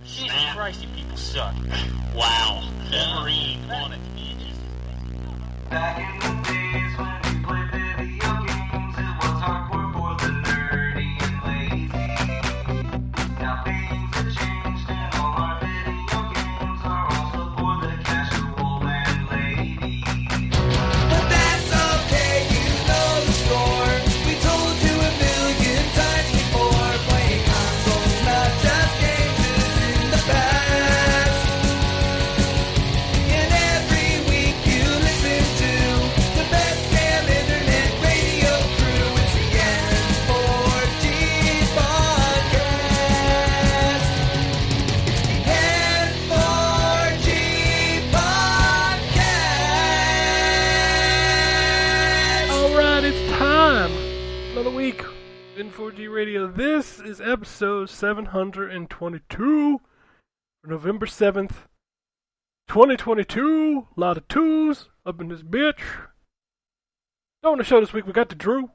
Jesus Christ, you people suck. Wow. Wolverine wanted to be just... Back in the days when we played video games, it was hardcore for the nerdy and lazy. Now things have changed and all our video games are also for the casual and lady. But that's okay, you know the score. We told you a million times before. Playing consoles, not just games, is in the past. And every week you listen to the best damn internet radio crew. It's the N4G podcast. It's the N4G podcast. Alright, it's time. Another week. N4G Radio. This is episode 722 for November 7th, 2022. A lot of twos up in this bitch. On the show this week, we got the Drew,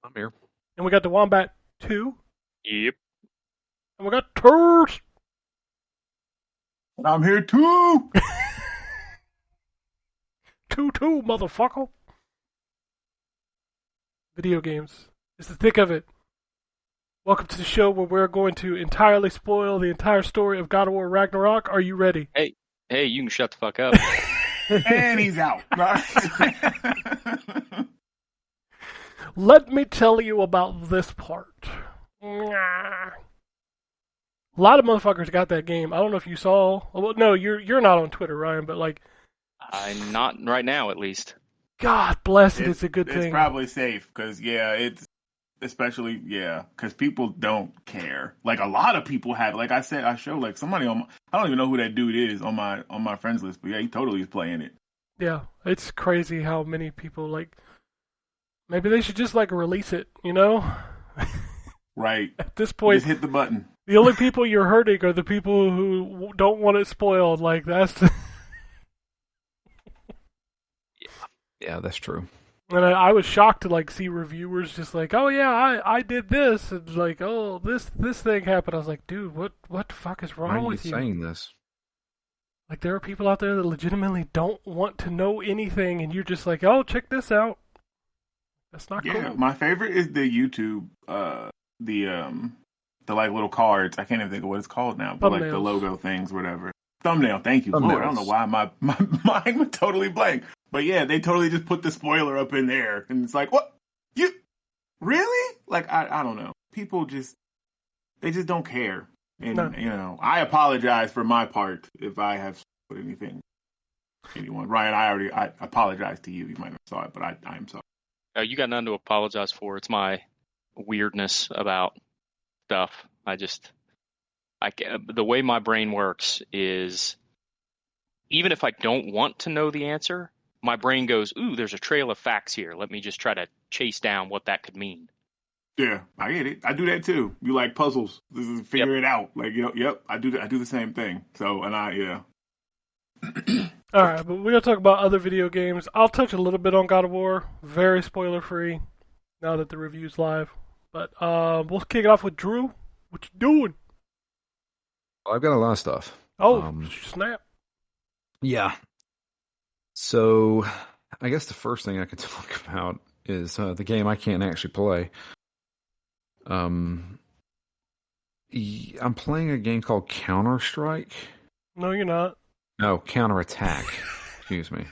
I'm here. and we got the Wombat 2, Yep. and we got Turds. I'm here too. 2-2, motherfucker. Video games. It's the thick of it. Welcome to the show where we're going to entirely spoil the entire story of God of War Ragnarok. Are you ready? Hey, you can shut the fuck up. And he's out. Let me tell you about this part. A lot of motherfuckers got that game. I don't know if you saw. Well, no, you're not on Twitter, Ryan, but like, I'm not right now, at least. God bless it, it's a good It's thing. probably safe because it's especially because people don't care. Like a lot of people have. Like I said, I show like somebody on. I don't even know who that dude is on my friends list, but yeah, he totally is playing it. Yeah, it's crazy how many people like. Maybe they should just like release it, you know? Right. At this point, Just hit the button. the only people you're hurting are the people who don't want it spoiled. Like that's. Yeah, that's true. And I was shocked to like see reviewers just like, oh yeah, I did this, and like, oh this thing happened. I was like, dude, what the fuck is wrong Why are you with you? saying this? Like there are people out there that legitimately don't want to know anything, and you're just like, oh, check this out. That's not Yeah, cool. my favorite is the YouTube, the like little cards. I can't even think of what it's called now, but like the Thumbnails. logo things, whatever. Thumbnail. Thank you. Lord, I don't know why my mind was totally blank. But yeah, they totally just put the spoiler up in there, and it's like, what? You really? Like I don't know. People just don't care, and No. you know, I apologize for my part if I have put anything. Anyone, Ryan, I apologize to you. You might have saw it, but I'm sorry. You got nothing to apologize for. It's my weirdness about stuff. The way my brain works is, even if I don't want to know the answer, my brain goes, ooh, there's a trail of facts here. Let me just try to chase down what that could mean. Yeah, I get it. I do that too. You like puzzles? This is figure it out. Like, yep. I do the same thing. So, yeah. All right, but we're gonna talk about other video games. I'll touch a little bit on God of War, very spoiler free. Now that the review's live, but we'll kick it off with Drew. What you doing? I've got a lot of stuff. Oh, snap! Yeah. So, I guess the first thing I could talk about is the game I can't actually play. I'm playing a game called Counter-Strike. No, you're not. No, Counter-Attack. Excuse me.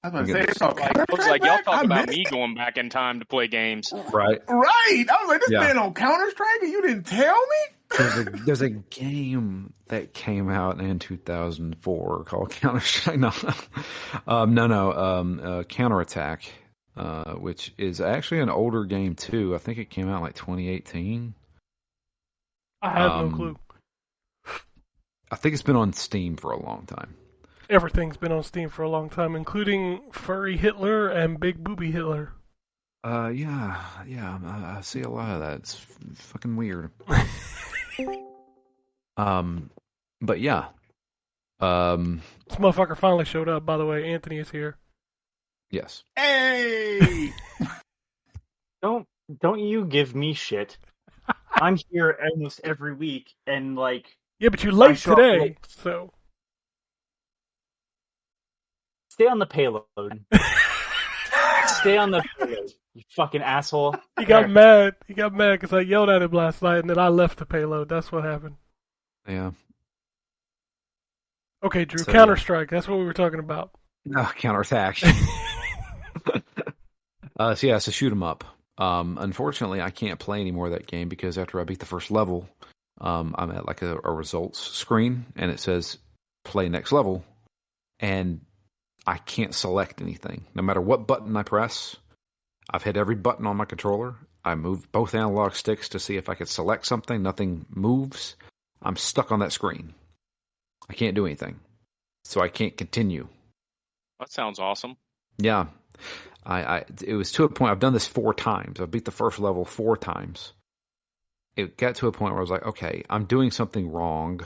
I was about to say, it's all Looks like y'all talk about me going back in time to play games. Right. Right. I was like, this Yeah. man on Counter-Strike and you didn't tell me? There's a game that came out in 2004 called Counter-Strike. No. Counter-Attack, which is actually an older game too. I think it came out like 2018. I have no clue. I think it's been on Steam for a long time. Everything's been on Steam for a long time, including Furry Hitler and Big Booby Hitler. Yeah, I see a lot of that. It's fucking weird. But yeah. This motherfucker finally showed up, by the way. Anthony is here. Yes. Hey! Don't you give me shit. I'm here almost every week, and like Yeah, but you're late show up today, late. so. Stay on the payload. Stay on the payload, you fucking asshole. He got mad. He got mad because I yelled at him last night, and then I left the payload. That's what happened. Yeah. Okay, Drew, So, Counter-Strike. That's what we were talking about. No, counterattack. So shoot 'em up. Unfortunately, I can't play any more of that game because after I beat the first level, I'm at like a results screen, and it says play next level, and I can't select anything. No matter what button I press, I've hit every button on my controller. I moved both analog sticks to see if I could select something. Nothing moves. I'm stuck on that screen. I can't do anything. So I can't continue. That sounds awesome. Yeah. It was to a point, I've done this 4 times. I've beat the first level 4 times. It got to a point where I was like, okay, I'm doing something wrong.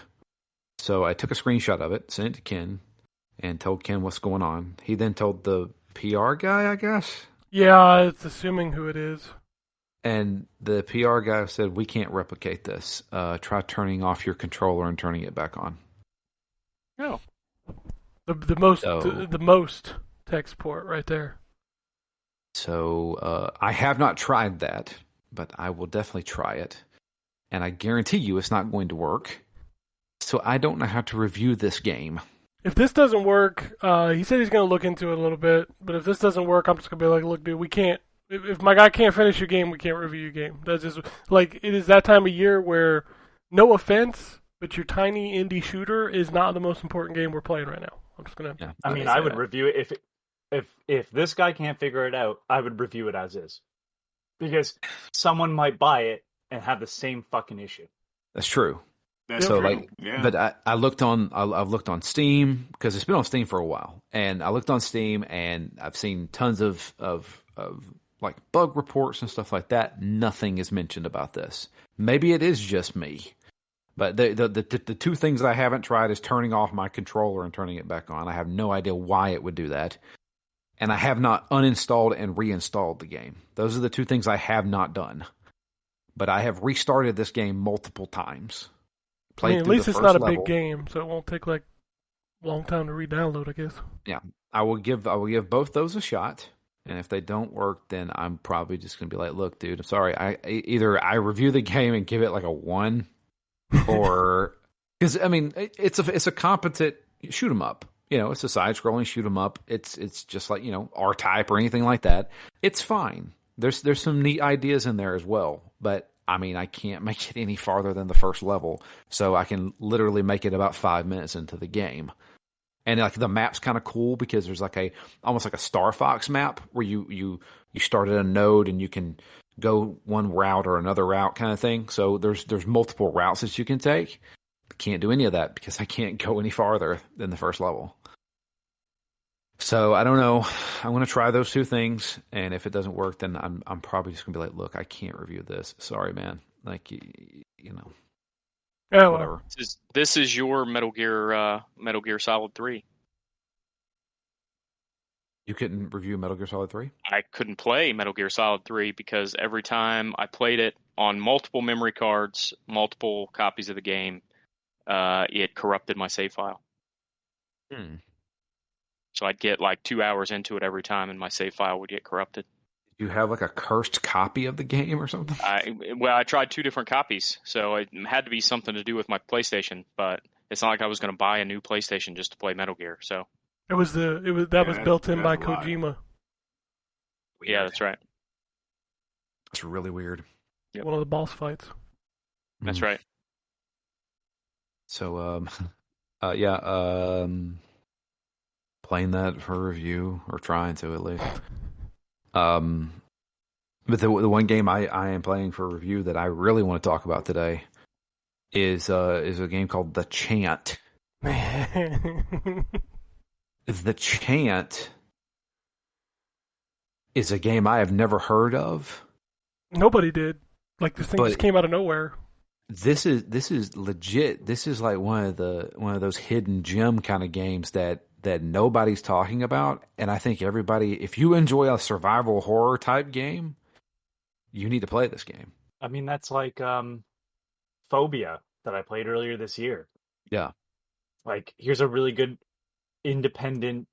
So I took a screenshot of it, sent it to Ken, and told Ken what's going on. He then told the PR guy, I guess. Yeah, it's assuming who it is. And the PR guy said, we can't replicate this. Try turning off your controller and turning it back on. No. The most tech support right there. So I have not tried that, but I will definitely try it. And I guarantee you it's not going to work. So I don't know how to review this game. If this doesn't work, he said he's going to look into it a little bit. But if this doesn't work, I'm just going to be like, look, dude, we can't. If my guy can't finish your game, we can't review your game. That's just like it is that time of year where, no offense, but your tiny indie shooter is not the most important game we're playing right now. I'm just gonna. Yeah, I mean, I would review it if this guy can't figure it out. I would review it as is, because someone might buy it and have the same fucking issue. That's true. That's So true. Yeah. but I've looked on Steam because it's been on Steam for a while, and I looked on Steam and I've seen tons of like bug reports and stuff like that. Nothing is mentioned about this. Maybe it is just me, but the 2 things I haven't tried is turning off my controller and turning it back on. I have no idea why it would do that, and I have not uninstalled and reinstalled the game. Those are the 2 things I have not done. But I have restarted this game multiple times. I mean, at least it's not a big game, so it won't take like a long time to re-download, I guess. Yeah, I will give both those a shot, and if they don't work, then I'm probably just gonna be like, look, dude, I'm sorry. Either I review the game and give it like a 1, or because I mean, it's a competent shoot 'em up. You know, it's a side-scrolling shoot 'em up. It's just like, you know, R-Type or anything like that. It's fine. There's some neat ideas in there as well, but I mean, I can't make it any farther than the first level, so I can literally make it about 5 minutes into the game. And like the map's kind of cool because there's like almost like a Star Fox map where you start at a node and you can go one route or another route kind of thing. So there's multiple routes that you can take. I can't do any of that because I can't go any farther than the first level. So I don't know. I'm going to try those 2 things, and if it doesn't work, then I'm probably just going to be like, look, I can't review this. Sorry, man. Like, you know. Yeah, whatever. This is your Metal Gear Solid 3. You couldn't review Metal Gear Solid 3? I couldn't play Metal Gear Solid 3 because every time I played it on multiple memory cards, multiple copies of the game, it corrupted my save file. So I'd get like 2 hours into it every time, and my save file would get corrupted. Do you have like a cursed copy of the game or something? I tried 2 different copies, so it had to be something to do with my PlayStation. But it's not like I was going to buy a new PlayStation just to play Metal Gear. So that was built in by Kojima. Yeah, that's right. It's really weird. Yep. One of the boss fights. That's right. So, playing that for review, or trying to at least. But the one game I am playing for review that I really want to talk about today is a game called The Chant. The Chant is a game I have never heard of. Nobody did. Like, this thing just came out of nowhere. This is legit. This is like one of those hidden gem kind of games that nobody's talking about. And I think everybody, if you enjoy a survival horror type game, you need to play this game. I mean, that's like Phobia that I played earlier this year. Yeah. Like, here's a really good independent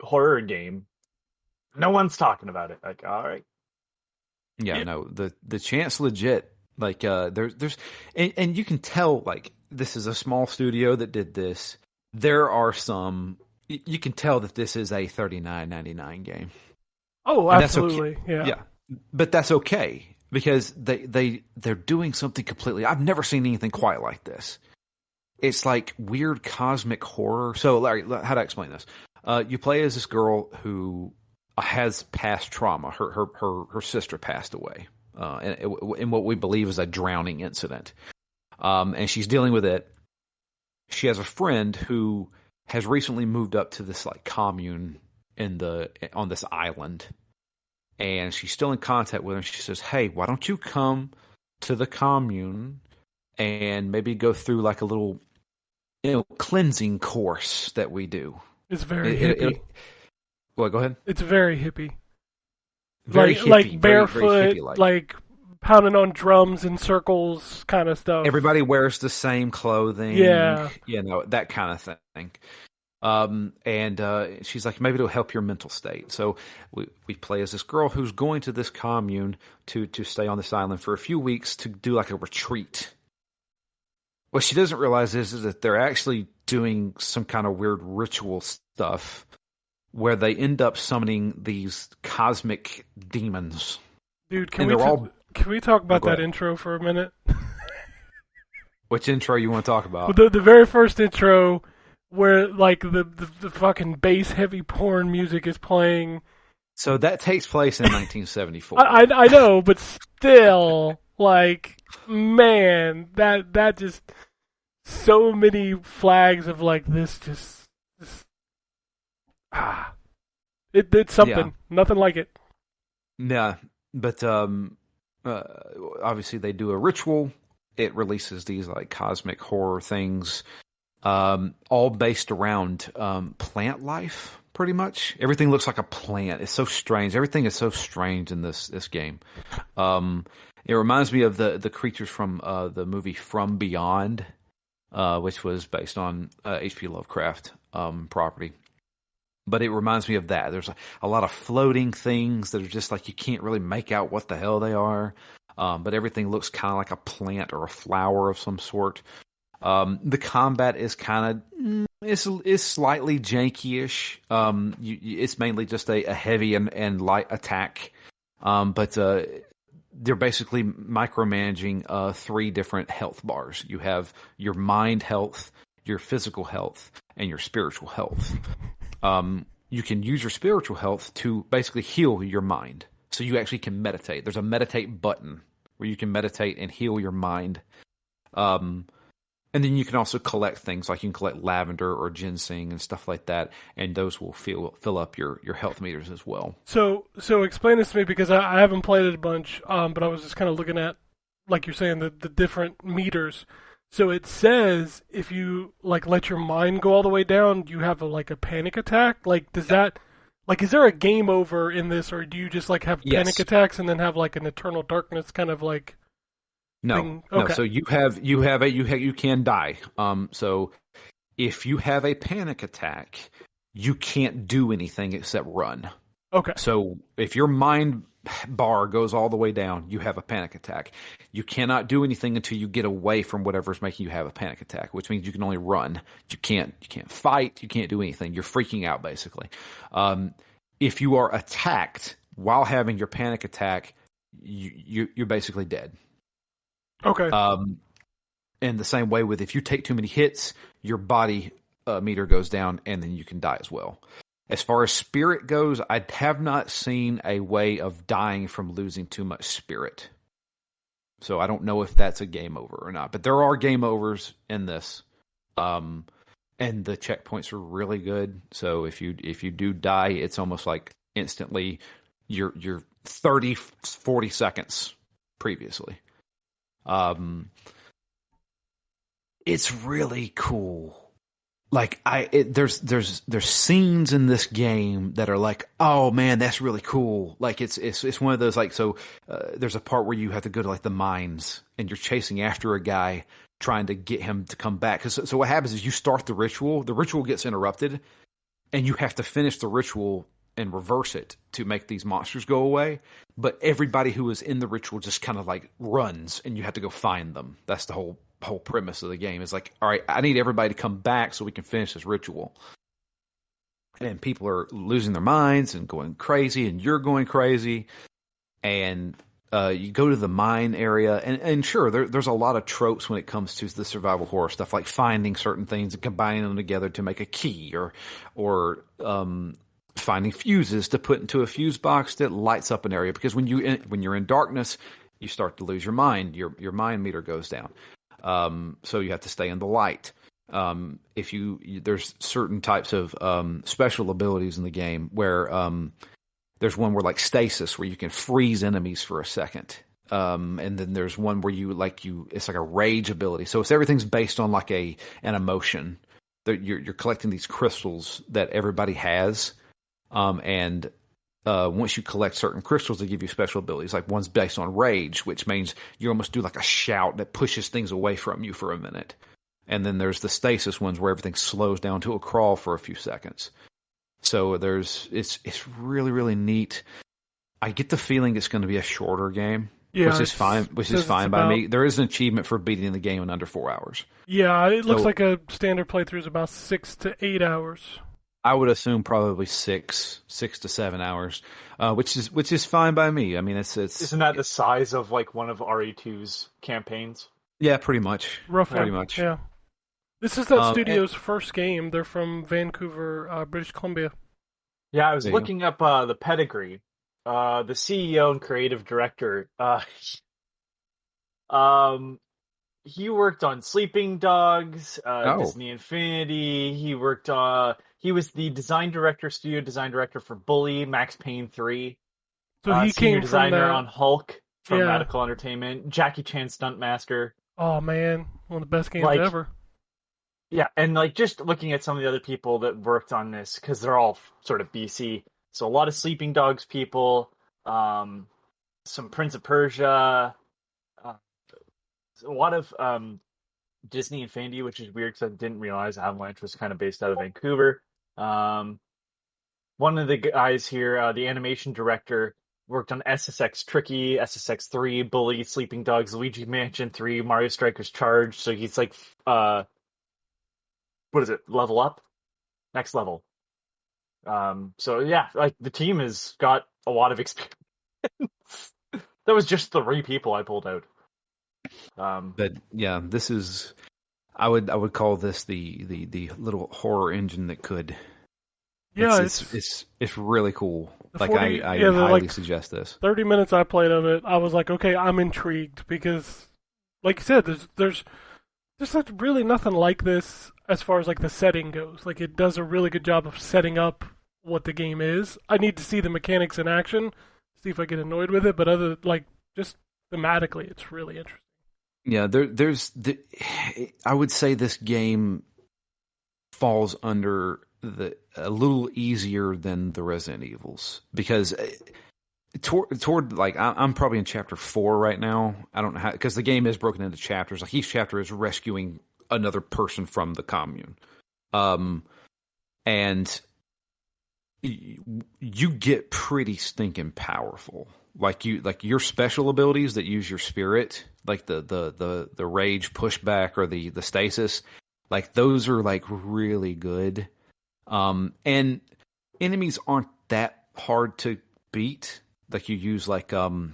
horror game. No one's talking about it. Like, all right. Yeah, no, the chance legit. Like, there's and you can tell, like, this is a small studio that did this. There are some, you can tell that this is a $39.99 game. Oh, And that's absolutely. okay. Yeah. Yeah, but that's okay because they're doing something completely. I've never seen anything quite like this. It's like weird cosmic horror. So, Larry, how do I explain this? You play as this girl who has past trauma. Her sister passed away in what we believe is a drowning incident, and she's dealing with it. She has a friend who has recently moved up to this like commune on this island, and she's still in contact with him. She says, "Hey, why don't you come to the commune and maybe go through like a little, cleansing course that we do?" It's very hippie. Well, go ahead. It's very hippie. Very like, hippie, like very, barefoot, very hippie-like. like pounding on drums in circles kind of stuff. Everybody wears the same clothing. Yeah. That kind of thing. And she's like, maybe it'll help your mental state. So we play as this girl who's going to this commune to stay on this island for a few weeks to do like a retreat. What she doesn't realize is that they're actually doing some kind of weird ritual stuff where they end up summoning these cosmic demons. Dude, And they're all- can we talk about go that ahead. intro for a minute? Which intro you want to talk about? The very first intro where like the fucking bass heavy porn music is playing. So that takes place in 1974. I know, but still, like, man, that just so many flags of like this just it's something. Yeah. Nothing like it. Yeah, but obviously they do a ritual. It releases these like cosmic horror things, all based around plant life. Pretty much everything looks like a plant. It's so strange. Everything is so strange in this game. It reminds me of the creatures from the movie From Beyond, which was based on H.P. Lovecraft property. But it reminds me of that. There's a lot of floating things that are just like you can't really make out what the hell they are. But everything looks kind of like a plant or a flower of some sort. The combat is kind of is slightly janky-ish. It's mainly just a heavy and light attack. But they're basically micromanaging 3 different health bars. You have your mind health, your physical health, and your spiritual health. You can use your spiritual health to basically heal your mind. So you actually can meditate. There's a meditate button where you can meditate and heal your mind. And then you can also collect things like you can collect lavender or ginseng and stuff like that, and those will fill up your health meters as well. So explain this to me because I haven't played it a bunch, but I was just kind of looking at, like you're saying, the different meters. So it says if you like let your mind go all the way down, you have a panic attack. Like, does that, like, is there a game over in this, or do you just like have panic attacks and then have like an eternal darkness kind of like? No, thing? Okay. no. So you can die. So if you have a panic attack, you can't do anything except run. Okay. So if your mind bar goes all the way down, you have a panic attack. You cannot do anything until you get away from whatever's making you have a panic attack, which means you can only run. You can't fight. You can't do anything. You're freaking out basically. If you are attacked while having your panic attack, you're basically dead. Okay. In the same way with if you take too many hits, your body meter goes down, and then you can die as well. As far as spirit goes, I have not seen a way of dying from losing too much spirit. So I don't know if that's a game over or not. But there are game overs in this. And the checkpoints are really good. So if you do die, it's almost like instantly you're 30, 40 seconds previously. It's really cool. there's scenes in this game that are like, oh man, that's really cool. Like it's one of those like, so there's a part where you have to go to like the mines and you're chasing after a guy trying to get him to come back. So what happens is you start the ritual gets interrupted and you have to finish the ritual and reverse it to make these monsters go away. But everybody who is in the ritual just kind of like runs and you have to go find them. That's the whole premise of the game. Is like, all right, I need everybody to come back so we can finish this ritual. And people are losing their minds and going crazy, and you're going crazy. And you go to the mine area, and sure, there's a lot of tropes when it comes to the survival horror stuff, like finding certain things and combining them together to make a key, or finding fuses to put into a fuse box that lights up an area. Because when you're in darkness, you start to lose your mind. Your mind meter goes down. So you have to stay in the light. There's certain types of special abilities in the game where there's one where like stasis, where you can freeze enemies for a second. And then there's one where it's like a rage ability. So everything's based on like an emotion. You're collecting these crystals that everybody has. And once you collect certain crystals, they give you special abilities. Like one's based on rage, which means you almost do like a shout that pushes things away from you for a minute. And then there's the stasis ones where everything slows down to a crawl for a few seconds. So it's really, really neat. I get the feeling it's going to be a shorter game, which is fine by me. There is an achievement for beating the game in under 4 hours. Yeah, it looks like a standard playthrough is about 6 to 8 hours. I would assume probably 6 to 7 hours, which is fine by me. I mean, it's isn't that the size of like one of RE2's campaigns? Yeah, pretty much. Roughly, pretty much. Yeah. This is that studio's first game. They're from Vancouver, British Columbia. Yeah, I was looking up the pedigree. The CEO and creative director. He worked on Sleeping Dogs, Disney Infinity. He worked. He was the studio design director for Bully, Max Payne 3. So he senior came designer from on Hulk from Radical Entertainment. Jackie Chan Stuntmaster. Oh man, one of the best games ever. Yeah, and like just looking at some of the other people that worked on this, because they're all sort of BC. So a lot of Sleeping Dogs people, some Prince of Persia, a lot of Disney Infinity, which is weird because I didn't realize Avalanche was kind of based out of Vancouver. One of the guys here, the animation director, worked on SSX Tricky, SSX 3, Bully, Sleeping Dogs, Luigi Mansion 3, Mario Strikers Charge. So he's like, what is it? Level Up? Next level. So yeah, like the team has got a lot of experience. That was just 3 people I pulled out. But yeah, this is, I would call this the little horror engine that could. Yeah, it's really cool. Like I highly suggest this. 30 minutes I played of it, I was like, okay, I'm intrigued because, like you said, there's like really nothing like this as far as like the setting goes. Like it does a really good job of setting up what the game is. I need to see the mechanics in action, see if I get annoyed with it. But just thematically, it's really interesting. Yeah, I would say this game falls under a little easier than the Resident Evils because toward like I'm probably in chapter 4 right now. I don't know how, because the game is broken into chapters. Like each chapter is rescuing another person from the commune, and you get pretty stinking powerful. Like your special abilities that use your spirit, like the rage pushback or the stasis, like those are like really good. And enemies aren't that hard to beat. Like you use like God,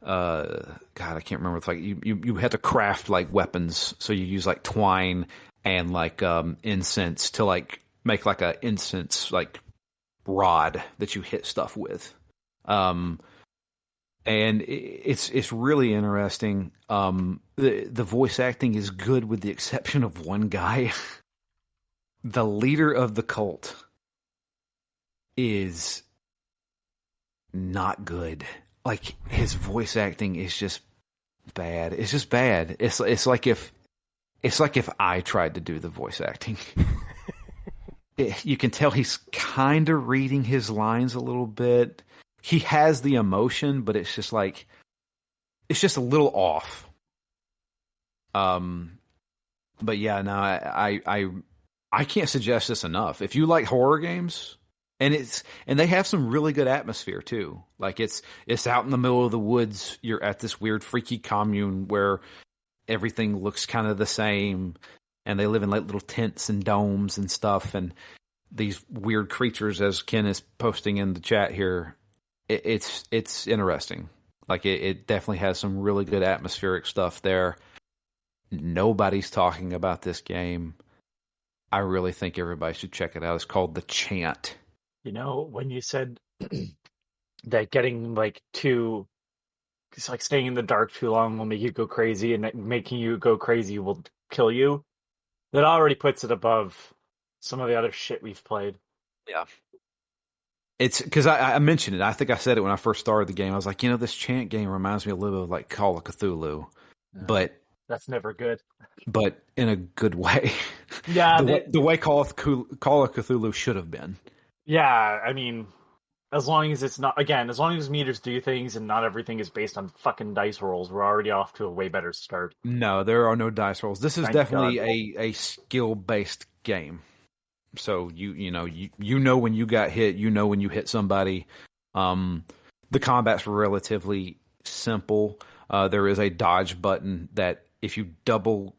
I can't remember. It's like you had to craft like weapons, so you use like twine and like incense to like make like a incense like rod that you hit stuff with. And it's really interesting. The voice acting is good with the exception of one guy. The leader of the cult is not good. Like his voice acting is just bad. It's just bad. It's like if I tried to do the voice acting. you can tell he's kind of reading his lines a little bit. He has the emotion, but it's just like it's just a little off. But yeah, no, I can't suggest this enough. If you like horror games, and they have some really good atmosphere too. Like it's out in the middle of the woods. You're at this weird freaky commune where everything looks kind of the same, and they live in like little tents and domes and stuff, and these weird creatures, as Ken is posting in the chat here. It's interesting. Like it definitely has some really good atmospheric stuff there. Nobody's talking about this game. I really think everybody should check it out. It's called The Chant. You know, when you said that getting like it's like staying in the dark too long will make you go crazy, and that making you go crazy will kill you, that already puts it above some of the other shit we've played. Yeah. It's because I mentioned it. I think I said it when I first started the game. I was like, this Chant game reminds me a little bit of like Call of Cthulhu, but that's never good. But in a good way. Yeah, the way Call of Cthulhu should have been. Yeah, I mean, as long as it's not, again, as long as meters do things and not everything is based on fucking dice rolls, we're already off to a way better start. No, there are no dice rolls. This is Thank definitely God. a skill based game. So you know when you got hit, you know when you hit somebody. The combat's relatively simple. There is a dodge button that if you double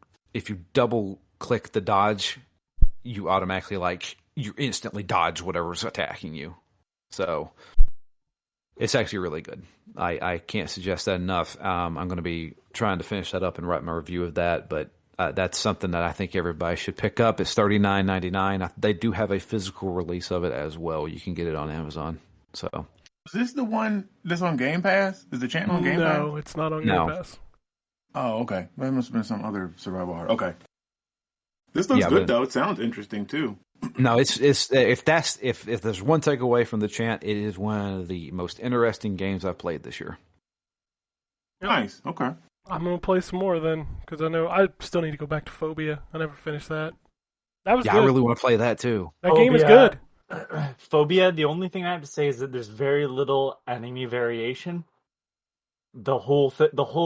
click the dodge, you automatically you instantly dodge whatever's attacking you. So it's actually really good. I can't suggest that enough. I'm going to be trying to finish that up and write my review of that, but that's something that I think everybody should pick up. It's $39.99. They do have a physical release of it as well. You can get it on Amazon. So, is this the one that's on Game Pass? Is the Chant on Game Pass? No, it's not on Game Pass. Oh, okay. That must have been some other survival horror. Okay. This looks good though. It sounds interesting too. No, it's if there's one takeaway from the Chant, it is one of the most interesting games I've played this year. Nice. Okay. I'm gonna play some more then, because I know I still need to go back to Phobia. I never finished that. That was good. I really want to play that too. That game is good. Phobia. The only thing I have to say is that there's very little enemy variation. The whole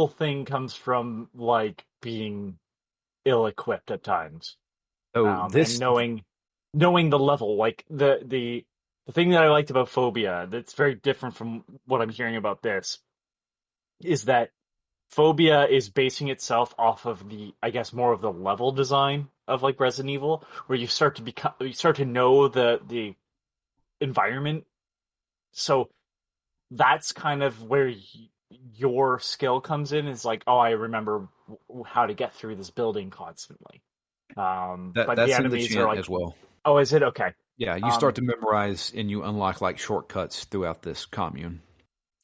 thing comes from like being ill-equipped at times. Oh, and knowing the level, like the thing that I liked about Phobia that's very different from what I'm hearing about this is that Phobia is basing itself off of I guess more of the level design of like Resident Evil, where you start to know the environment. So that's kind of where your skill comes in. Is like, oh, I remember how to get through this building constantly. But that's the enemies in the are like, as well. Oh, is it? Okay. Yeah, you start to memorize and you unlock like shortcuts throughout this commune.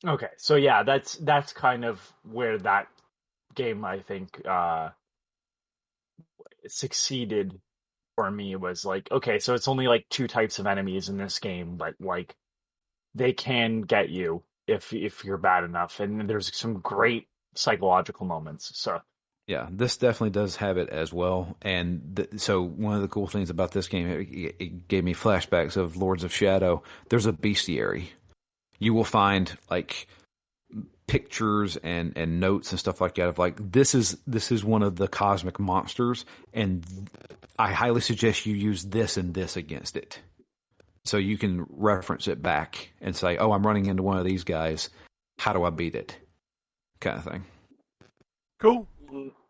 Okay, so yeah, that's kind of where that game, I think, succeeded for me. Was like, okay, so it's only like two types of enemies in this game, but like they can get you if you're bad enough, and there's some great psychological moments. So yeah, this definitely does have it as well. And so one of the cool things about this game, it gave me flashbacks of Lords of Shadow. There's a bestiary. You will find like pictures and notes and stuff like that of like this is one of the cosmic monsters, and I highly suggest you use this and this against it. So you can reference it back and say, oh, I'm running into one of these guys. How do I beat it? Kind of thing. Cool.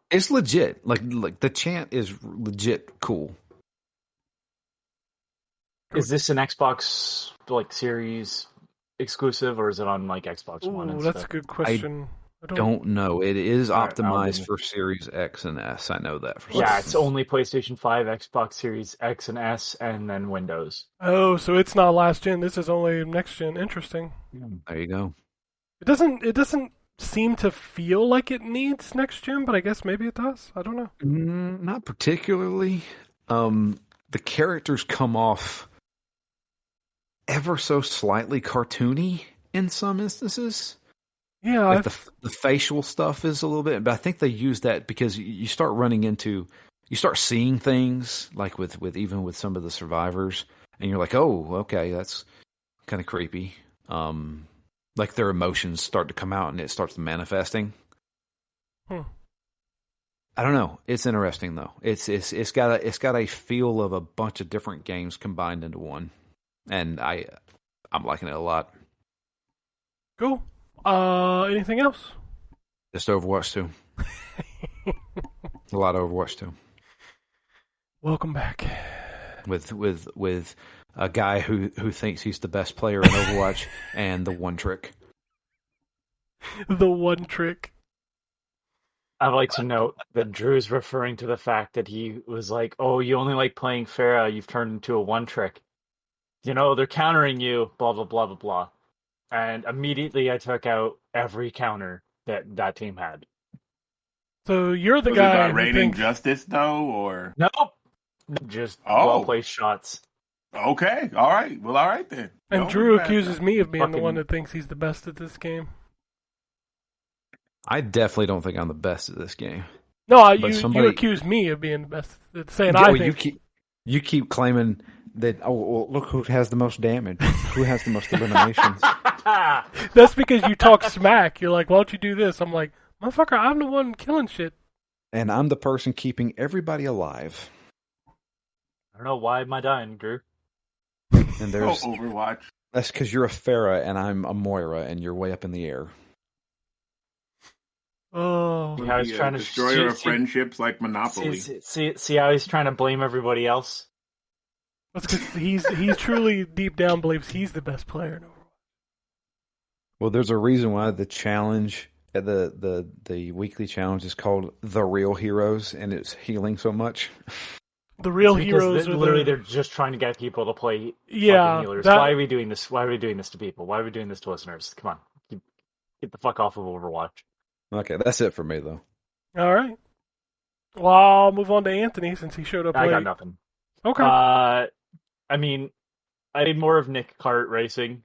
It's legit. Like the Chant is legit cool. is this an Xbox like Series exclusive, or is it on like Xbox One? Ooh, that's a good question. I don't know. It is All right, optimized for Series X and S. I know that for Yeah, certain. it's only PlayStation 5, Xbox Series X and S, and then Windows. Oh, so it's not last gen. This is only next gen. Interesting. There you go. It doesn't seem to feel like it needs next gen, but I guess maybe it does. I don't know. Not particularly. The characters come off ever so slightly cartoony in some instances. Yeah, like the facial stuff is a little bit, but I think they use that because you start running into you start seeing things like with even with some of the survivors, and you're like, oh, okay, that's kind of creepy. Like their emotions start to come out and it starts manifesting. I don't know. It's interesting though. It's got a feel of a bunch of different games combined into one, and I'm liking it a lot. Cool. Anything else? Just Overwatch 2. A lot of Overwatch 2. Welcome back. With a guy who thinks he's the best player in Overwatch and the one trick. The one trick. I'd like to note that Drew's referring to the fact that he was like, oh, you only like playing Pharah, you've turned into a one trick. You know, they're countering you, blah, blah, blah, blah, blah. And immediately I took out every counter that team had. So you're the Was guy it about who rating thinks... justice, though, or? Nope. Just well-placed shots. Okay, all right. Well, all right then. And Don't Drew be bad. accuses me of being the Fucking- one that thinks he's the best at this game. I definitely don't think I'm the best at this game. No, you somebody- accuse me of being the best at saying Yeah, I well, think. you keep claiming that. Oh, well, look who has the most damage. Who has the most eliminations? That's because you talk smack. You're like, why don't you do this? I'm like, motherfucker, I'm the one killing shit. And I'm the person keeping everybody alive. I don't know, why am I dying, Drew? And there's Overwatch. that's because you're a Pharah and I'm a Moira, and you're way up in the air. Oh. Yeah, I was The, trying to destroyer of see- friendships like Monopoly. See how he's trying to blame everybody else? That's because he truly deep down believes he's the best player in Overwatch. Well, there's a reason why the challenge, the weekly challenge is called The Real Heroes, and it's healing so much. The real It's because heroes they- are literally the... they're just trying to get people to play Yeah, fucking healers. that- Why are we doing this? Why are we doing this to people? Why are we doing this to listeners? Come on. Get the fuck off of Overwatch. Okay, that's it for me, though. All right. Well, I'll move on to Anthony since he showed up I late. got nothing. Okay. I mean, I did more of Nick Kart racing.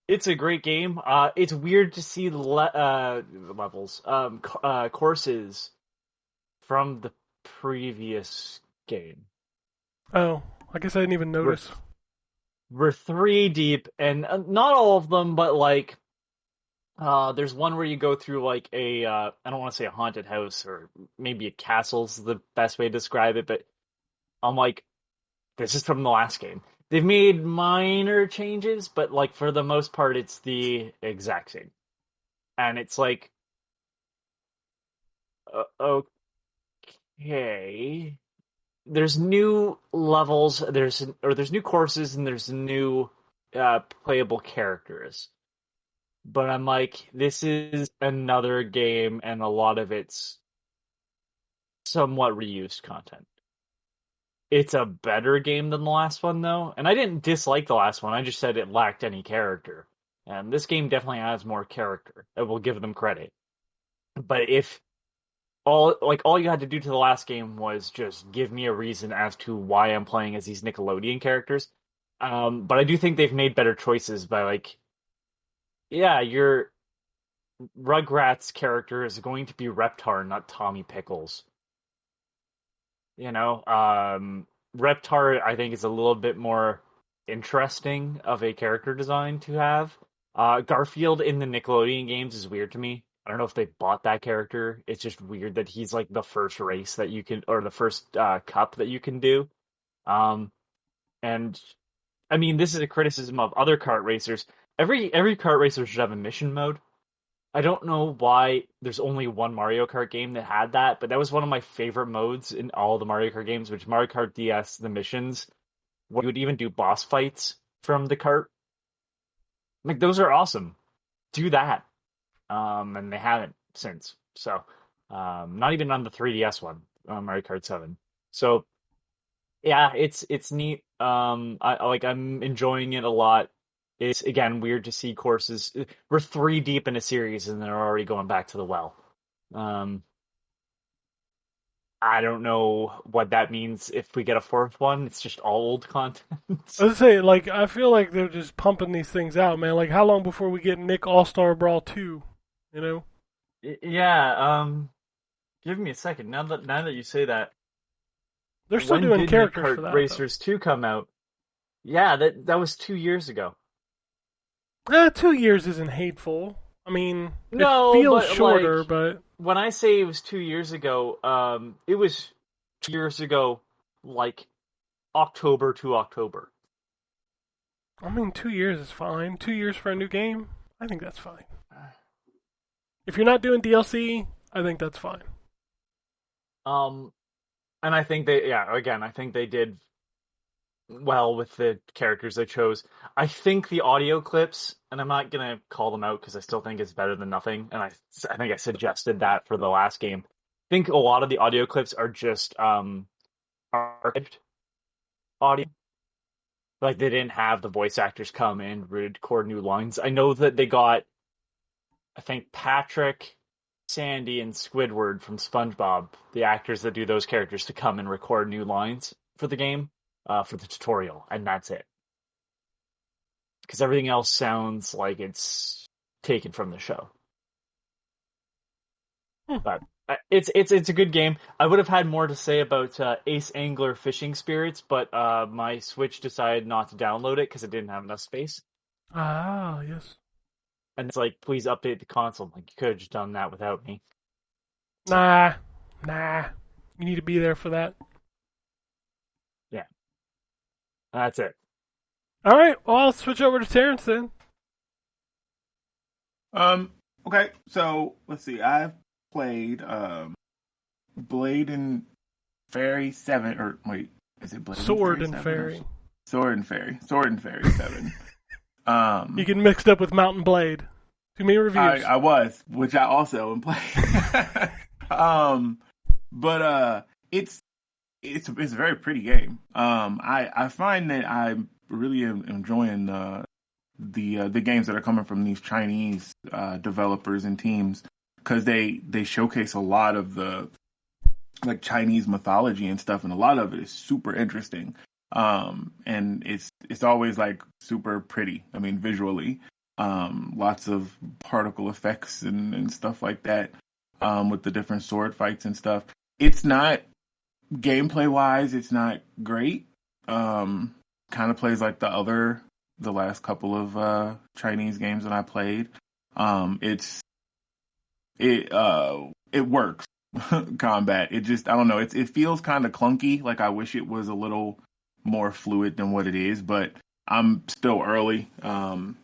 It's a great game. It's weird to see the levels, courses from the previous game. Oh, I guess I didn't even notice. We're 3 deep, and not all of them, but like, there's one where you go through like a, I don't want to say a haunted house, or maybe a castle's the best way to describe it, but I'm like, this is from the last game. They've made minor changes, but like for the most part, it's the exact same. And it's like, okay, there's new levels, there's new courses, and there's new playable characters. But I'm like, this is another game, and a lot of it's somewhat reused content. It's a better game than the last one, though. And I didn't dislike the last one. I just said it lacked any character. And this game definitely has more character. I will give them credit. But if all you had to do to the last game was just give me a reason as to why I'm playing as these Nickelodeon characters. But I do think they've made better choices by like, yeah, your Rugrats character is going to be Reptar, not Tommy Pickles. You know, Reptar, I think, is a little bit more interesting of a character design to have. Garfield in the Nickelodeon games is weird to me. I don't know if they bought that character. It's just weird that he's like the first race that you can, or the first cup that you can do. And I mean, this is a criticism of other kart racers. Every kart racer should have a mission mode. I don't know why there's only one Mario Kart game that had that, but that was one of my favorite modes in all the Mario Kart games, which Mario Kart DS, the missions, where you would even do boss fights from the kart. Like, those are awesome. Do that. And they haven't since. So, not even on the 3DS one, Mario Kart 7. So, yeah, it's neat. I'm enjoying it a lot. It's, again, weird to see courses. We're 3 deep in a series, and they're already going back to the well. I don't know what that means if we get a 4th one. It's just all old content. I was say, like, I feel like they're just pumping these things out, man. Like, how long before we get Nick All-Star Brawl 2? You know? Yeah, give me a second. Now that you say that, They're still when doing did characters Kart for that. Racers 2 come out? Yeah, that was 2 years ago. 2 years isn't hateful. I mean, No, it feels but, shorter, like, but when I say it was 2 years ago, it was 2 years ago, like October to October. I mean, 2 years is fine. 2 years for a new game, I think that's fine. If you're not doing DLC, I think that's fine. And I think I think they did well with the characters they chose. I think the audio clips, and I'm not gonna call them out because I still think it's better than nothing, and I think I suggested that for the last game. I think a lot of the audio clips are just archived audio. Like, they didn't have the voice actors come in, record new lines. I know that they got, I think, Patrick, Sandy, and Squidward from SpongeBob, the actors that do those characters, to come and record new lines for the game, for the tutorial, and that's it. Because everything else sounds like it's taken from the show. But it's a good game. I would have had more to say about Ace Angler Fishing Spirits, but my Switch decided not to download it because it didn't have enough space. Ah, yes. And it's like, please update the console. Like, you could have just done that without me. Nah. You need to be there for that. Yeah. That's it. All right, well, I'll switch over to Terrence then. Okay, so let's see. I've played Blade and Fairy 7, or wait, is it Blade Sword and and Fairy? Fairy. Sword and Fairy 7. You get mixed up with Mountain Blade. Too many reviews. I was, which I also am playing. But it's a very pretty game. I find that I really am enjoying the games that are coming from these Chinese developers and teams, because they showcase a lot of the like Chinese mythology and stuff, and a lot of it is super interesting. And it's always like super pretty. I mean, visually, lots of particle effects and stuff like that, with the different sword fights and stuff. It's not gameplay wise, it's not great. Kind of plays like the last couple of Chinese games that I played. It works. Combat. It just, I don't know. It feels kind of clunky. Like, I wish it was a little more fluid than what it is, but I'm still early. I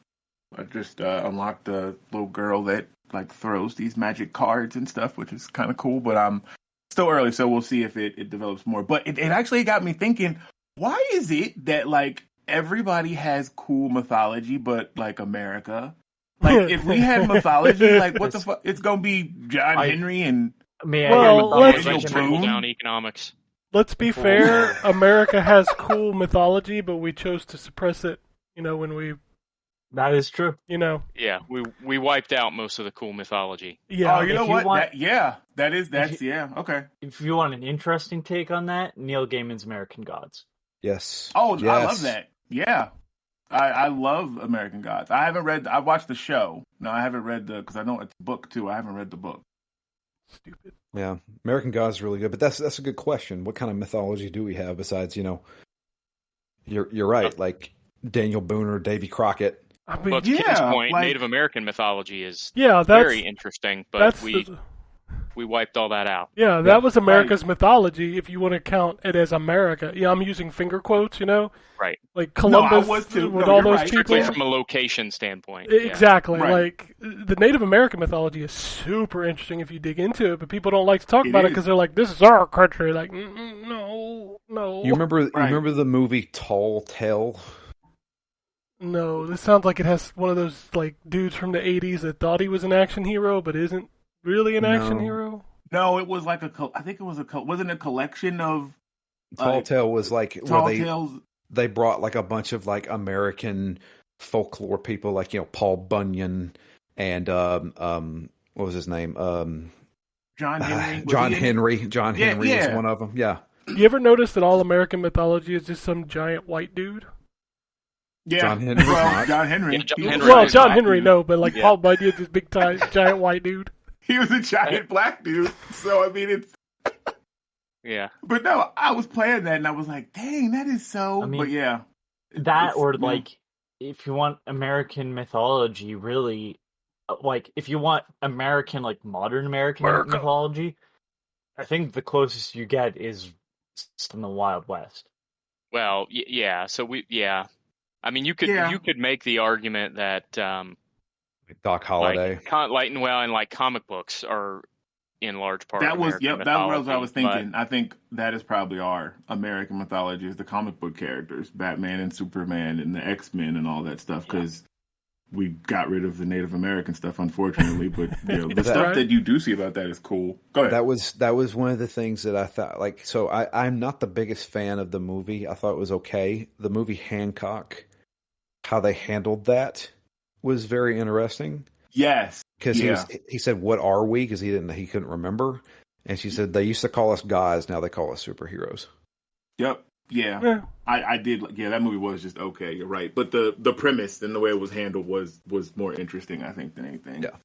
just unlocked a little girl that like throws these magic cards and stuff, which is kind of cool, but I'm still early, so we'll see if it develops more. But it actually got me thinking, why is it that like everybody has cool mythology, but like America? Like, if we had mythology, like, what the fuck? It's gonna be John Henry and trickle down economics. Let's be fair. America has cool mythology, but we chose to suppress it. When we. That is true. Yeah, we wiped out most of the cool mythology. Yeah. Oh, you know what? Okay. If you want an interesting take on that, Neil Gaiman's American Gods. Yes. Oh, yes. I love that. Yeah. I love American Gods. I watched the show. No, I haven't read because I know it's a book too. I haven't read the book. Stupid. Yeah, American Gods is really good, but that's a good question. What kind of mythology do we have besides, you're right, like Daniel Boone or Davy Crockett. I mean, But to Ken's point, Native American mythology is very interesting, but we wiped all that out. Yeah, that was America's mythology, if you want to count it as America. Yeah, I'm using finger quotes, Right. Like Columbus with all those people. Strictly from a location standpoint. Exactly. Yeah. Like, the Native American mythology is super interesting if you dig into it, but people don't like to talk about it because they're like, this is our country. Like, no. You remember the movie Tall Tale? No, this sounds like it has one of those like dudes from the 80s that thought he was an action hero, but isn't really an action hero. No, it was like I think it was wasn't a collection of. Tall Tale was like where they brought like a bunch of like American folklore people, like Paul Bunyan and what was his name? John Henry. John Henry is one of them. Yeah. You ever notice that all American mythology is just some giant white dude? Yeah, John Henry. John Henry. Yeah, John Henry. Well, John Henry, no, but like Paul Bunyan, this big giant white dude. He was a giant black dude. So, I mean, it's... Yeah. But no, I was playing that, and I was like, dang, that is so... I mean, but yeah. That, It's- or, yeah. like, if you want American mythology, really, like, if you want American, like, modern American mythology, I think the closest you get is in the Wild West. Well, yeah. So I mean, you could make the argument that Doc Holliday. like comic books are in large part That was American that was what I mythology, was thinking. I think that is probably our American mythology is the comic book characters, Batman and Superman and the X-Men and all that stuff, because we got rid of the Native American stuff, unfortunately. But the stuff that you do see about that is cool. Go ahead. That was one of the things that I thought, like, so I'm not the biggest fan of the movie. I thought it was okay. The movie Hancock, how they handled that was very interesting. Yes. Because he said, "What are we?" Because he couldn't remember, and she said, "They used to call us guys, now they call us superheroes." Yep. Yeah. I did. Yeah, that movie was just okay. You're right, but the premise and the way it was handled was more interesting, I think, than anything. Yeah.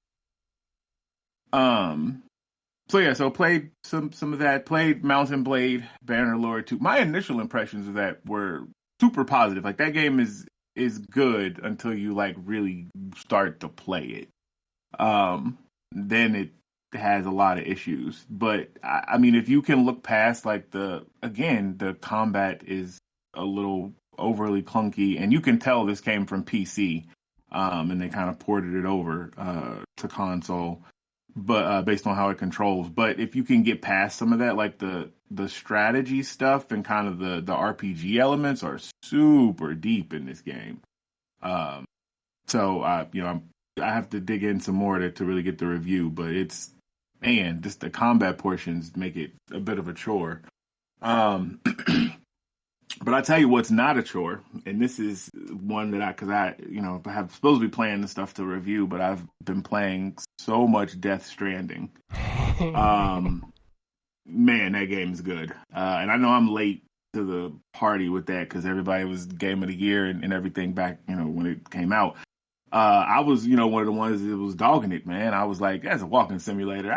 So played some of that. Played Mountain Blade, Bannerlord 2. My initial impressions of that were super positive. Like, that game is good until you like really start to play it. Then it has a lot of issues. But I mean, if you can look past like the combat is a little overly clunky, and you can tell this came from PC, and they kind of ported it over to console, but based on how it controls. But if you can get past some of that, like the strategy stuff and kind of the RPG elements are super deep in this game. So I have to dig in some more to really get the review, but just the combat portions make it a bit of a chore. But I tell you what's not a chore, and this is one that I have supposed to be playing the stuff to review, but I've been playing so much Death Stranding. Man, that game is good. And I know I'm late to the party with that because everybody was Game of the Year and everything back, when it came out. I was, one of the ones that was dogging it, man. I was like, that's a walking simulator.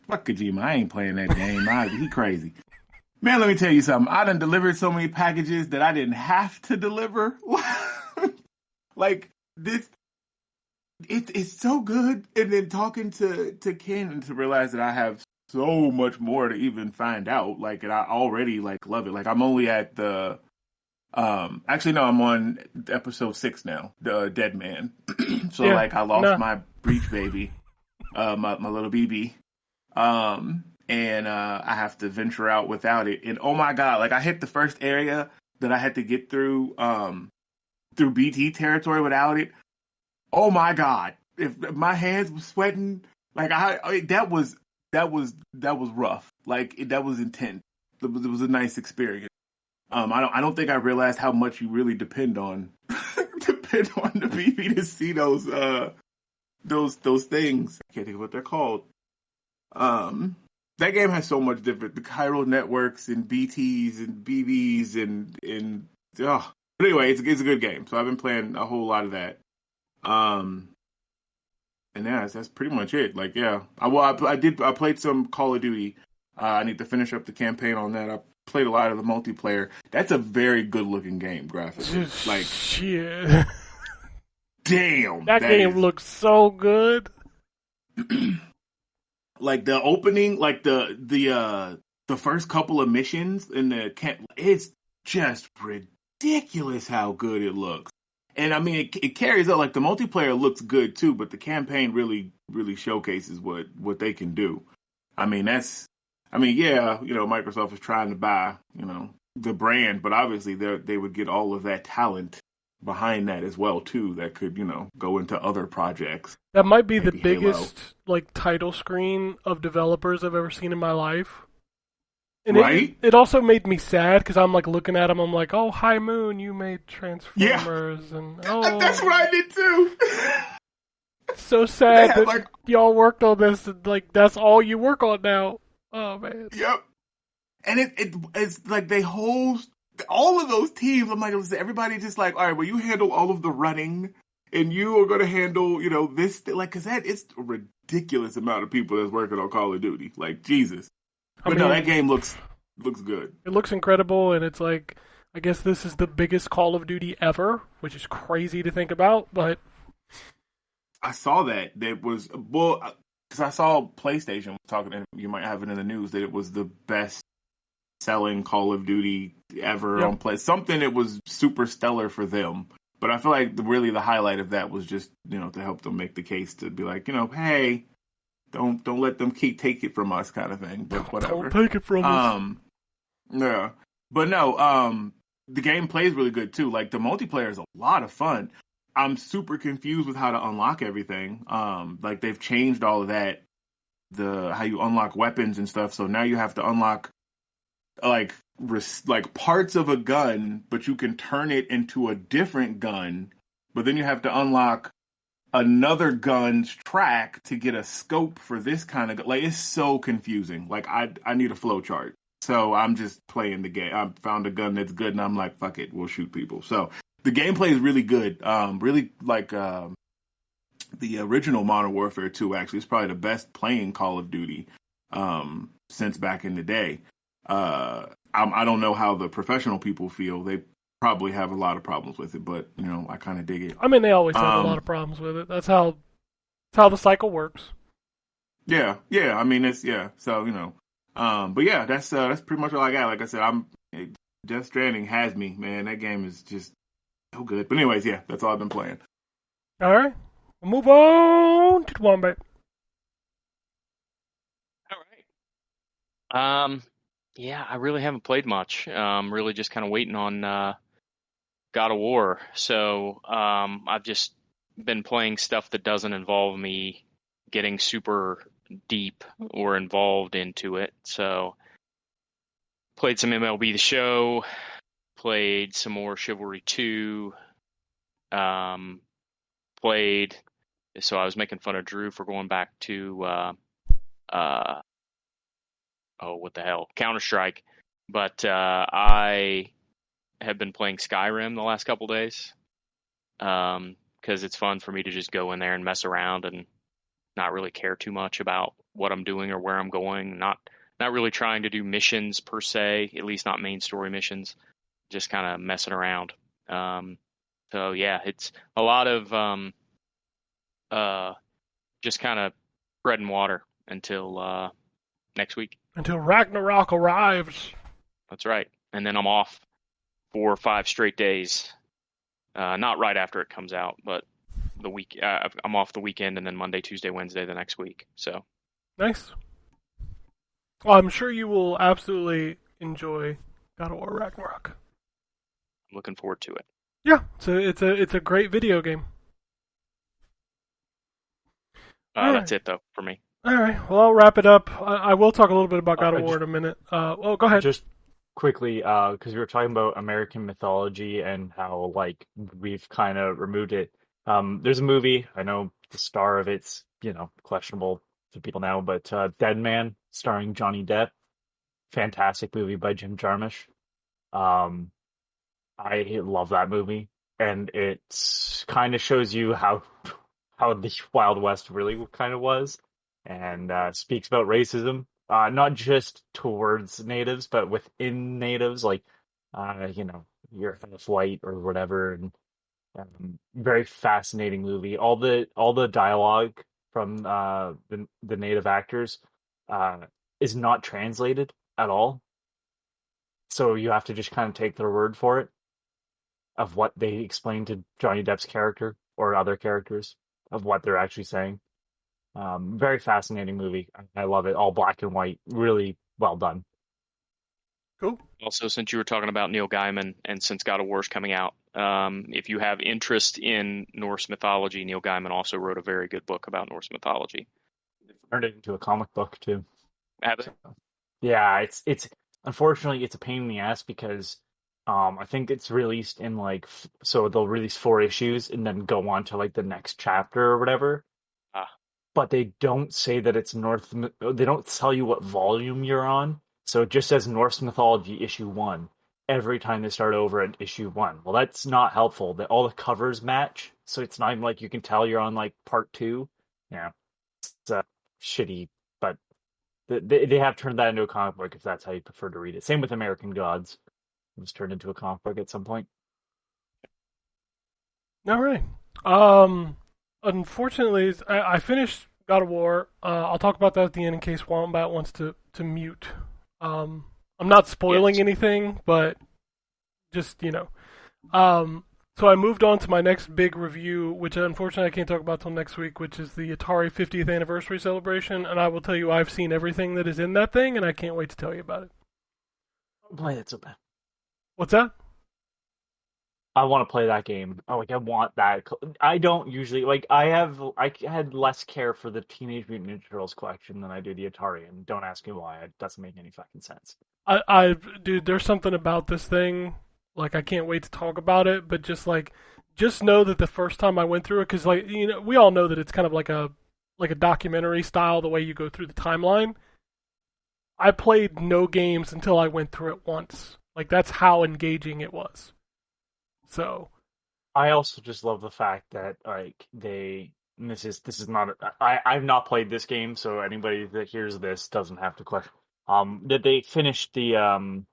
Fuck Kojima. I ain't playing that game. He crazy. Man, let me tell you something. I done delivered so many packages that I didn't have to deliver. Like, this, it's so good. And then talking to Ken and to realize that I have so much more to even find out. Like, and I already, like, love it. Like, I'm only at the... actually, no, I'm on episode 6 now, the Dead Man. So, I lost my breech baby, my little BB. And I have to venture out without it. And oh my God, like, I hit the first area that I had to get through BT territory without it. Oh my God. If my hands were sweating, like, that was rough. Like, that was intense. It was a nice experience. I don't think I realized how much you really depend on the BB to see those things. I can't think of what they're called. That game has so much different, the chiral networks and BTs and BBs and but anyway, it's a good game. So I've been playing a whole lot of that. And that's pretty much it. Like, yeah, I played some Call of Duty. I need to finish up the campaign on that. I played a lot of the multiplayer. That's a very good looking game graphically. Like, shit. Damn. That game looks so good. Like, the opening, like the first couple of missions in the camp, it's just ridiculous how good it looks. And I mean, it carries up. Like, the multiplayer looks good too, but the campaign really, really showcases what they can do. I mean, Microsoft is trying to buy, the brand, but obviously they would get all of that talent behind that as well too. That could, go into other projects. That might be the Maybe biggest title screen of developers I've ever seen in my life. And right? It also made me sad because I'm looking at him. I'm like, oh, High Moon, you made Transformers, and that's what I did too. So sad that y'all worked on this, and that's all you work on now. Oh man. Yep. And it's like they host all of those teams. I'm like, was everybody just like, all right, well, you handle all of the running and you are going to handle, this, like, because it's a ridiculous amount of people that's working on Call of Duty. Like, Jesus. But no, that game looks good. It looks incredible, and it's like, I guess this is the biggest Call of Duty ever, which is crazy to think about, but... I saw that. That was, well, because I saw PlayStation was talking, and you might have it in the news, that it was the best selling Call of Duty ever on Play. Something that was super stellar for them. But I feel like really the highlight of that was just, to help them make the case to be like, hey, don't let them take it from us kind of thing. But whatever. Don't take it from us. Yeah. But no, the game plays really good too. Like the multiplayer is a lot of fun. I'm super confused with how to unlock everything. Like they've changed all of that, how you unlock weapons and stuff. So now you have to unlock like parts of a gun, but you can turn it into a different gun. But then you have to unlock another gun's track to get a scope for this kind of like it's so confusing. Like I need a flow chart. So I'm just playing the game. I found a gun that's good, and I'm like, fuck it, we'll shoot people. So the gameplay is really good. Really like the original Modern Warfare 2. Actually, it's probably the best playing Call of Duty since back in the day. I don't know how the professional people feel. They probably have a lot of problems with it, but I kind of dig it. I mean, they always have a lot of problems with it. That's how the cycle works. Yeah. I mean, So but yeah, that's pretty much all I got. Like I said, Death Stranding has me, man. That game is just so good. But anyways, yeah, that's all I've been playing. All right, we'll move on to the Wombat. All right. Yeah, I really haven't played much. Really just kind of waiting on God of War. So I've just been playing stuff that doesn't involve me getting super deep or involved into it. So played some MLB The Show, played some more Chivalry 2, played. So I was making fun of Drew for going back to what the hell, Counter-Strike. But I have been playing Skyrim the last couple days because it's fun for me to just go in there and mess around and not really care too much about what I'm doing or where I'm going. Not really trying to do missions per se, at least not main story missions. Just kind of messing around. So yeah, it's a lot of just kind of bread and water until next week. Until Ragnarok arrives. That's right. And then I'm off 4 or 5 straight days. Not right after it comes out, but the week. I'm off the weekend, and then Monday, Tuesday, Wednesday the next week. So nice. Well, I'm sure you will absolutely enjoy God of War Ragnarok. I'm looking forward to it. Yeah, so it's a great video game. That's it though for me. All right. Well, I'll wrap it up. I will talk a little bit about God of War in a minute. Go ahead. Just quickly, because we were talking about American mythology and how like we've kind of removed it. There's a movie. I know the star of it's questionable to people now, but Dead Man, starring Johnny Depp. Fantastic movie by Jim Jarmusch. I love that movie, and it kind of shows you how the Wild West really kind of was. And speaks about racism, not just towards natives, but within natives, like, you're half white or whatever. And very fascinating movie. All the dialogue from the native actors is not translated at all. So you have to just kind of take their word for it of what they explain to Johnny Depp's character or other characters of what they're actually saying. Very fascinating movie. I love it. All black and white. Really well done. Cool. Also, since you were talking about Neil Gaiman and since God of War is coming out, if you have interest in Norse mythology, Neil Gaiman also wrote a very good book about Norse mythology. Turned it into a comic book too. Have it? Yeah, it's unfortunately it's a pain in the ass because I think it's released in so they'll release 4 issues and then go on to the next chapter or whatever. But they don't say that it's they don't tell you what volume you're on. So it just says Norse Mythology issue 1. every time they start over at issue 1. Well, that's not helpful. That all the covers match, so it's not even like you can tell you're on like part 2. Yeah, it's shitty, but they have turned that into a comic book if that's how you prefer to read it. Same with American Gods. It was turned into a comic book at some point. All right. Unfortunately, I finished God of War. I'll talk about that at the end in case Wombat wants to mute. I'm not spoiling anything, but just, so I moved on to my next big review, which unfortunately I can't talk about till next week, which is the Atari 50th anniversary celebration, and I will tell you I've seen everything that is in that thing, and I can't wait to tell you about it. Play it so bad. What's that? I want to play that game. I want that. I don't usually I had less care for the Teenage Mutant Ninja Turtles collection than I do the Atari, and don't ask me why. It doesn't make any fucking sense. Dude, there's something about this thing. I can't wait to talk about it. But just know that the first time I went through it, because we all know that it's kind of like a documentary style, the way you go through the timeline. I played no games until I went through it once. That's how engaging it was. So, I also just love the fact that this is not I've not played this game, so anybody that hears this doesn't have to question. That they finished the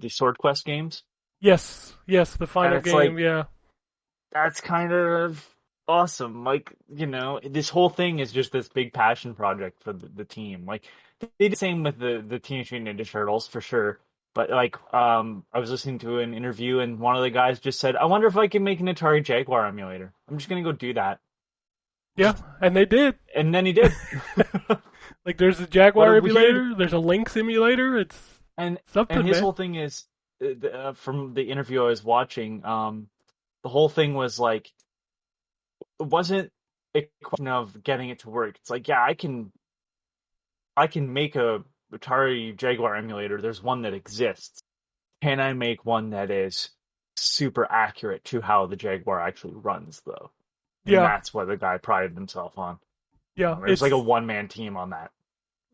Sword Quest games. Yes, the final game. Yeah, that's kind of awesome. This whole thing is just this big passion project for the team. They did the same with the Teenage Mutant Ninja Turtles for sure. But I was listening to an interview, and one of the guys just said, "I wonder if I can make an Atari Jaguar emulator. I'm just gonna go do that." Yeah, and they did. And then he did. There's a Jaguar emulator. There's a Lynx emulator. It's something. And his man. whole thing is, from the interview I was watching, the whole thing was it wasn't a question of getting it to work. It's I can make a Atari Jaguar emulator. There's one that exists. Can I make one that is super accurate to how the Jaguar actually runs, though? And that's what the guy prided himself on. Yeah, it's like a one-man team on that.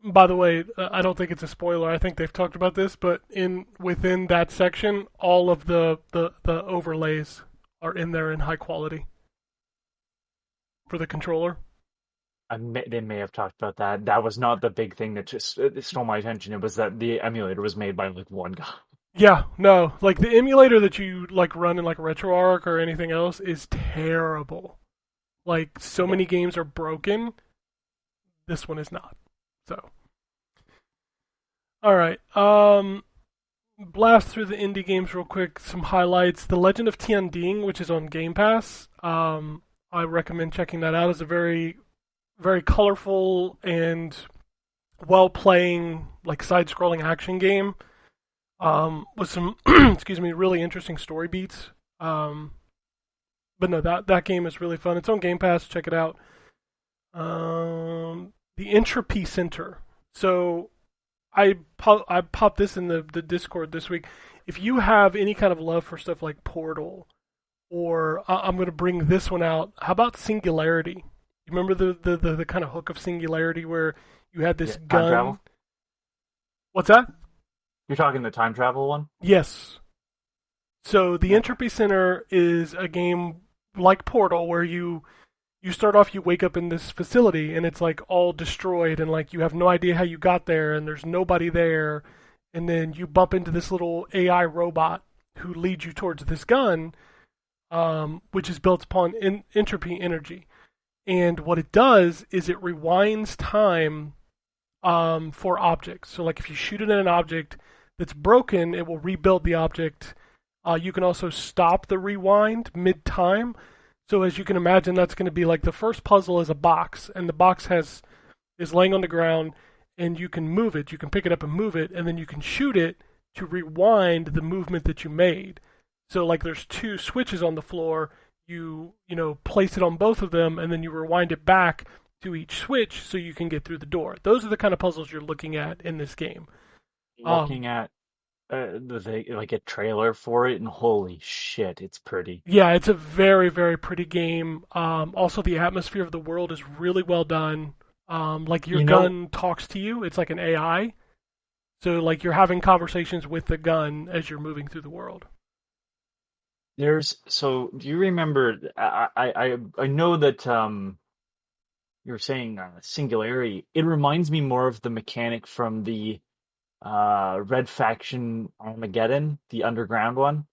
By the way, I don't think it's a spoiler. I think they've talked about this, but within that section, all of the overlays are in there in high quality for the controller. They may have talked about that. That was not the big thing that just stole my attention. It was that the emulator was made by one guy. Yeah, no. The emulator that you run in RetroArch or anything else is terrible. Many games are broken. This one is not. So. Alright. Blast through the indie games real quick. Some highlights. The Legend of Tian Ding, which is on Game Pass. I recommend checking that out. It's a very very colorful and well-playing, side-scrolling action game with some, really interesting story beats. But no, that game is really fun. It's on Game Pass. Check it out. The Entropy Center. So I popped this in the Discord this week. If you have any kind of love for stuff like Portal, or I'm going to bring this one out, how about Singularity? You remember the kind of hook of Singularity where you had this gun? Time travel? What's that? You're talking the time travel one? Yes. So the Entropy Center is a game like Portal where you start off, you wake up in this facility and it's all destroyed and you have no idea how you got there and there's nobody there, and then you bump into this little AI robot who leads you towards this gun, which is built upon entropy energy. And what it does is it rewinds time for objects. So if you shoot it at an object that's broken, it will rebuild the object. You can also stop the rewind mid-time. So as you can imagine, that's going to be the first puzzle is a box, and the box is laying on the ground, and you can move it. You can pick it up and move it, and then you can shoot it to rewind the movement that you made. So there's two switches on the floor. You place it on both of them, and then you rewind it back to each switch so you can get through the door. Those are the kind of puzzles you're looking at in this game. Looking at a trailer for it, and holy shit, it's pretty. Yeah, it's a very, very pretty game. Also, the atmosphere of the world is really well done. Your gun talks to you. It's like an AI. So like you're having conversations with the gun as you're moving through the world. So do you remember? I know that you're saying Singularity. It reminds me more of the mechanic from the Red Faction Armageddon, the underground one,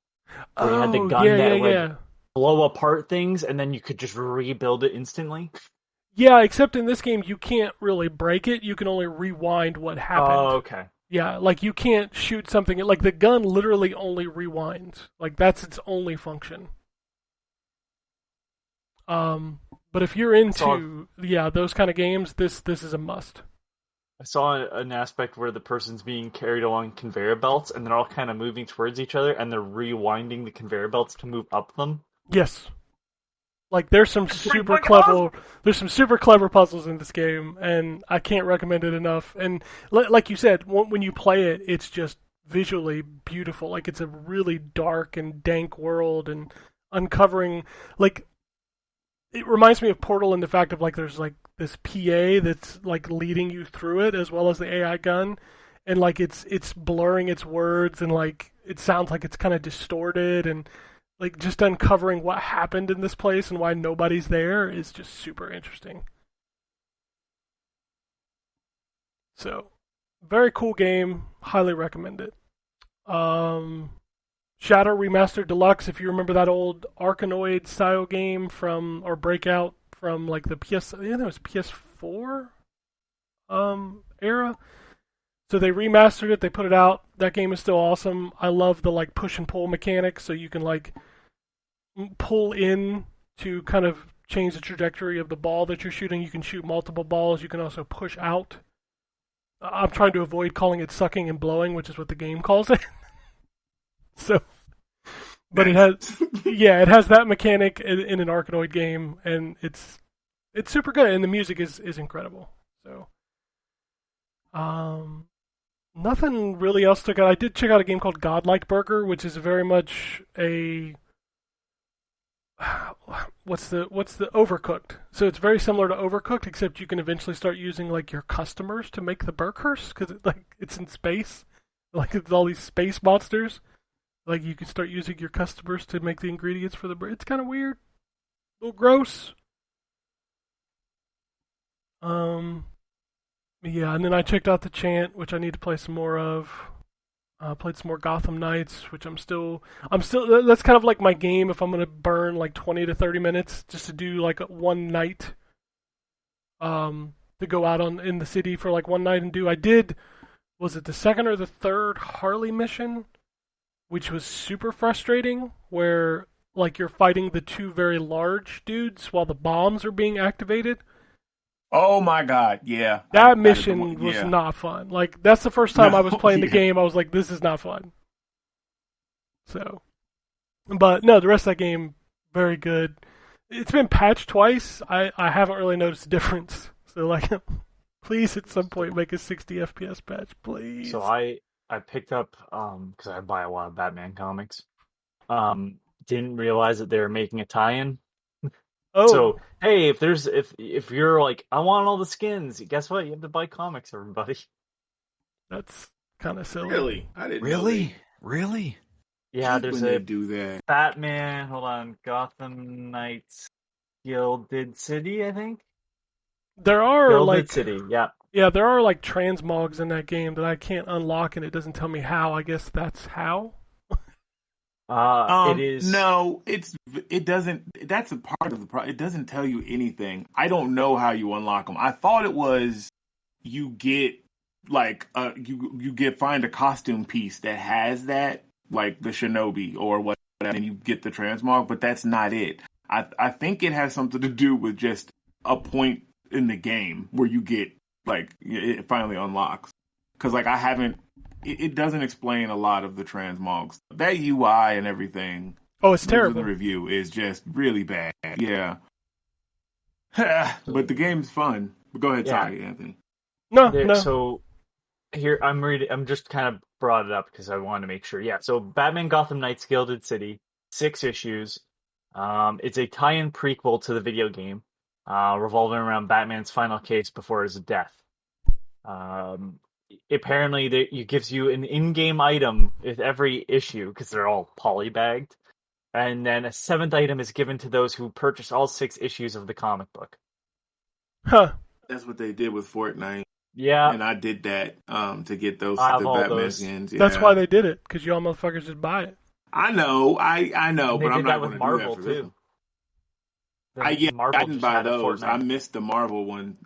where you had the Oh, gun yeah, that yeah, would yeah. blow apart things, and then you could just rebuild it instantly. Yeah, except in this game you can't really break it. You can only rewind what happened. Oh, okay. Yeah, like you can't shoot something. Like the gun literally only rewinds. Like that's its only function. But if you're into those kind of games, this is a must. I saw an aspect where the person's being carried along conveyor belts, and they're all kind of moving towards each other, and they're rewinding the conveyor belts to move up them. Yes. Like there's some super clever puzzles in this game, and I can't recommend it enough. And like you said, when you play it, it's just visually beautiful. Like it's a really dark and dank world, and uncovering like it reminds me of Portal in the fact of like there's like this PA that's like leading you through it as well as the AI gun, and like it's blurring its words, and like it sounds like it's kind of distorted, and like just uncovering what happened in this place and why nobody's there is just super interesting. So, very cool game. Highly recommend it. Shadow Remastered Deluxe, if you remember that old Arkanoid style game from, or Breakout from like the PS, I think it was PS4 era. So they remastered it, they put it out. That game is still awesome. I love the like push and pull mechanic, so you can like pull in to kind of change the trajectory of the ball that you're shooting. You can shoot multiple balls. You can also push out. I'm trying to avoid calling it sucking and blowing, which is what the game calls it. So, but it has that mechanic in an Arkanoid game, and it's super good, and the music is incredible. So, nothing really else to go. I did check out a game called Godlike Burger, which is very much a what's the Overcooked. So it's very similar to Overcooked, except you can eventually start using like your customers to make the burgers because it's in space, like it's all these space monsters. Like you can start using your customers to make the ingredients for the burger. It's kind of weird, a little gross. Yeah, and then I checked out The Chant, which I need to play some more of. Played some more Gotham Knights, which I'm still. That's kind of like my game if I'm gonna burn like 20 to 30 minutes just to do like one night. To go out in the city for like one night and do. I did. Was it the second or the third Harley mission, which was super frustrating, where like you're fighting the two very large dudes while the bombs are being activated. Oh my god, yeah. That mission was not fun. Like, that's the first time I was playing the game, I was like, this is not fun. So, but no, the rest of that game, very good. It's been patched twice. I haven't really noticed a difference. So, like, please at some point make a 60 FPS patch, please. So I picked up, because I buy a lot of Batman comics, didn't realize that they were making a tie-in. Oh. So hey, if you're like, I want all the skins, guess what? You have to buy comics, everybody. That's kind of silly. Really? I didn't Really? Yeah, there's a do that. Batman. Hold on, Gotham Knights, Gilded City, I think. There are Gilded City, yeah. Yeah, there are like transmogs in that game that I can't unlock, and it doesn't tell me how. I guess that's how. It is. No, it doesn't. That's a part of the problem. It doesn't tell you anything. I don't know how you unlock them. I thought it was you get like find a costume piece that has that, like the Shinobi or whatever, and you get the transmog. But that's not it. I think it has something to do with just a point in the game where you get like it finally unlocks. Because like I haven't. It doesn't explain a lot of the transmogs. That UI and everything. Oh, it's terrible. The review is just really bad. Yeah. But the game's fun. Go ahead, sorry, Anthony. No. So here I'm reading. I'm just kind of brought it up because I wanted to make sure. Yeah. So Batman Gotham Knights Gilded City, 6 issues. It's a tie-in prequel to the video game, revolving around Batman's final case before his death. apparently it gives you an in-game item with every issue because they're all polybagged, and then a 7th item is given to those who purchase all 6 issues of the comic book. Huh. That's what they did with Fortnite. Yeah, And I did that to get those I have the all Batman those. skins. That's yeah. why they did it, because you all motherfuckers just buy it. I know, And they but I'm did not that going with to Marvel do that for too. I didn't just buy had a those. Fortnite. I missed the Marvel one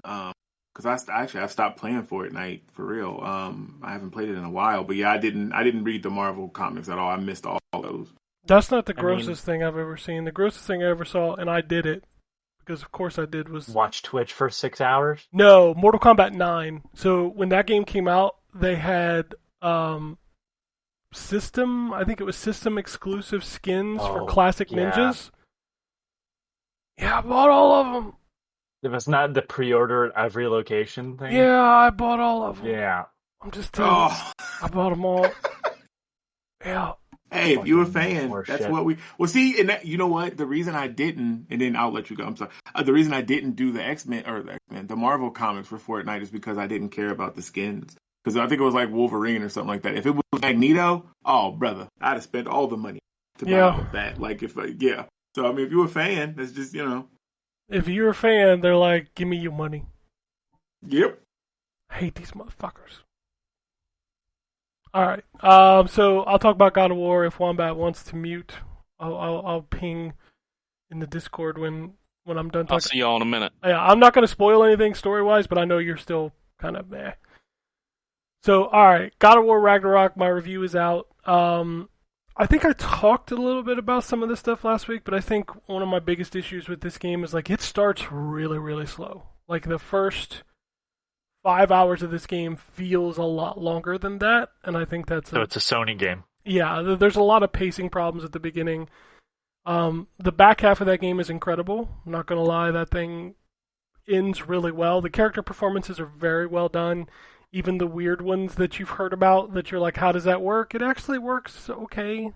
because I've stopped playing Fortnite for real. I haven't played it in a while, but yeah, I didn't read the Marvel comics at all. I missed all those. That's not the I grossest thing I've ever seen. The grossest thing I ever saw, and I did it, because of course I did, was... Watch Twitch for 6 hours. No, Mortal Kombat 9. So when that game came out, they had system exclusive skins for Oh, classic yeah. ninjas. Yeah, I bought all of them. It was not the pre-order at every location thing. Yeah, I bought all of them. Yeah. I'm just telling you, Oh, I bought them all. Yeah. hey, if you're a Fucking fan, horse that's shit. what we. Well, see, and that, you know what? The reason I didn't, and then I'll let you go. I'm sorry. The reason I didn't do the the Marvel comics for Fortnite is because I didn't care about the skins. Because I think it was like Wolverine or something like that. If it was Magneto, oh brother, I'd have spent all the money to buy all of that. Like yeah. So I mean, if you're a fan, that's just If you're a fan, they're like, give me your money. Yep. I hate these motherfuckers. All right. So I'll talk about God of War. If Wombat wants to mute, I'll ping in the Discord when I'm done I'll talking. see y'all in a minute. Yeah, I'm not going to spoil anything story-wise, but I know you're still kind of meh. So, all right, God of War Ragnarok, my review is out. I think I talked a little bit about some of this stuff last week, but I think one of my biggest issues with this game is, like, it starts really, really slow. Like, the first 5 hours of this game feels a lot longer than that, and I think that's... So it's a Sony game. Yeah, there's a lot of pacing problems at the beginning. The back half of that game is incredible. I'm not going to lie, that thing ends really well. The character performances are very well done. Even the weird ones that you've heard about that you're like, how does that work? It actually works okay.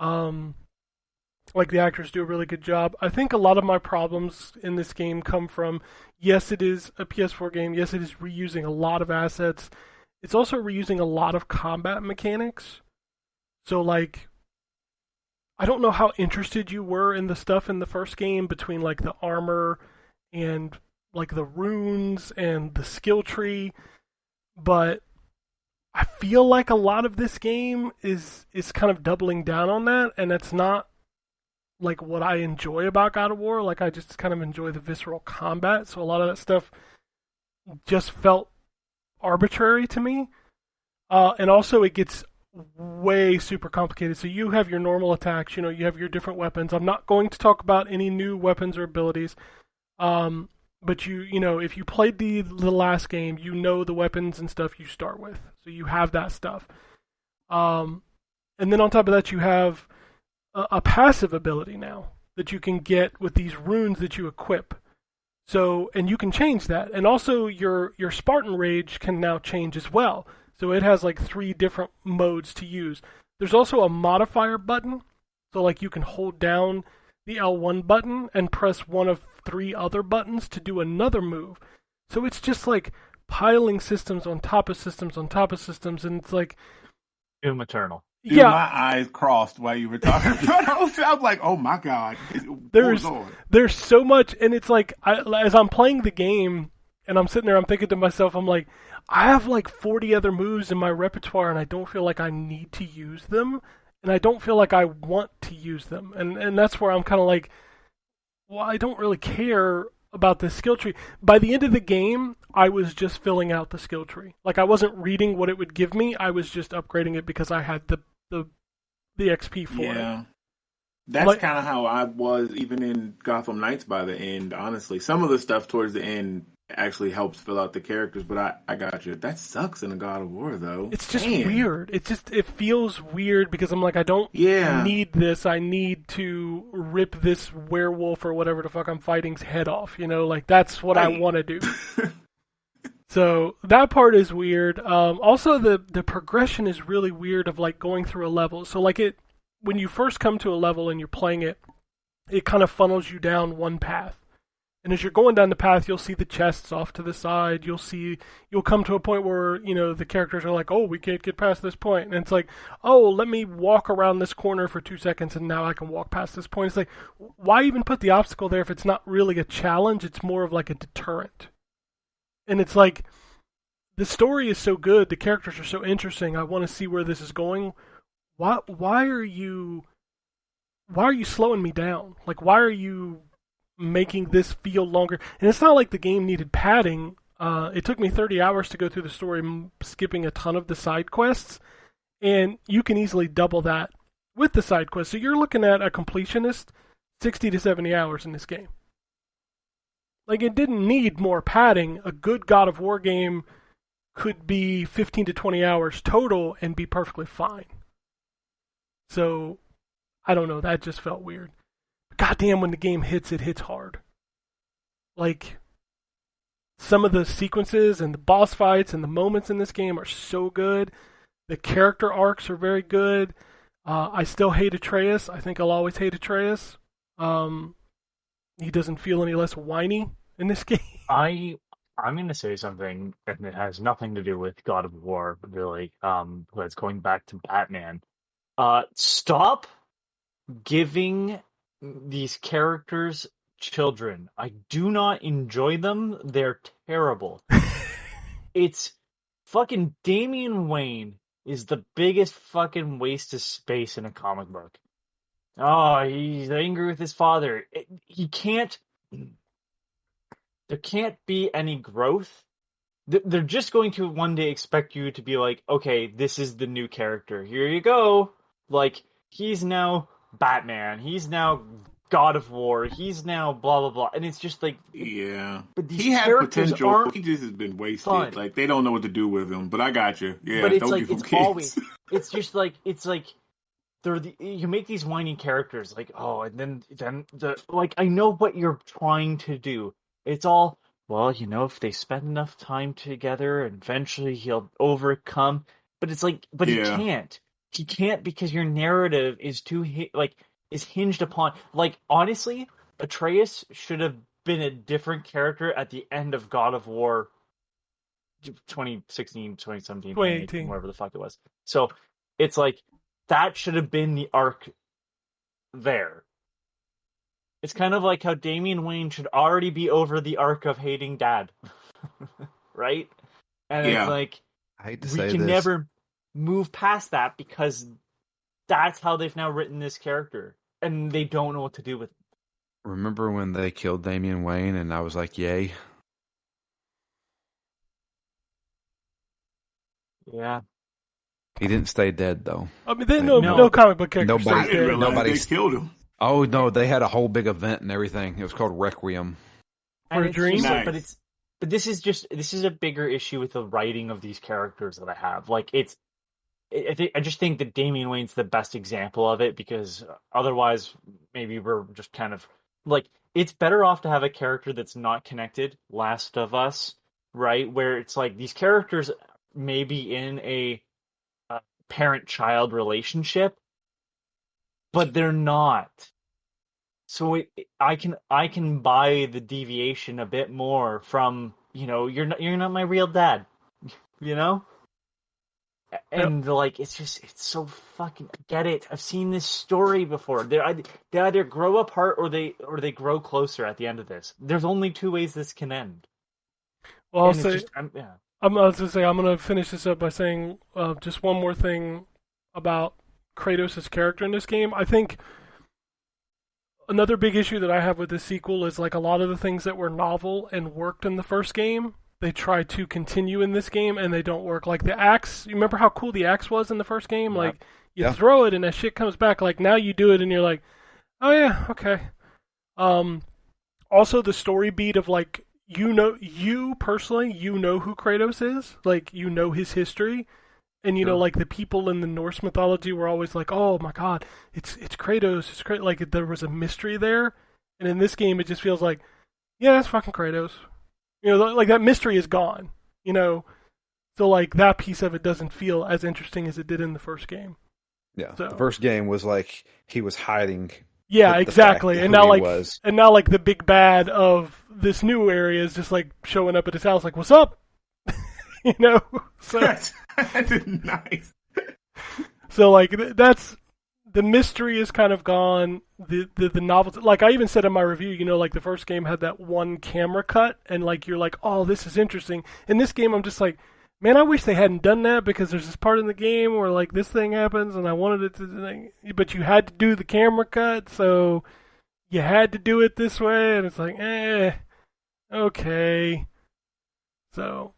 Like, the actors do a really good job. I think a lot of my problems in this game come from, yes, it is a PS4 game. Yes, it is reusing a lot of assets. It's also reusing a lot of combat mechanics. So, like, I don't know how interested you were in the stuff in the first game between, like, the armor and, like, the runes and the skill tree, but I feel like a lot of this game is kind of doubling down on that, and that's not, like, what I enjoy about God of War. Like, I just kind of enjoy the visceral combat, so a lot of that stuff just felt arbitrary to me. And also, it gets way super complicated. So you have your normal attacks, you have your different weapons. I'm not going to talk about any new weapons or abilities. But if you played the last game, the weapons and stuff you start with. So you have that stuff. And then on top of that, you have a passive ability now that you can get with these runes that you equip. So, and you can change that. And also your Spartan Rage can now change as well. So it has like 3 different modes to use. There's also a modifier button. So like you can hold down the L1 button and press one of 3 other buttons to do another move. So it's just like piling systems on top of systems on top of systems, and it's like Doom Eternal. Dude, yeah, my eyes crossed while you were talking about it. I was like, oh my god. There's so much, and it's like, as I'm playing the game, and I'm sitting there, I'm thinking to myself, I'm like, I have like 40 other moves in my repertoire, and I don't feel like I need to use them, and I don't feel like I want to use them, and that's where I'm kind of like, well, I don't really care about this skill tree. By the end of the game, I was just filling out the skill tree. Like, I wasn't reading what it would give me, I was just upgrading it because I had the XP for it. Yeah. That's kind of how I was even in Gotham Knights by the end, honestly. Some of the stuff towards the end actually helps fill out the characters, but I got you. That sucks in a God of War, though. It's just weird. It feels weird because I'm like, I don't need this. I need to rip this werewolf or whatever the fuck I'm fighting's head off. Like, that's what I want to do. So that part is weird. Also, the progression is really weird of like going through a level. So like when you first come to a level and you're playing it, it kind of funnels you down one path. And as you're going down the path, you'll see the chests off to the side. You'll come to a point where, the characters are like, oh, we can't get past this point. And it's like, oh, let me walk around this corner for 2 seconds and now I can walk past this point. It's like, why even put the obstacle there if it's not really a challenge? It's more of like a deterrent. And it's like, the story is so good. The characters are so interesting. I want to see where this is going. Why are you slowing me down? Like, why are you making this feel longer? And it's not like the game needed padding. It took me 30 hours to go through the story, skipping a ton of the side quests, and you can easily double that with the side quests. So you're looking at a completionist 60 to 70 hours in this game. Like, it didn't need more padding. A good God of War game could be 15 to 20 hours total and be perfectly fine. So, I don't know, that just felt weird. Goddamn, when the game hits, it hits hard. Like, some of the sequences and the boss fights and the moments in this game are so good. The character arcs are very good. I still hate Atreus. I think I'll always hate Atreus. He doesn't feel any less whiny in this game. I'm going to say something, and it has nothing to do with God of War, really. But it's going back to Batman. Stop giving these characters children. I do not enjoy them. They're terrible. It's fucking Damian Wayne is the biggest fucking waste of space in a comic book. Oh, he's angry with his father. There can't be any growth. They're just going to one day expect you to be like, okay, this is the new character. Here you go. Like, he's now Batman. He's now God of War. He's now blah, blah, blah. And it's just like... Yeah. But these he had characters potential. aren't He just has been wasted. fun. Like, they don't know what to do with him. But I got you. Yeah, but it's don't like, give him it's kids. always... It's just like... It's like... You make these whiny characters like, oh, and then like, I know what you're trying to do. It's all, well, if they spend enough time together, eventually he'll overcome. But it's like, but he can't. He can't because your narrative is is hinged upon, like, honestly, Atreus should have been a different character at the end of God of War 2016, 2017, 2018, whatever the fuck it was. So it's like, that should have been the arc there. It's kind of like how Damian Wayne should already be over the arc of hating dad. Right? And it's like, I hate to we say can this. never move past that because that's how they've now written this character. And they don't know what to do with it. Remember when they killed Damian Wayne and I was like, yay? Yeah. He didn't stay dead, though. I mean, no comic book character Nobody- I didn't realize Nobody- they killed him. Oh, no, they had a whole big event and everything. It was called Requiem. For a it's dream? just like- Nice. but this is a bigger issue with the writing of these characters that I have. Like, I just think that Damian Wayne's the best example of it, because otherwise maybe we're just kind of like, it's better off to have a character that's not connected. Last of Us, right? Where it's like these characters may be in a parent-child relationship, but they're not. So I can buy the deviation a bit more from, you're not my real dad, And like, it's so fucking, get it. I've seen this story before. They either grow apart or they grow closer at the end of this. There's only two ways this can end. Well, And it's I'm going to finish this up by saying just one more thing about Kratos' character in this game. I think another big issue that I have with this sequel is, like, a lot of the things that were novel and worked in the first game, they try to continue in this game and they don't work. Like the axe, you remember how cool the axe was in the first game? Yep. Like, you throw it and that shit comes back. Like, now you do it and you're like, oh yeah, okay. Also the story beat of, like, you personally, who Kratos is, like, his history, and like the people in the Norse mythology were always like, oh my god, it's Kratos, it's Kratos. Like, there was a mystery there, and in this game it just feels like, yeah, that's fucking Kratos. Like, that mystery is gone. So, like, that piece of it doesn't feel as interesting as it did in the first game. Yeah. So- The first game was like he was hiding Yeah, the exactly. fact And who now he like was. and now like the big bad of this new area is just like showing up at his house like, "What's up?" You know? So That's nice. so like that's the mystery is kind of gone. The novelty, like I even said in my review, you know, like the first game had that one camera cut, and like you're like, oh, this is interesting. In this game, I'm just like, man, I wish they hadn't done that because there's this part in the game where like this thing happens, and I wanted it to, like, but you had to do the camera cut, so you had to do it this way, and it's like, okay. So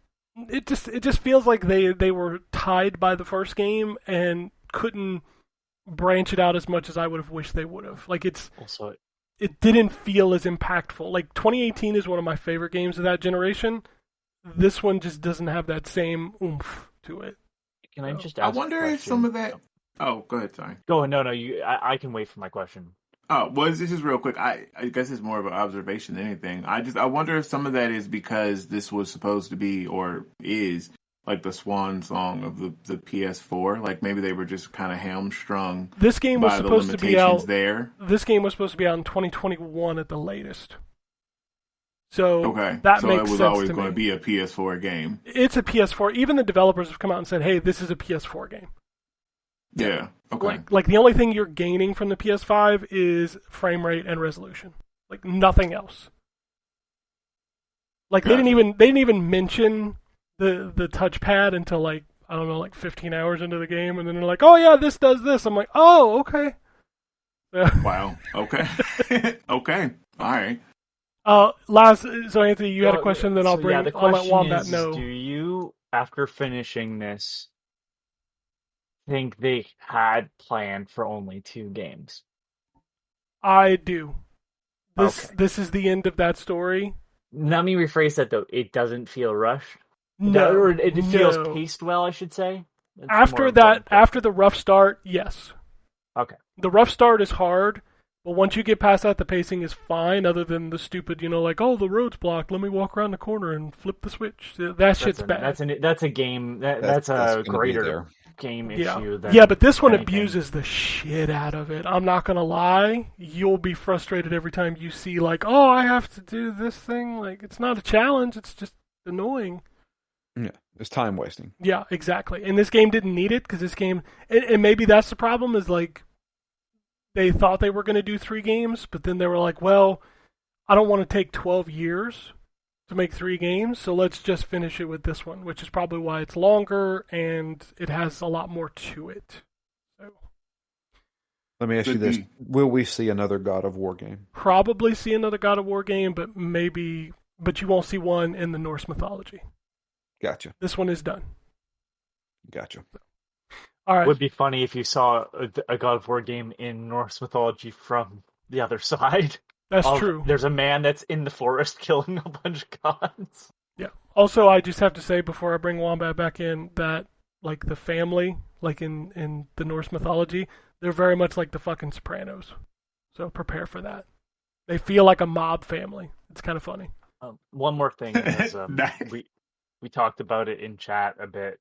it just feels like they were tied by the first game and couldn't branch it out as much as I would have wished they would have. Like Also, it didn't feel as impactful. Like 2018 is one of my favorite games of that generation. This one just doesn't have that same oomph to it. can I just I ask wonder a if some question? of that. Oh, go ahead. Sorry. Go no, I can wait for my question. Oh, well, this is real quick. I guess it's more of an observation than anything. I wonder if some of that is because this was supposed to be or is like the swan song of the PS4. Like maybe they were just kind of hamstrung This game was by the supposed to be limitations out. there. This game was supposed to be out in 2021 at the latest. So Okay, that so makes it was sense always to going to me. be a PS4 game. It's a PS4. Even the developers have come out and said, "Hey, this is a PS4 game." Yeah. Okay. Like the only thing you're gaining from the PS5 is frame rate and resolution. Like nothing else. Like Gotcha. they didn't even mention the touchpad until like I don't know, like 15 hours into the game, and then they're like, "Oh yeah, this does this." I'm like, "Oh, okay." Wow. Okay. Okay. All right. So Anthony, you had a question, then I'll So, yeah, the I'll let question Wombat is, know. do you, after finishing this, think they had planned for only 2 games? I do. Okay. This is the end of that story. Let me rephrase that though. It doesn't feel rushed. No, Or it feels no. paced well, I should say. That's the After more that, important part. after the rough start, yes. Okay. The rough start is hard, but once you get past that, the pacing is fine. Other than the stupid, like, oh, the road's blocked. Let me walk around the corner and flip the switch. That shit's bad. That's a game. That's gonna a be greater there. game Yeah, issue. Than yeah, but this one anything. abuses the shit out of it. I'm not gonna lie. You'll be frustrated every time you see like, oh, I have to do this thing. Like, it's not a challenge. It's just annoying. Yeah, it's time wasting. Yeah, exactly. And this game didn't need it because this game, and maybe that's the problem. Is like they thought they were going to do 3 games, but then they were like, well, I don't want to take 12 years to make 3 games, so let's just finish it with this one, which is probably why it's longer and it has a lot more to it. So Let me ask you this: will we see another God of War game? probably see another God of War game, but you won't see one in the Norse mythology. Gotcha. This one is done. Gotcha. All right. Would be funny if you saw a God of War game in Norse mythology from the other side. That's true. There's a man that's in the forest killing a bunch of gods. Yeah. Also, I just have to say before I bring Wombat back in that, like, the family, like in the Norse mythology, they're very much like the fucking Sopranos. So prepare for that. They feel like a mob family. It's kind of funny. One more thing is Nice. we talked about it in chat a bit.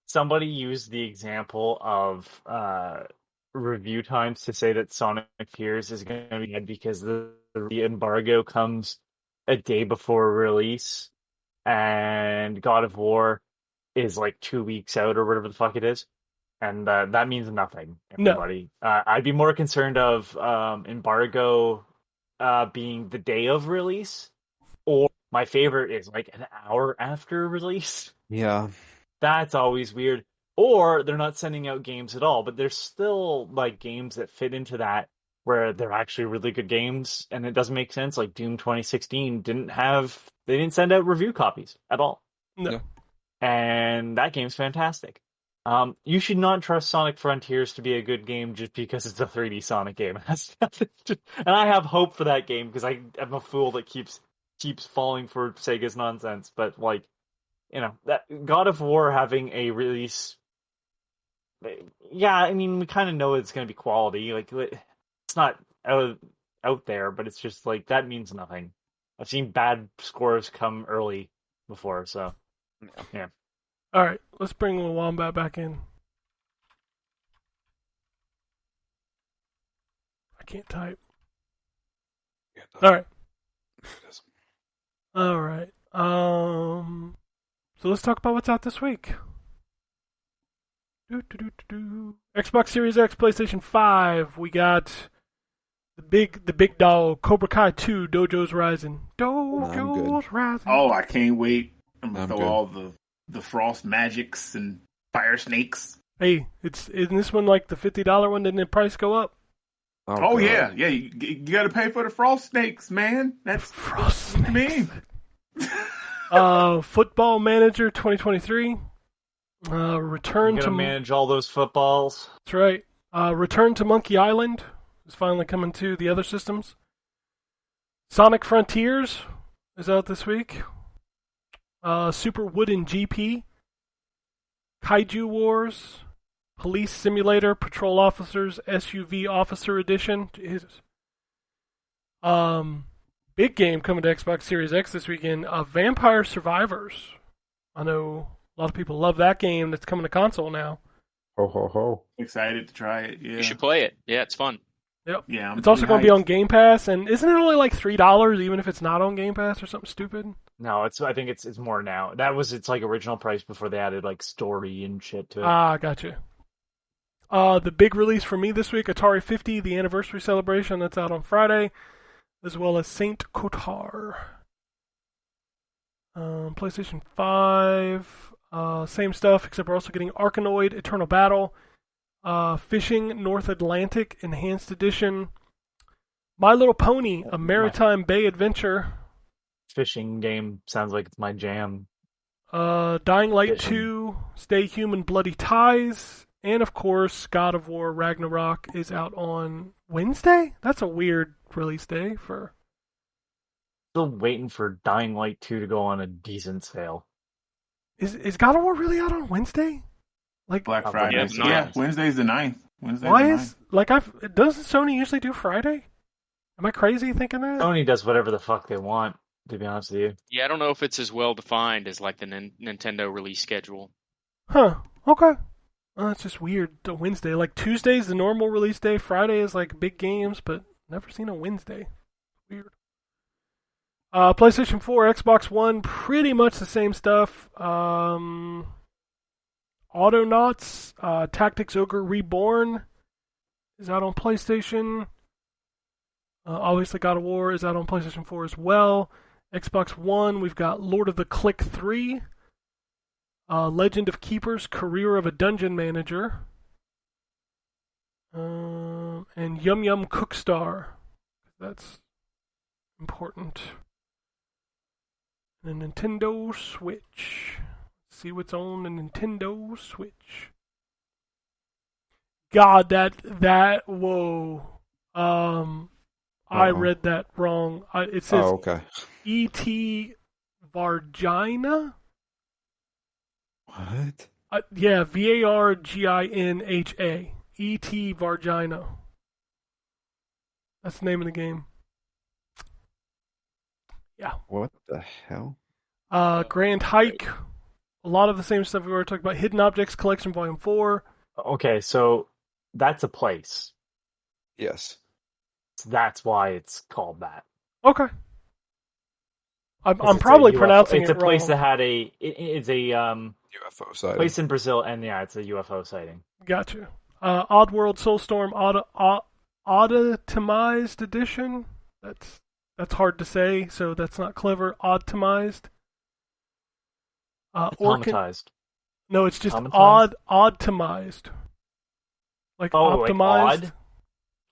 Somebody used the example of review times to say that Sonic Frontiers is going to be dead because the embargo comes a day before release, and God of War is like 2 weeks out or whatever the fuck it is, and that means nothing. Everybody, I'd be more concerned of embargo being the day of release, or my favorite is like an hour after release. Yeah. That's always weird. Or they're not sending out games at all, but there's still like games that fit into that where they're actually really good games, and it doesn't make sense. Like Doom 2016 they didn't send out review copies at all. No. Yeah. And that game's fantastic. You should not trust Sonic Frontiers to be a good game just because it's a 3D Sonic game. And I have hope for that game because I am a fool that keeps falling for Sega's nonsense. But like, that God of War having a release, yeah, I mean, we kind of know it's going to be quality. Like, it's not out there, but it's just like that means nothing. I've seen bad scores come early before, so yeah. All right, let's bring the Wombat back in. I can't type. All right. All right. So let's talk about what's out this week. Xbox Series X, PlayStation 5. We got the big dog, Cobra Kai 2, Dojo's Rising. Dojo's Rising. Oh, I can't wait. I'm gonna I'm throw good. all the frost magics and fire snakes. Hey, isn't this one like the $50 one? Didn't the price go up? Oh, God. yeah. You got to pay for the frost snakes, man. That's Frost what you mean. Football Manager 2023. Return I'm to gonna manage all those footballs. That's right. Return to Monkey Island is finally coming to the other systems. Sonic Frontiers is out this week. Super Wooden GP. Kaiju Wars. Police Simulator Patrol Officers SUV Officer Edition. Jesus. Big game coming to Xbox Series X this weekend. Vampire Survivors. I know a lot of people love that game that's coming to console now. Ho, ho, ho. Excited to try it. Yeah. You should play it. Yeah, it's fun. Yep. Yeah. I'm It's also pretty going to be hyped. on Game Pass, and isn't it only like $3 even if it's not on Game Pass or something stupid? No, I think it's more now. It's like original price before they added like story and shit to it. Ah, gotcha. The big release for me this week, Atari 50, the anniversary celebration that's out on Friday, as well as Saint Kotar. PlayStation 5, same stuff, except we're also getting Arkanoid Eternal Battle, Fishing North Atlantic Enhanced Edition, My Little Pony, a Maritime Bay Adventure, Fishing game sounds like it's my jam. Dying Light Fishing. 2, Stay Human Bloody Ties, and of course, God of War Ragnarok is out on Wednesday? That's a weird release day for... Still waiting for Dying Light 2 to go on a decent sale. Is God of War really out on Wednesday? Like, Black Yeah, Friday. it's Yeah, ninth. Wednesday's the 9th. why is... Like, doesn't Sony usually do Friday? Am I crazy thinking that? Sony does whatever the fuck they want, to be honest with you. Yeah, I don't know if it's as well defined as like the Nintendo release schedule. Huh, okay. It's just weird, the Wednesday. Like, Tuesday's the normal release day, Friday is like big games, but never seen a Wednesday. Weird. PlayStation 4, Xbox One, pretty much the same stuff. Autonauts, Tactics Ogre Reborn is out on PlayStation. Obviously, God of War is out on PlayStation 4 as well. Xbox One, we've got Lord of the Click 3, Legend of Keepers, Career of a Dungeon Manager, and Yum Yum Cookstar. That's important. The Nintendo Switch. Let's see what's on the Nintendo Switch. God, whoa. I read that wrong. It says Oh, okay. E.T. Vargina? What? Yeah, Varginha. E.T. Vargina. That's the name of the game. Yeah. What the hell? Grand Hike. A lot of the same stuff we already talked about. Hidden Objects Collection Volume 4. Okay, so that's a place. Yes. So that's why it's called that. Okay. I'm It's probably a UFO pronouncing It's it a place wrong. that had it's a UFO side. place in Brazil, and yeah, it's a UFO sighting. Gotcha. Oddworld Soulstorm Automized Edition. That's hard to say, so that's not clever. Automized. Traumatized. No, it's just Traumatized? oddtomized. Like Oh, like optimized. odd?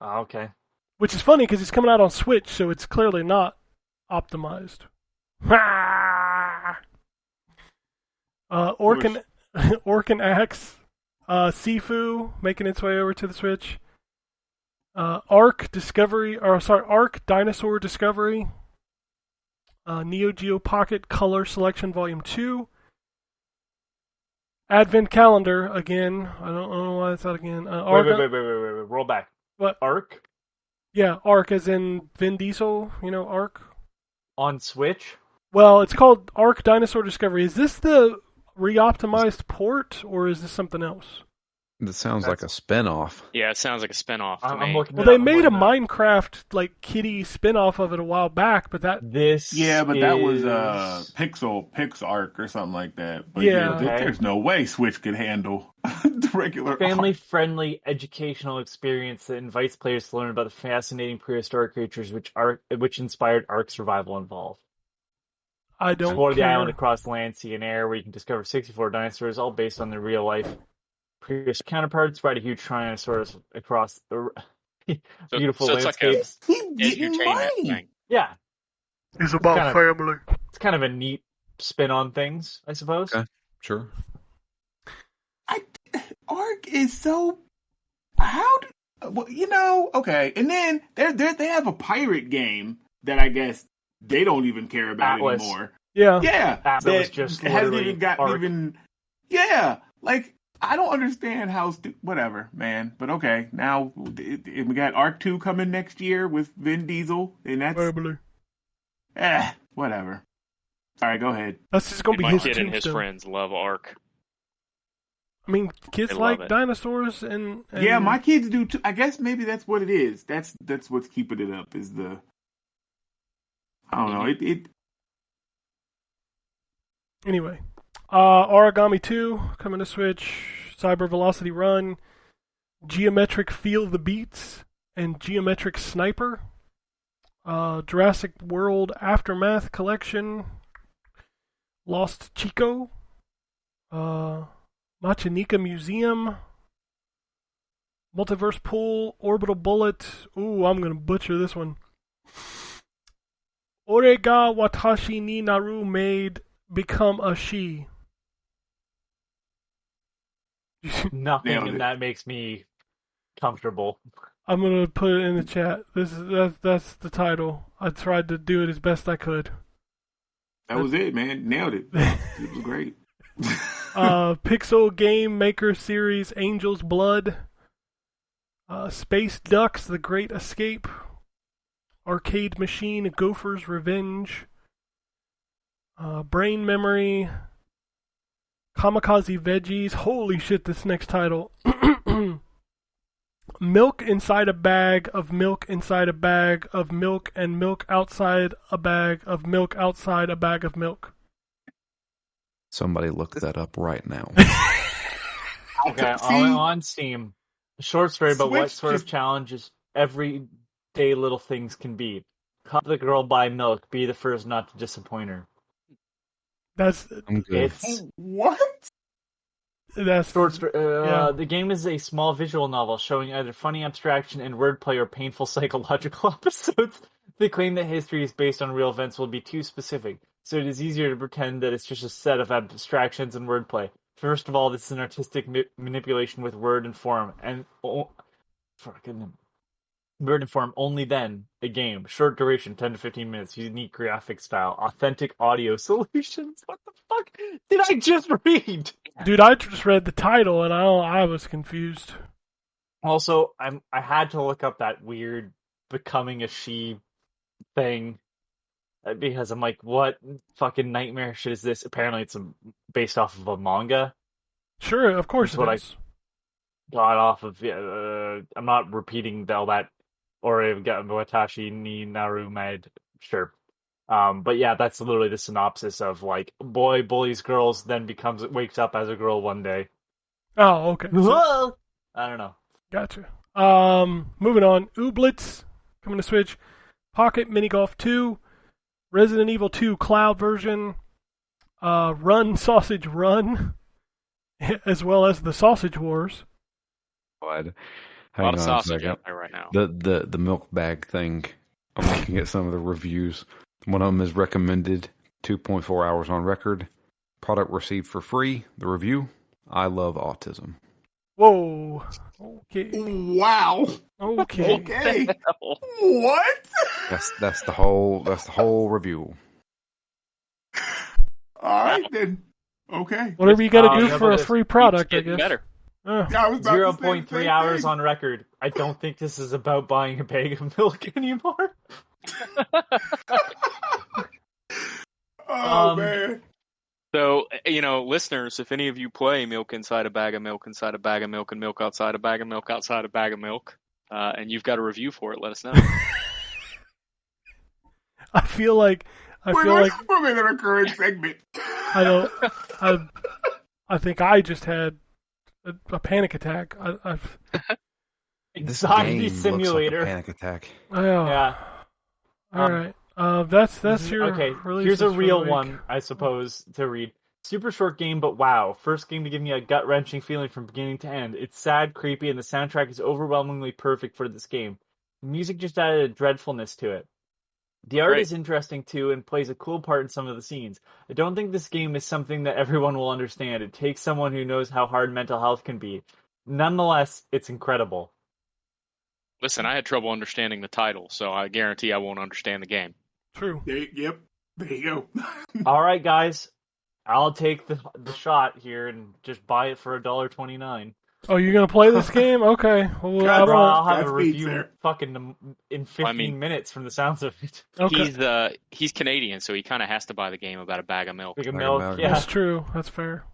Oh, okay. Which is funny because it's coming out on Switch, so it's clearly not optimized. Orkin Axe, Sifu making its way over to the Switch. Ark Dinosaur Discovery. Neo Geo Pocket Color Selection Volume 2. Advent Calendar again. I don't know why it's out again. Wait. Roll back. What? Ark Yeah, Ark as in Vin Diesel, Ark. on Switch? Well, it's called Ark Dinosaur Discovery. Is this the re-optimized port, or is this something else? That sounds like a spinoff. Yeah, it sounds like a spinoff to I'm me. looking. Well, they made a Minecraft like kitty spin-off of it a while back, but that that was PixArk or something like that. But Yeah. there's no way Switch could handle the regular family-friendly educational experience that invites players to learn about the fascinating prehistoric creatures which inspired Ark Survival Involved. I don't Explore the care. island across land, sea, and air, where you can discover 64 dinosaurs, all based on their real-life previous counterparts. Ride a huge Tyrannosaurus across the beautiful so it's landscapes. like a edutainment thing. Yeah, It's about kind of- family. it's kind of a neat spin on things, I suppose. Okay. Sure. Ark is so. Okay, and then they have a pirate game that I guess they don't even care about Atlas. anymore. Yeah. Yeah, That was just hasn't literally even gotten Ark. even. Yeah, like I don't understand how whatever, man. But okay, now we got Ark 2 coming next year with Vin Diesel, and that's Family. whatever. All right, go ahead. That's just gonna be My his kid and his tombstone. friends love Ark. I mean, kids They like love it. dinosaurs and Yeah, my kids do too. I guess maybe that's what it is. That's what's keeping it up. Is the I don't know. It Anyway, Origami 2 coming to Switch, Cyber Velocity Run, Geometric Feel the Beats, and Geometric Sniper, Jurassic World Aftermath Collection, Lost Chico, Machinika Museum, Multiverse Pool, Orbital Bullet. Ooh, I'm gonna butcher this one. Orega Watashi ni Naru made become a she. Nothing Nailed in it. that makes me comfortable. I'm gonna put it in the chat. That's the title. I tried to do it as best I could. that was it, man. Nailed it. It was great. Pixel Game Maker Series Angel's Blood, Space Ducks The Great Escape, Arcade Machine Gopher's Revenge, Brain Memory, Kamikaze Veggies. Holy shit, this next title. Milk inside a bag of milk inside a bag of milk and milk outside a bag of milk outside a bag of milk. Somebody look that up right now. Okay, See? on Steam. A short story about what Switch sort of just- challenges everyday little things can be. Help the girl buy milk. Be the first not to disappoint her. That's I'm good. It's What? short story. Yeah. The game is a small visual novel showing either funny abstraction and wordplay or painful psychological episodes. They claim that history is based on real events will be too specific, so it is easier to pretend that it's just a set of abstractions and wordplay. First of all, this is an artistic manipulation with word and form, and word and form. Only then a game. Short duration, 10 to 15 minutes. Unique graphic style. Authentic audio solutions. What the fuck did I just read? Dude, I just read the title and I was confused. Also, I had to look up that weird becoming a she thing because I'm like, what fucking nightmare shit is this? Apparently, it's based off of a manga. Sure, of course That's what it is. Got off of. I'm not repeating all that. Or Watashi ni Naru made. Sure. But yeah, that's literally the synopsis of like boy bullies girls, then wakes up as a girl one day. Oh, okay. So- I don't know. Gotcha. Moving on. Ooblets coming to Switch. Pocket Mini Golf 2. Resident Evil 2 Cloud version. Run Sausage Run. As well as the Sausage Wars. God. A lot Hang of on sausage second. out there right now. The milk bag thing. I'm looking at some of the reviews. One of them is recommended 2.4 hours on record. Product received for free. The review: I love autism. Whoa. Okay. Wow. Okay. Okay. What? That's the whole review. All right then. Okay. Whatever you gotta do yeah, for but a it's- free product, I Getting guess. better. Yeah, I was about to say the 0.3 same hours thing. on record. I don't think this is about buying a bag of milk anymore. Oh Um, man. So, listeners, if any of you play Milk Inside a Bag of Milk, Inside a Bag of Milk, and Milk Outside a Bag of Milk, Outside a Bag of Milk, and you've got a review for it, let us know. I feel like We're in a recurring segment. I think I just had a panic attack. Anxiety Game looks simulator. like a panic attack. Yeah. All right. That's your Okay, releases here's a for the real week. one, I suppose, to read. Super short game, but wow. First game to give me a gut-wrenching feeling from beginning to end. It's sad, creepy, and the soundtrack is overwhelmingly perfect for this game. The music just added a dreadfulness to it. The art Great. is interesting, too, and plays a cool part in some of the scenes. I don't think this game is something that everyone will understand. It takes someone who knows how hard mental health can be. Nonetheless, it's incredible. Listen, I had trouble understanding the title, so I guarantee I won't understand the game. True. Yep. There you go. All right, guys. I'll take the shot here and just buy it for $1.29. Oh, you're gonna play this game? Okay. Well, God, I Bro, won't- I'll have a Godspeed, review sir. fucking in 15 minutes from the sounds of it. Okay. He's Canadian, so he kind of has to buy the game about a bag of milk. Big of Bag of milk, milk. yeah. That's true. That's fair.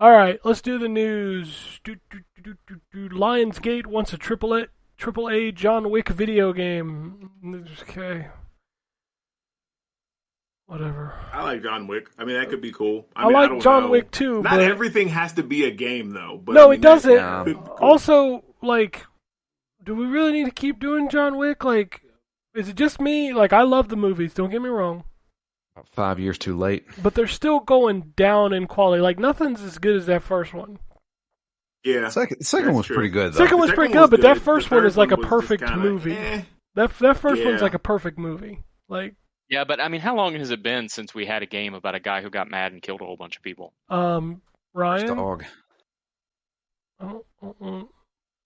All right, let's do the news. Lionsgate wants a AAA John Wick video game. Okay. Whatever. I like John Wick. I mean, that could be cool. I mean, like don't John know. Wick too, Not but everything has to be a game, though. But no, I mean, it doesn't. that could be cool. Also, like, do we really need to keep doing John Wick? Like, is it just me? Like, I love the movies. Don't get me wrong, About 5 years too late. but they're still going down in quality. Like, nothing's as good as that first one. Yeah. Second That's one was true. pretty good though. Second one's The pretty second good, but that The first one third is like a was just perfect kinda, movie. eh. That first one's Yeah. like a perfect movie. Like, Yeah, but I mean, how long has it been since we had a game about a guy who got mad and killed a whole bunch of people? Ryan. Dog.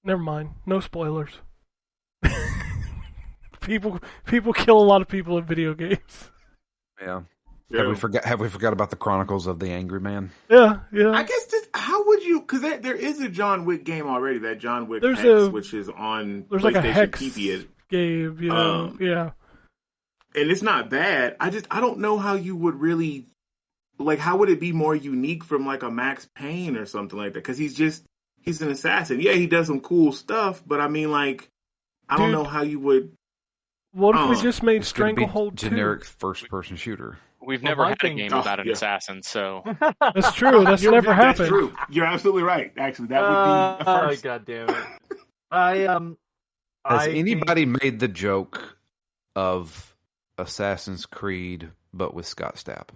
Never mind. No spoilers. People kill a lot of people in video games. Yeah. Yeah. Have we forgot about the Chronicles of the Angry Man? Yeah. I guess how would you? Because there is a John Wick game already. That John Wick There's Hex, a- which is on There's PlayStation like a Hex TV, game, you know. Yeah. and it's not bad. I don't know how you would really like. How would it be more unique from like a Max Payne or something like that? Because he's an assassin. Yeah, he does some cool stuff, but I mean, like, I don't Dude. know how you would. What if we just made It's gonna be Stranglehold 2? generic first-person shooter. We've Well, never my had thing- a game Oh, about an yeah. assassin, so That's true. That's never That's happened. true. You're absolutely right. Actually, that would be a first. God damn it. Has anybody made the joke of Assassin's Creed but with Scott Stapp?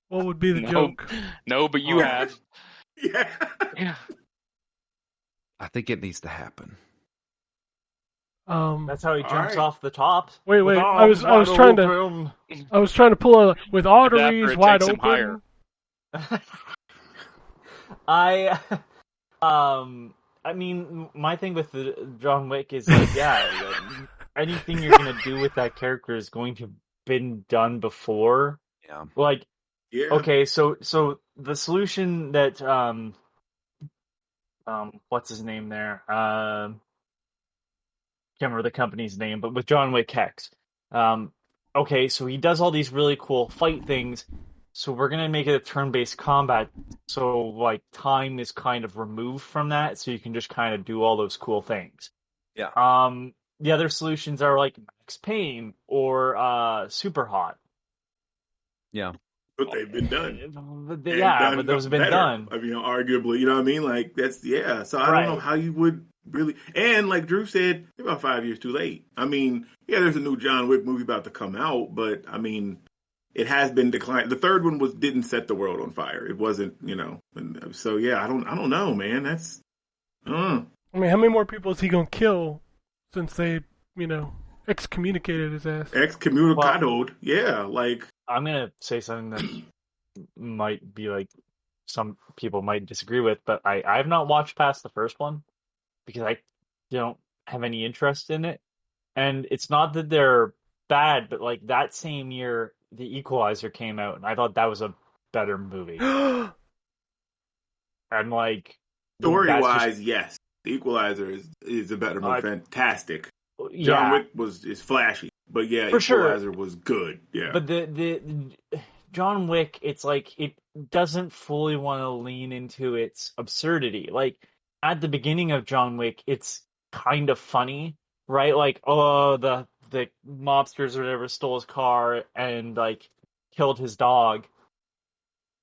What would be the No. joke? no, but you have. Yeah. Yeah. I think it needs to happen. That's how he All jumps right. off the top. Wait, With I was arms trying wide to open. pull a with arteries Adapter, it wide takes him open. higher. I mean, my thing with the John Wick is like, anything you're gonna do with that character is going to have been done before. Yeah. Like, Yeah. okay, so the solution that what's his name there? Can't remember the company's name, but with John Wick Hex. Okay, so he does all these really cool fight things. So we're gonna make it a turn-based combat. So like time is kind of removed from that, so you can just kind of do all those cool things. Yeah. The other solutions are like Max Payne or Super Hot. Yeah. But they've been done. And Yeah, done but those have been better. done. I mean, arguably, you know what I mean? Like, that's, yeah. So I don't know Right. how you would really. And like Drew said, they're about 5 years too late. I mean, yeah, there's a new John Wick movie about to come out, but I mean, it has been declined. The third one didn't set the world on fire. It wasn't, you know. And so yeah, I don't know, man. That's. I mean, how many more people is he gonna kill since they, you know, excommunicated his ass? Excommunicadoed. Yeah, like. I'm gonna say something that might be like some people might disagree with, but I have not watched past the first one because I don't have any interest in it. And it's not that they're bad, but like that same year, The Equalizer came out, and I thought that was a better movie. And like Story that's wise, just- yes. The Equalizer is a better movie. Fantastic. John yeah, Wick is flashy. But yeah, For sure. Equalizer was good. Yeah. but the John Wick, it's like it doesn't fully want to lean into its absurdity. Like at the beginning of John Wick, it's kind of funny, right? Like, oh, the mobsters or whatever stole his car and like killed his dog.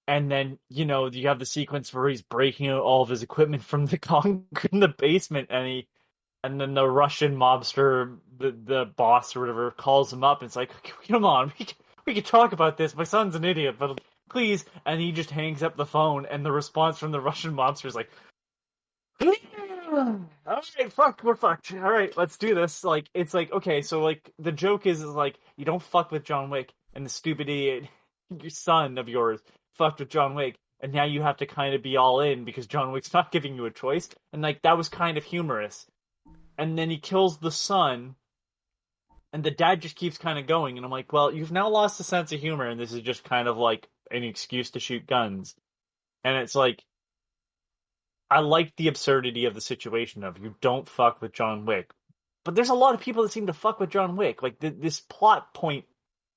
And then, you have the sequence where he's breaking out all of his equipment from the concrete in the basement, and then the Russian mobster, the boss or whatever, calls him up and it's like, come on, we can talk about this. My son's an idiot, but please. And he just hangs up the phone, and the response from the Russian mobster is like, all right, fuck, we're fucked. All right, let's do this. Like, it's like, okay, so like the joke is like, you don't fuck with John Wick, and the stupid idiot, your son of yours, fucked with John Wick, and now you have to kind of be all in because John Wick's not giving you a choice. And like that was kind of humorous. And then he kills the son, and the dad just keeps kind of going. And I'm like, well, you've now lost the sense of humor, and this is just kind of like an excuse to shoot guns. And it's like, I like the absurdity of the situation of you don't fuck with John Wick. But there's a lot of people that seem to fuck with John Wick. Like, this plot point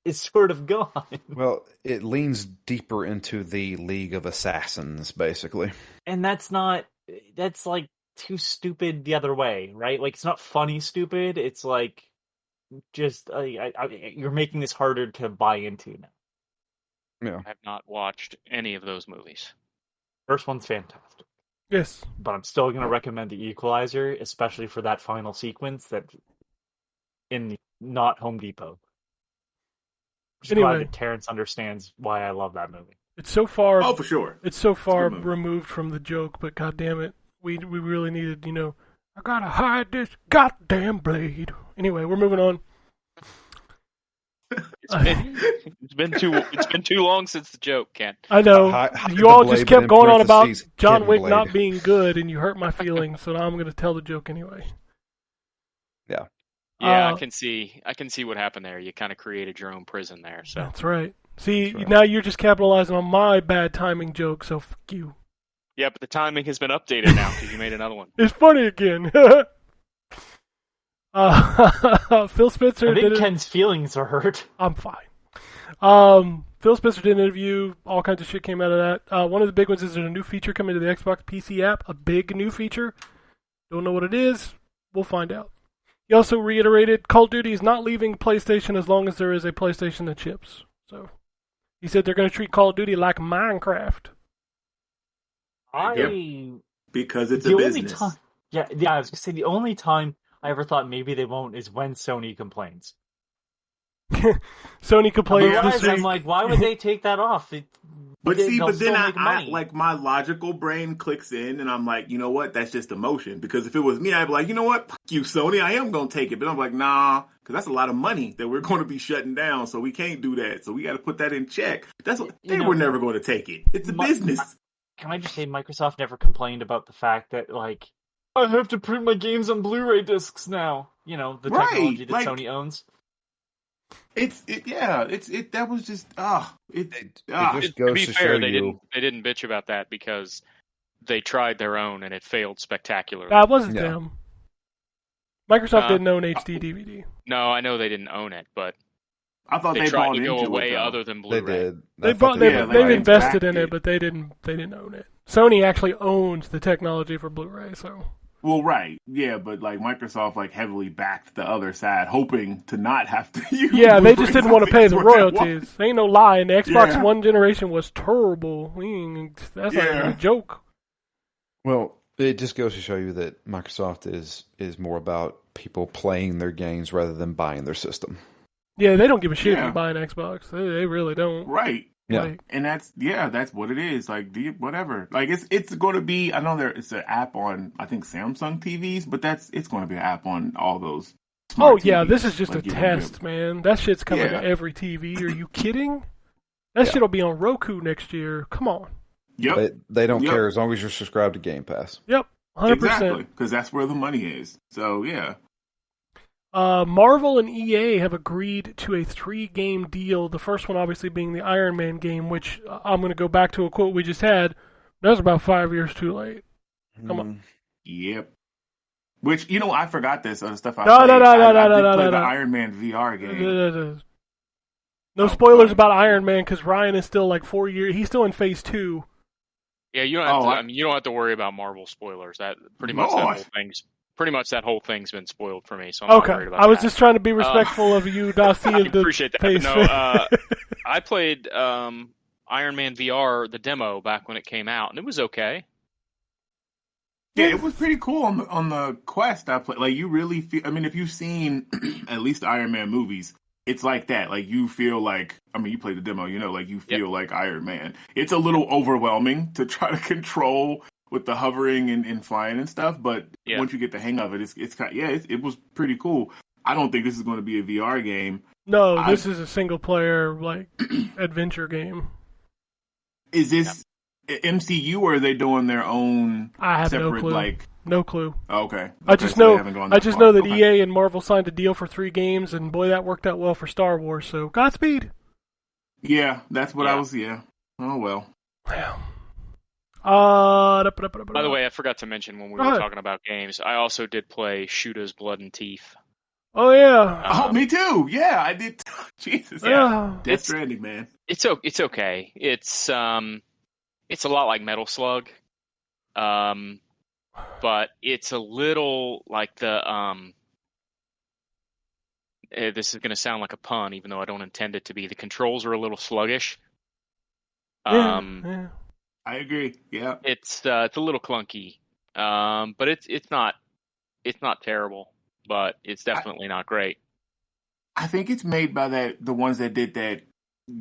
is sort of gone. Well, it leans deeper into the League of Assassins, basically. And that's like too stupid the other way, right? Like, it's not funny stupid. It's like, just, you're making this harder to buy into now. Yeah. I have not watched any of those movies. First one's fantastic. Yes. But I'm still going to recommend The Equalizer, especially for that final sequence that in not Home Depot. I'm glad that Terrence understands why I love that movie. It's so far. Oh, for sure. It's so far removed from the joke, but goddamn it, we really needed, I gotta hide this goddamn blade. Anyway, we're moving on. It's been too long since the joke, Ken. I know. You all just kept going on about John Wick blade. not being good, and you hurt my feelings. So now I'm going to tell the joke anyway. Yeah. Yeah, I can see what happened there. You kind of created your own prison there. So that's right. See, now you're just capitalizing on my bad timing joke. So fuck you. Yeah, but the timing has been updated now because you made another one. It's funny again. Phil Spencer. I think Ken's feelings are hurt. I'm fine. Phil Spencer did an interview. All kinds of shit came out of that. One of the big ones is there's a new feature coming to the Xbox PC app. A big new feature. Don't know what it is. We'll find out. He also reiterated Call of Duty is not leaving PlayStation as long as there is a PlayStation that ships. So he said they're going to treat Call of Duty like Minecraft. Because it's a business. I was going to say the only time I ever thought maybe they won't is when Sony complains. Sony complains this week. I'm like, why would they take that off? But then I like my logical brain clicks in, and I'm like, you know what? That's just emotion. Because if it was me, I'd be like, you know what? Fuck you, Sony. I am going to take it. But I'm like, nah, because that's a lot of money that we're going to be shutting down. So we can't do that. So we got to put that in check. That's what they were never going to take it. It's a business. Can I just say Microsoft never complained about the fact that, like, I have to print my games on Blu-ray discs now. The technology that Sony owns. That was just It just goes to be to fair, show they you. didn't bitch about that because they tried their own and it failed spectacularly. That wasn't them. Microsoft didn't own HD DVD. No, I know they didn't own it, but I thought they tried to go away other than Blu-ray. They did. They've invested in it, but they didn't own it. Sony actually owns the technology for Blu-ray, so. Well, right, yeah, but like Microsoft like heavily backed the other side, hoping to not have to use. Yeah, they just didn't want to pay the royalties. Ain't no lie. And the Xbox One generation was terrible. That's not even a joke. Well, it just goes to show you that Microsoft is more about people playing their games rather than buying their system. Yeah, they don't give a shit if you buy an Xbox. They really don't. Right. Yeah, like, and that's what it is. Like, whatever. Like, it's going to be. I know it's an app on I think Samsung TVs, but it's going to be an app on all those. Oh TVs. yeah, this is just a test, man. That shit's coming to every TV. Are you kidding? That shit'll be on Roku next year. Come on. Yep. They don't care as long as you're subscribed to Game Pass. Yep, 100%. Exactly, because that's where the money is. So yeah. Marvel and EA have agreed to a 3-game deal. The first one obviously being the Iron Man game, which I'm going to go back to a quote we just had. That's about 5 years too late. Come on. Yep. Which, I forgot this other stuff. No. I did play the Iron Man VR game. No spoilers about Iron Man because Ryan is still like 4 years. He's still in phase 2. Yeah, you don't have to. I mean, you don't have to worry about Marvel spoilers. That pretty much that whole thing's been spoiled for me. So I'm not worried about I was that. just trying to be respectful of you not seeing I the appreciate that. phase. No, I played Iron Man VR, the demo, back when it came out, and it was okay. Yeah, it was pretty cool on the Quest I played. Like, you really feel. I mean, if you've seen at least Iron Man movies, it's like that. Like, you feel like. I mean, you played the demo, you know, like you feel like Iron Man. It's a little overwhelming to try to control with the hovering and flying and stuff, but once you get the hang of it, it's kind. Yeah, it was pretty cool. I don't think this is going to be a VR game. No, this is a single player like adventure game. Is this MCU or are they doing their own? I have separate, no clue. Like, no clue. Okay. I just know that EA and Marvel signed a deal for 3 games, and boy, that worked out well for Star Wars. So Godspeed. Yeah, that's what I was. Yeah. Oh well. Yeah. By the way, I forgot to mention when we were talking about games, I also did play Shoota's Blood and Teeth. Oh yeah. Oh, me too. Yeah, I did. Jesus. Yeah. Death Stranding, man. It's okay. It's a lot like Metal Slug, but it's a little like the this is going to sound like a pun, even though I don't intend it to be. The controls are a little sluggish. Yeah. I agree. Yeah, it's a little clunky, but it's not terrible, but it's definitely not great. I think it's made by the ones that did that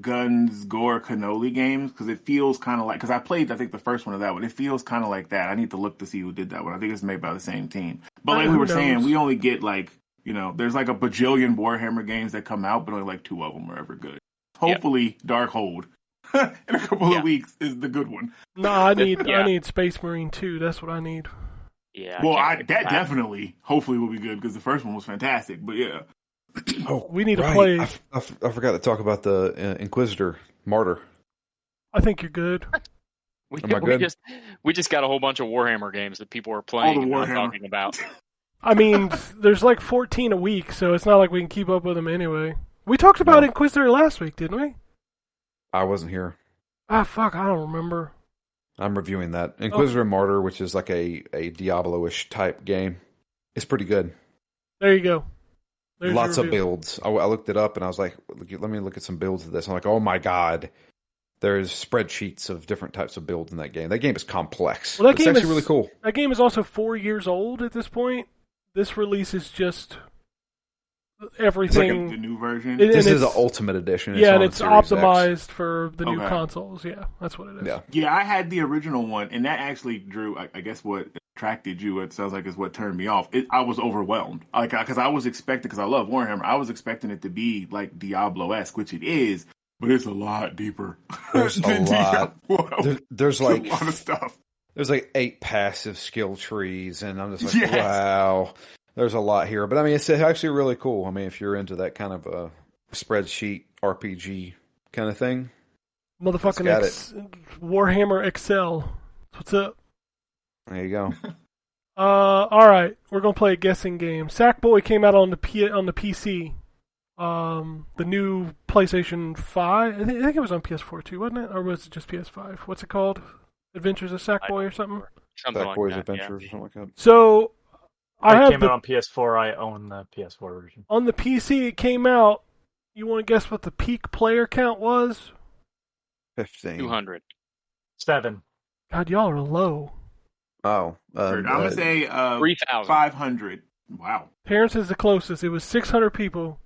Guns, Gore, Cannoli games, because it feels kind of like, because I played, I think, the first one of that one. It feels kind of like that. I need to look to see who did that one. I think it's made by the same team. But like we were saying, we only get like, you know, there's like a bajillion Warhammer games that come out, but only like 2 of them are ever good. Hopefully, Darkhold in a couple of weeks is the good one. No, I need Space Marine 2. That's what I need. Yeah. Well, that definitely, hopefully, will be good because the first one was fantastic. But yeah. We need to play. I forgot to talk about the Inquisitor Martyr. I think you're good. We just got a whole bunch of Warhammer games that people are playing and not talking about. I mean, there's like 14 a week, so it's not like we can keep up with them anyway. We talked about Inquisitor last week, didn't we? I wasn't here. Ah, fuck, I don't remember. I'm reviewing that. Inquisitor Martyr, which is like a Diablo-ish type game. It's pretty good. There you go. There's Lots of builds. I looked it up and I was like, let me look at some builds of this. I'm like, oh my god. There's spreadsheets of different types of builds in that game. That game is complex. Well, it's actually really cool. That game is also 4 years old at this point. This release is just everything. It's like the new version. This is an Ultimate Edition. And it's optimized for the new consoles. Yeah, that's what it is. Yeah, I had the original one, and that actually, Drew, I guess what attracted you, it sounds like, is what turned me off. I was overwhelmed. Because I was expecting, because I love Warhammer, I was expecting it to be like Diablo-esque, which it is, but it's a lot deeper. There's a lot. There's like a lot of stuff. There's like 8 passive skill trees, and I'm just like, wow, there's a lot here. But I mean, it's actually really cool. I mean, if you're into that kind of a spreadsheet RPG kind of thing, motherfucking Warhammer Excel. What's up? There you go. All right, we're gonna play a guessing game. Sackboy came out on the PC. The new PlayStation 5. I think it was on PS4 too, wasn't it? Or was it just PS5? What's it called? Adventures of Sackboy or something? Sackboy's Adventures or something like that. So, it came out on PS4. I own the PS4 version. On the PC, it came out. You want to guess what the peak player count was? 15. 200. 7. God, y'all are low. Oh. I'm going to say 3,000. 500. Wow. Terrence is the closest. It was 600 people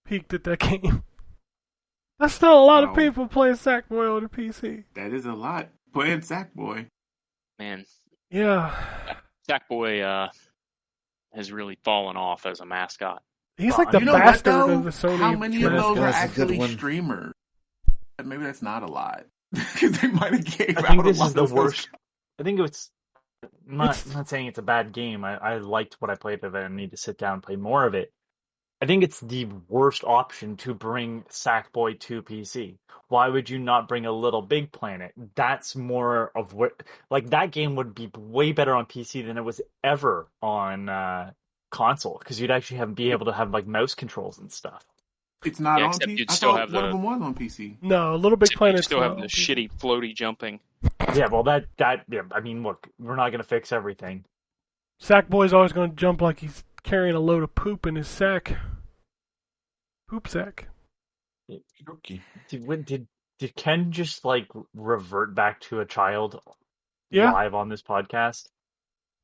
peaked at that game. That's still a lot of people playing Sackboy on the PC. That is a lot. Playing Sackboy. Man. Yeah. Sackboy has really fallen off as a mascot. He's like the bastard of the Sony. How many of those are actually streamers? Maybe that's not a lot. Because they might have gave out a lot. I think this is the worst. I think it's... I'm not saying it's a bad game. I liked what I played of it and need to sit down and play more of it. I think it's the worst option to bring Sackboy to PC. Why would you not bring a Little Big Planet? That's more of what... Like, that game would be way better on PC than it was ever on console. Because you'd actually be able to have, like, mouse controls and stuff. It's not Yeah, on except PC. you'd I still thought have one the- of them was on PC. No, Little Big Except Planet you still have the shitty floaty jumping. Yeah, well, that yeah. I mean, look, we're not gonna fix everything. Sackboy's always going to jump like he's carrying a load of poop in his sack. Poop sack. Did Ken just like revert back to a child Yeah. live on this podcast?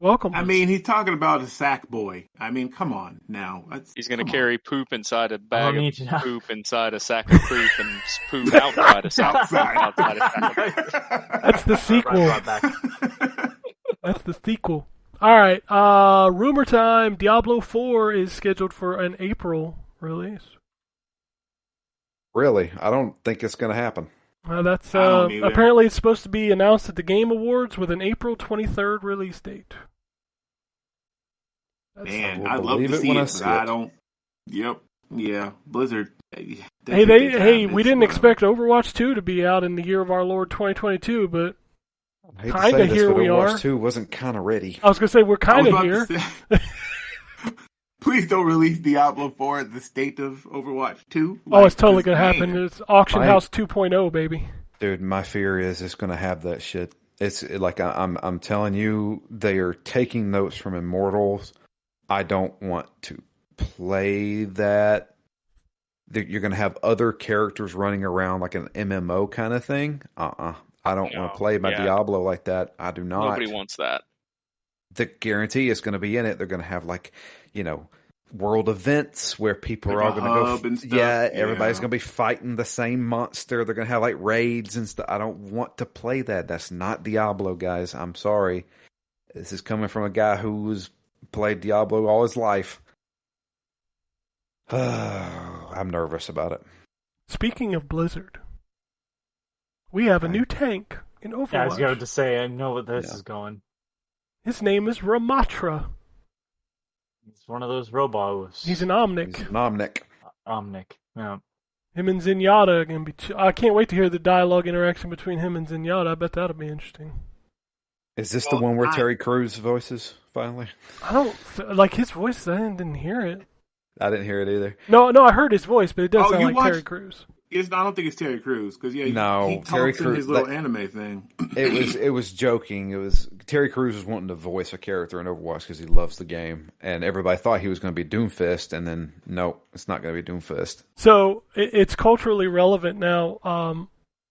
Welcome. I mean, he's talking about a sack boy. I mean, come on now. He's going to Come on. carry poop inside a I bag don't need to know. of poop inside a sack of poop and poop outside a sack Outside. outside a sack of poop. That's the sequel. Right back. That's the sequel. All right. Rumor time. Diablo 4 is scheduled for an April release. Really? I don't think it's going to happen. That's I don't either. apparently it's supposed to be announced at the Game Awards with an April 23rd release date. Man, will I'd love believe to it see when I it, see but I it. don't. Yep. Yeah. Blizzard. Hey, we didn't expect Overwatch 2 to be out in the year of our Lord 2022, but I hate to Kinda say this, here but we Overwatch are. 2 wasn't kind of ready. I was gonna say we're kind of here. Please don't release Diablo 4 at the state of Overwatch 2. Oh, it's totally 'cause, gonna happen. man, It's Auction Right. House 2.0, baby. Dude, my fear is it's going to have that shit. It's like I'm telling you, they are taking notes from Immortals. I don't want to play that. You're going to have other characters running around like an MMO kind of thing. I don't want No, to play my yeah. Diablo like that. I do not. Nobody wants that. The guarantee is going to be in it. They're going to have like, world events where people are Like all a going to hub go. and stuff, Everybody's yeah. going to be fighting the same monster. They're going to have like raids and stuff. I don't want to play that. That's not Diablo, guys. I'm sorry. This is coming from a guy who's played Diablo all his life. I'm nervous about it. Speaking of Blizzard, we have a new tank in Overwatch. Yeah, I was going to say, I know what this Yeah. is going. His name is Ramatra. He's one of those robots. He's an Omnic. He's an Omnic. Omnic. Yeah. Him and Zenyatta are gonna be. I can't wait to hear the dialogue interaction between him and Zenyatta. I bet that'll be interesting. Is this the one where Terry Crews voices finally? I don't like his voice. I didn't hear it. I didn't hear it either. No, I heard his voice, but it does Oh, sound you like watched- Terry Crews. I don't think it's Terry Crews because No, he talks Terry in Crews- his little that- anime thing. It was joking. It was Terry Crews was wanting to voice a character in Overwatch because he loves the game, and everybody thought he was going to be Doomfist, and then no, it's not going to be Doomfist. So it's culturally relevant now.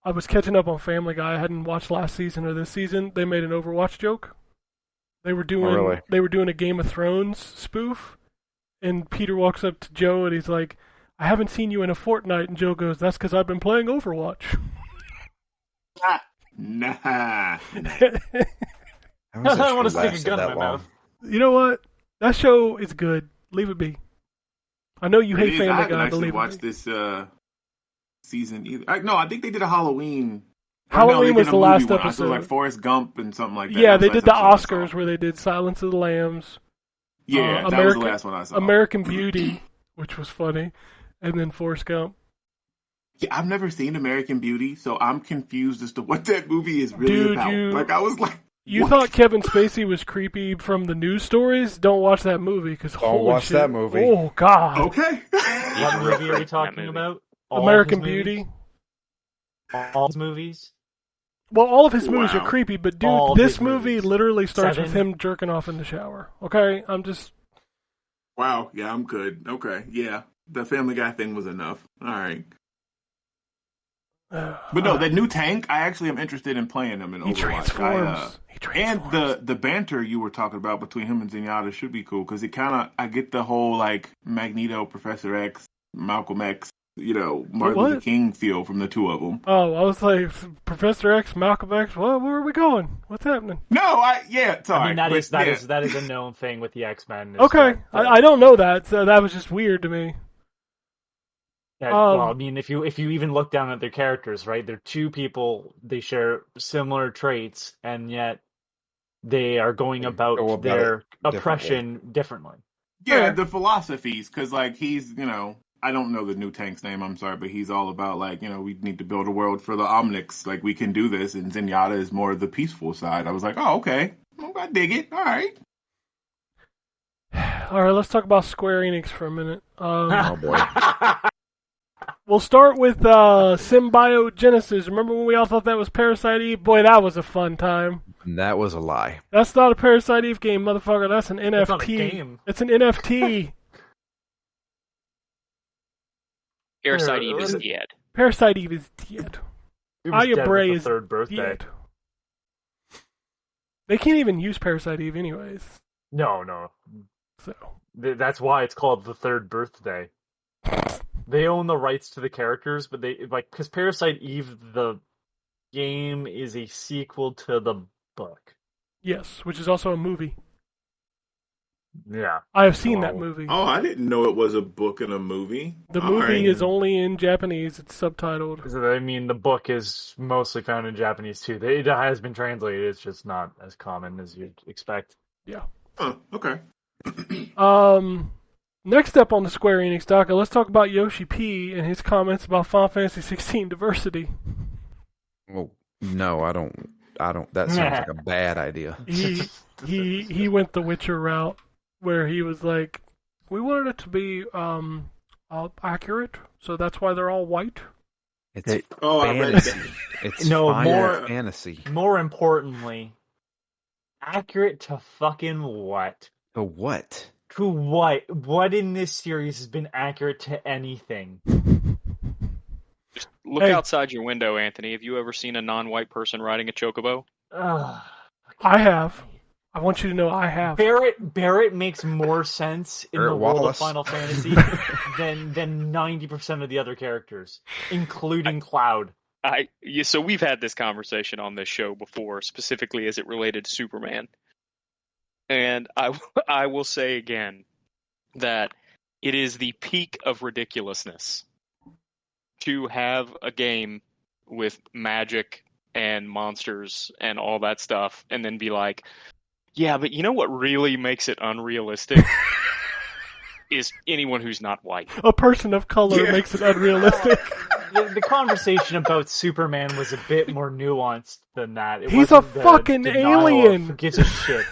I was catching up on Family Guy. I hadn't watched last season or this season. They made an Overwatch joke. They were doing really? They were doing a Game of Thrones spoof, and Peter walks up to Joe and he's like, "I haven't seen you in a fortnight." And Joe goes, "That's because I've been playing Overwatch." Nah. How is I that don't want to show stick a lasted gun in that my long? mouth. You know what? That show is good. Leave it be. I know you It hate is. I Family haven't Guy, but actually leave watched it be. this season either. No, I think they did a Halloween. Halloween they was did the a last movie one. episode. So like Forrest Gump and something like that. Yeah, That they was did the the last episode I Oscars saw. where they did Silence of the Lambs, Yeah, that was the last one I saw. American Beauty, which was funny, and then Forrest Gump. Yeah, I've never seen American Beauty, so I'm confused as to what that movie is really Dude, about. you- Like I was like, You what? thought Kevin Spacey was creepy from the news stories? Don't watch that movie because Don't watch that movie. Oh God! Okay. What movie are we talking movie. about? All American his movies? Beauty. All his movies? Well, all of his movies Wow. are creepy, but dude, All this his movie movies. literally starts with 7. him jerking off in the shower. Okay, I'm just. Wow. Yeah, I'm good. Okay. Yeah, the Family Guy thing was enough. All right. But no, that new tank, I actually am interested in playing them in he Overwatch. transforms. He transforms. And the banter you were talking about between him and Zenyatta should be cool because it kind of I get the whole like Magneto, Professor X, Malcolm X, Martin What? Luther King feel from the two of them. Oh, I was like, Professor X, Malcolm X. Where are we going? What's happening? Sorry. I mean, that but is yeah. a known thing with the X-Men. is Okay, that- I don't know that, so that was just weird to me. well, I mean, if you even look down at their characters, right? They're two people. They share similar traits, and yet they are going about go about their it differently. oppression differently. Yeah, the philosophies, because like he's, I don't know the new tank's name. I'm sorry, but he's all about like, we need to build a world for the Omnics. Like we can do this, and Zenyatta is more the peaceful side. I was like, oh, okay, I dig it. All right. All right, let's talk about Square Enix for a minute. Oh boy. We'll start with Symbiogenesis. Remember when we all thought that was Parasite Eve? Boy, that was a fun time. That was a lie. That's not a Parasite Eve game, motherfucker. That's an NFT. That's not a game. It's an NFT. Parasite Eve is What dead. Parasite Eve is dead. It was Aya dead Bray with is the third birthday. dead. They can't even use Parasite Eve anyways. No. So That's why it's called the third birthday. They own the rights to the characters, but because Parasite Eve, the game, is a sequel to the book. yes, which is also a movie. Yeah. I have seen that movie. Oh, I didn't know it was a book and a movie. The All movie right. is only in Japanese. It's subtitled. I mean, the book is mostly found in Japanese too. It has been translated. It's just not as common as you'd expect. Yeah. Oh, okay. Next up on the Square Enix docket, let's talk about Yoshi P and his comments about Final Fantasy 16 diversity. Well, no, I don't. That sounds like a bad idea. He went the Witcher route, where he was like, we wanted it to be accurate, so that's why they're all white. It's Oh, I read fantasy. that. It's No, Final more- fantasy. More importantly, accurate to fucking what? So what? To what? What in this series has been accurate to anything? Just look Hey. outside your window, Anthony. Have you ever seen a non-white person riding a chocobo? Ugh. I have. I want you to know I have. Barrett makes more sense in Barrett the world Wallace. of Final Fantasy than 90% of the other characters, including Cloud. So we've had this conversation on this show before, specifically as it related to Superman. And I will say again that it is the peak of ridiculousness to have a game with magic and monsters and all that stuff, and then be like, yeah, but you know what really makes it unrealistic? Is anyone who's not white. A person of color Yeah. makes it unrealistic. The conversation about Superman was a bit more nuanced than that. It He's a wasn't the fucking denial of alien. who gives a shit.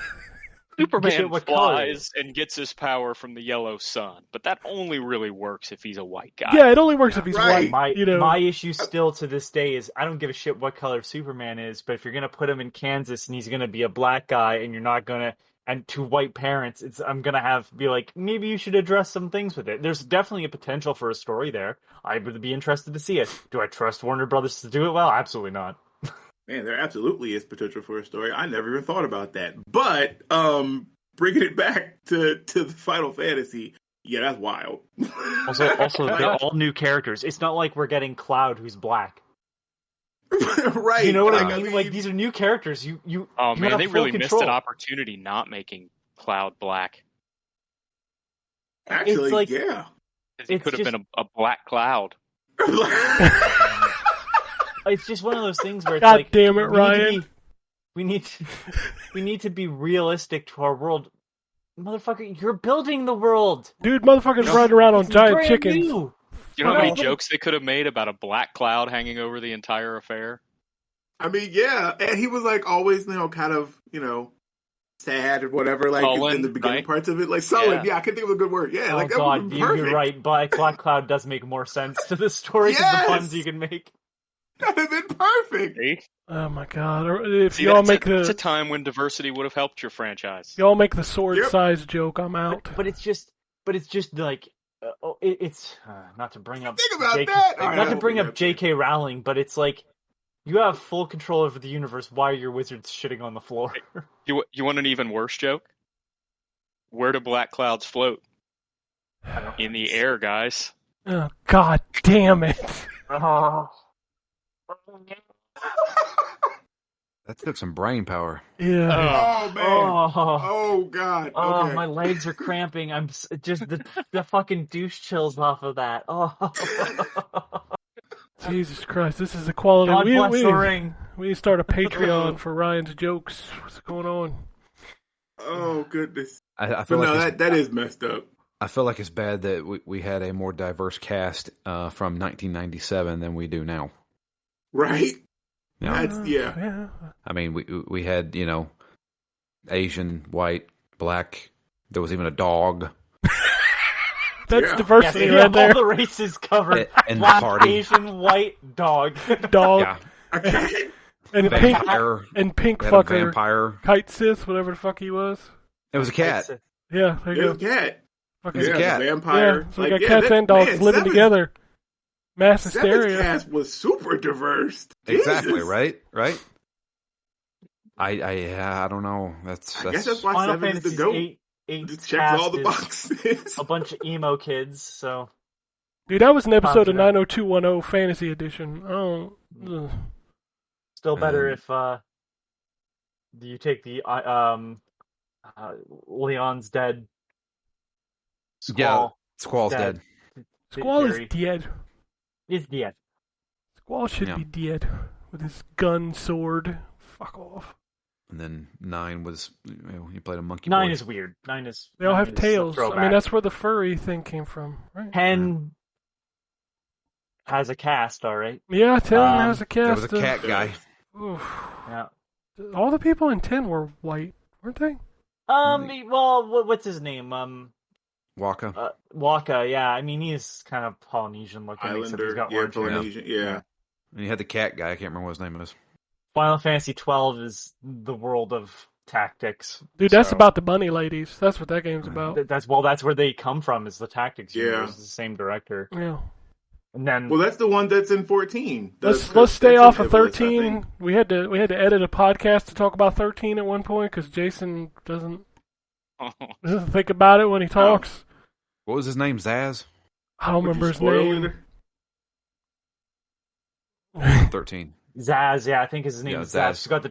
Superman what color flies and gets his power from the yellow sun, but that only really works if he's a white guy. Yeah, it only works if he's Right. white. My issue still to this day is I don't give a shit what color Superman is, but if you're gonna put him in Kansas and he's gonna be a black guy and you're not gonna and to white parents, I'm gonna be like, maybe you should address some things with it. There's definitely a potential for a story there. I would be interested to see it. Do I trust Warner Brothers to do it well? Absolutely not. Man, there absolutely is potential for a story. I never even thought about that. But bringing it back to the Final Fantasy, yeah, that's wild. Also, they're all new characters. It's not like we're getting Cloud, who's black. Right. You know what I Like, mean? Like these are new characters. You Oh you man, have they full really control. missed an opportunity not making Cloud black. Actually, It's like- yeah. He It's could have just- been a black cloud. It's just one of those things where it's God like, damn it, Ryan. we need to be realistic to our world. Motherfucker, you're building the world. Dude, motherfuckers No, running around on It's giant brand chickens. new. You know how Not many even- jokes they could have made about a black cloud hanging over the entire affair? I mean, yeah. And he was like always, kind of, sad or whatever, like Sullen, in the beginning right? parts of it. Like sullen, Yeah. yeah, I can think of a good word. Yeah, Oh like that god, would be you're perfect. right. Black Cloud does make more sense to the story than Yes! the puns you can make. That'd have been perfect. See? Oh my god. Or if See, y'all that's, make that's a the time when diversity would have helped your franchise. y'all make the sword Yep. size joke, I'm out. But it's just like it's not to bring up Think about JK that. All right, not I to won't bring bring up that up. J.K. Rowling, but it's like you have full control over the universe. Why are your wizards shitting on the floor? You want an even worse joke? Where do black clouds float? In the air, guys. Oh god damn it. Oh. That took some brain power. Yeah. Oh man. Oh. Oh god. Oh, Okay. my legs are cramping. I'm just the fucking douche chills off of that. Oh, Jesus Christ, this is the quality. God we, bless we, the ring. we need to start a Patreon for Ryan's jokes. What's going on? Oh goodness. I But feel no, like that is messed up. I feel like it's bad that we had a more diverse cast from 1997 than we do now. Right? Yeah. That's yeah. Yeah. I mean, we had Asian, white, black. There was even a dog. That's Yeah. diversity Yes, right all there. the races covered. And Black, party. Asian, white, dog. Dog Yeah. I can't. and pink Vampire. and pink We had a fucker. vampire. Kite Sith, whatever the fuck he was. It was a cat. Yeah, there you There's a go. cat. Fucking There's a cat. Vampire. Yeah, so we got cats and dogs living together. Mass Seven's hysteria. cast was super diverse. Exactly, Jesus. right? I don't know. I guess that's why Final Seven is the Fantasy's GOAT. 8 It checks all the cast boxes. a bunch of emo kids, so Dude, that was an episode of Positive. 90210 Fantasy Edition. Oh, ugh. still better Um, if you take the Leon's dead. Yeah, Squall. Squall's Dead. dead. Squall is Theory. dead. Is dead. Squall should Yeah. be dead with his gun sword. Fuck off. And then 9 was you played a monkey. 9 boy. is weird. 9 is. They all 9 have is a tails. I mean, throwback. that's where the furry thing came from, right? 10 has a cast, all right. Yeah, 10 has a cast. There was a cat guy. Oof. Yeah. All the people in 10 were white, weren't they? Well, what's his name? Waka. Waka. Yeah, I mean he's kind of Polynesian looking. except he's Islander. got Yeah, orange hair. Polynesian. Yeah. And you had the cat guy. I can't remember what his name is. Final Fantasy 12 is the world of tactics. Dude, that's so- about the bunny ladies. That's what that game's about. That's where they come from. Is the tactics Yeah. universe? It's the same director. Yeah. And then Well, that's the one that's in 14. Let's That's stay in off of Iblis, I 13. think. We had to edit a podcast to talk about 13 at one point because Jason doesn't think about it when he talks. What was his name? Zaz? I don't Would you remember his spoil name. it? 13. Zaz. Yeah, I think his name Yeah, is Zaz. Zaz. He's got the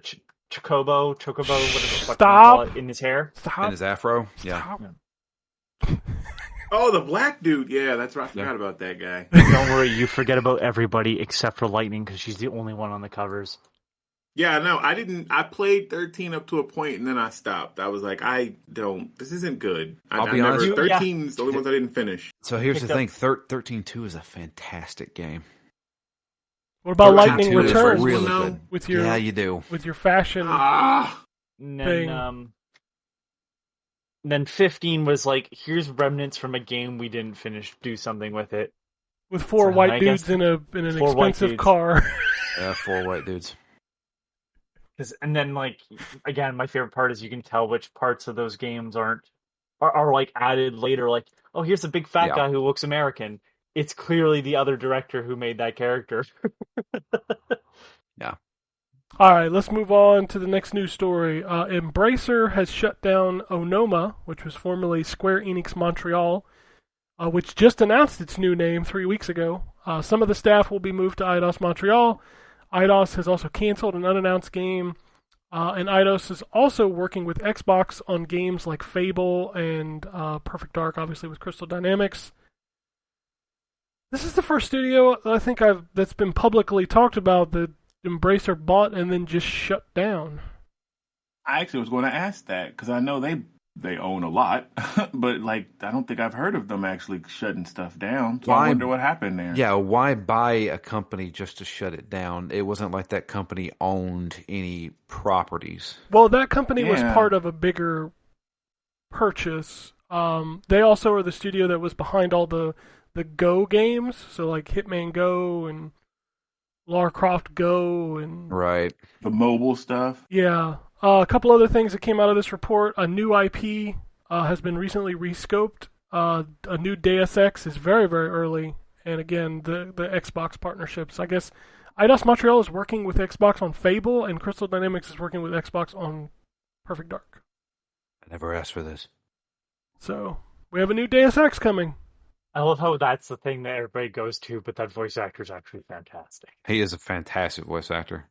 chocobo, whatever the fuck you Stop. call it, in his hair. And Stop. his afro? Yeah. Stop. Oh, the black dude. Yeah, that's right. I forgot Yeah. about that guy. Don't worry, you forget about everybody except for Lightning because she's the only one on the covers. Yeah, no, I played 13 up to a point and then I stopped. I was like, this isn't good. I'll be honest. 13 is the only ones I didn't finish. So here's the Picked thing. up- 13-2 is a fantastic game. What about 13-2 Lightning is Returns really No. good. with your Yeah, you do. with your fashion? Ah, And Thing. then 15 was like, here's remnants from a game we didn't finish. Do something with it. With four So, white I dudes guess in an four white expensive dudes. car. Yeah, 4 white dudes. And then like again, my favorite part is you can tell which parts of those games are like added later. Like, oh, here's a big fat Yeah. guy who looks American. It's clearly the other director who made that character. All right, let's move on to the next news story. Embracer has shut down Onoma, which was formerly Square Enix Montreal, which just announced its new name 3 weeks ago. Some of the staff will be moved to Eidos Montreal. Eidos has also canceled an unannounced game, and Eidos is also working with Xbox on games like Fable and Perfect Dark, obviously with Crystal Dynamics. This is the first studio I think that's been publicly talked about that Embracer bought and then just shut down. I actually was going to ask that because I know they own a lot, but like I don't think I've heard of them actually shutting stuff down. So Why- I wonder what happened there. Yeah, why buy a company just to shut it down? It wasn't like that company owned any properties. Well, that company was Yeah. part of a bigger purchase. They also are the studio that was behind all the Go games, so like Hitman Go and Lara Croft Go and Right. The mobile stuff. yeah. A couple other things that came out of this report. A new IP has been recently rescoped. A new Deus Ex is very, very early. And again, the Xbox partnerships. I guess Eidos Montreal is working with Xbox on Fable, and Crystal Dynamics is working with Xbox on Perfect Dark. I never asked for this. So we have a new Deus Ex coming. I love how that's the thing that everybody goes to, but that voice actor is actually fantastic. He is a fantastic voice actor.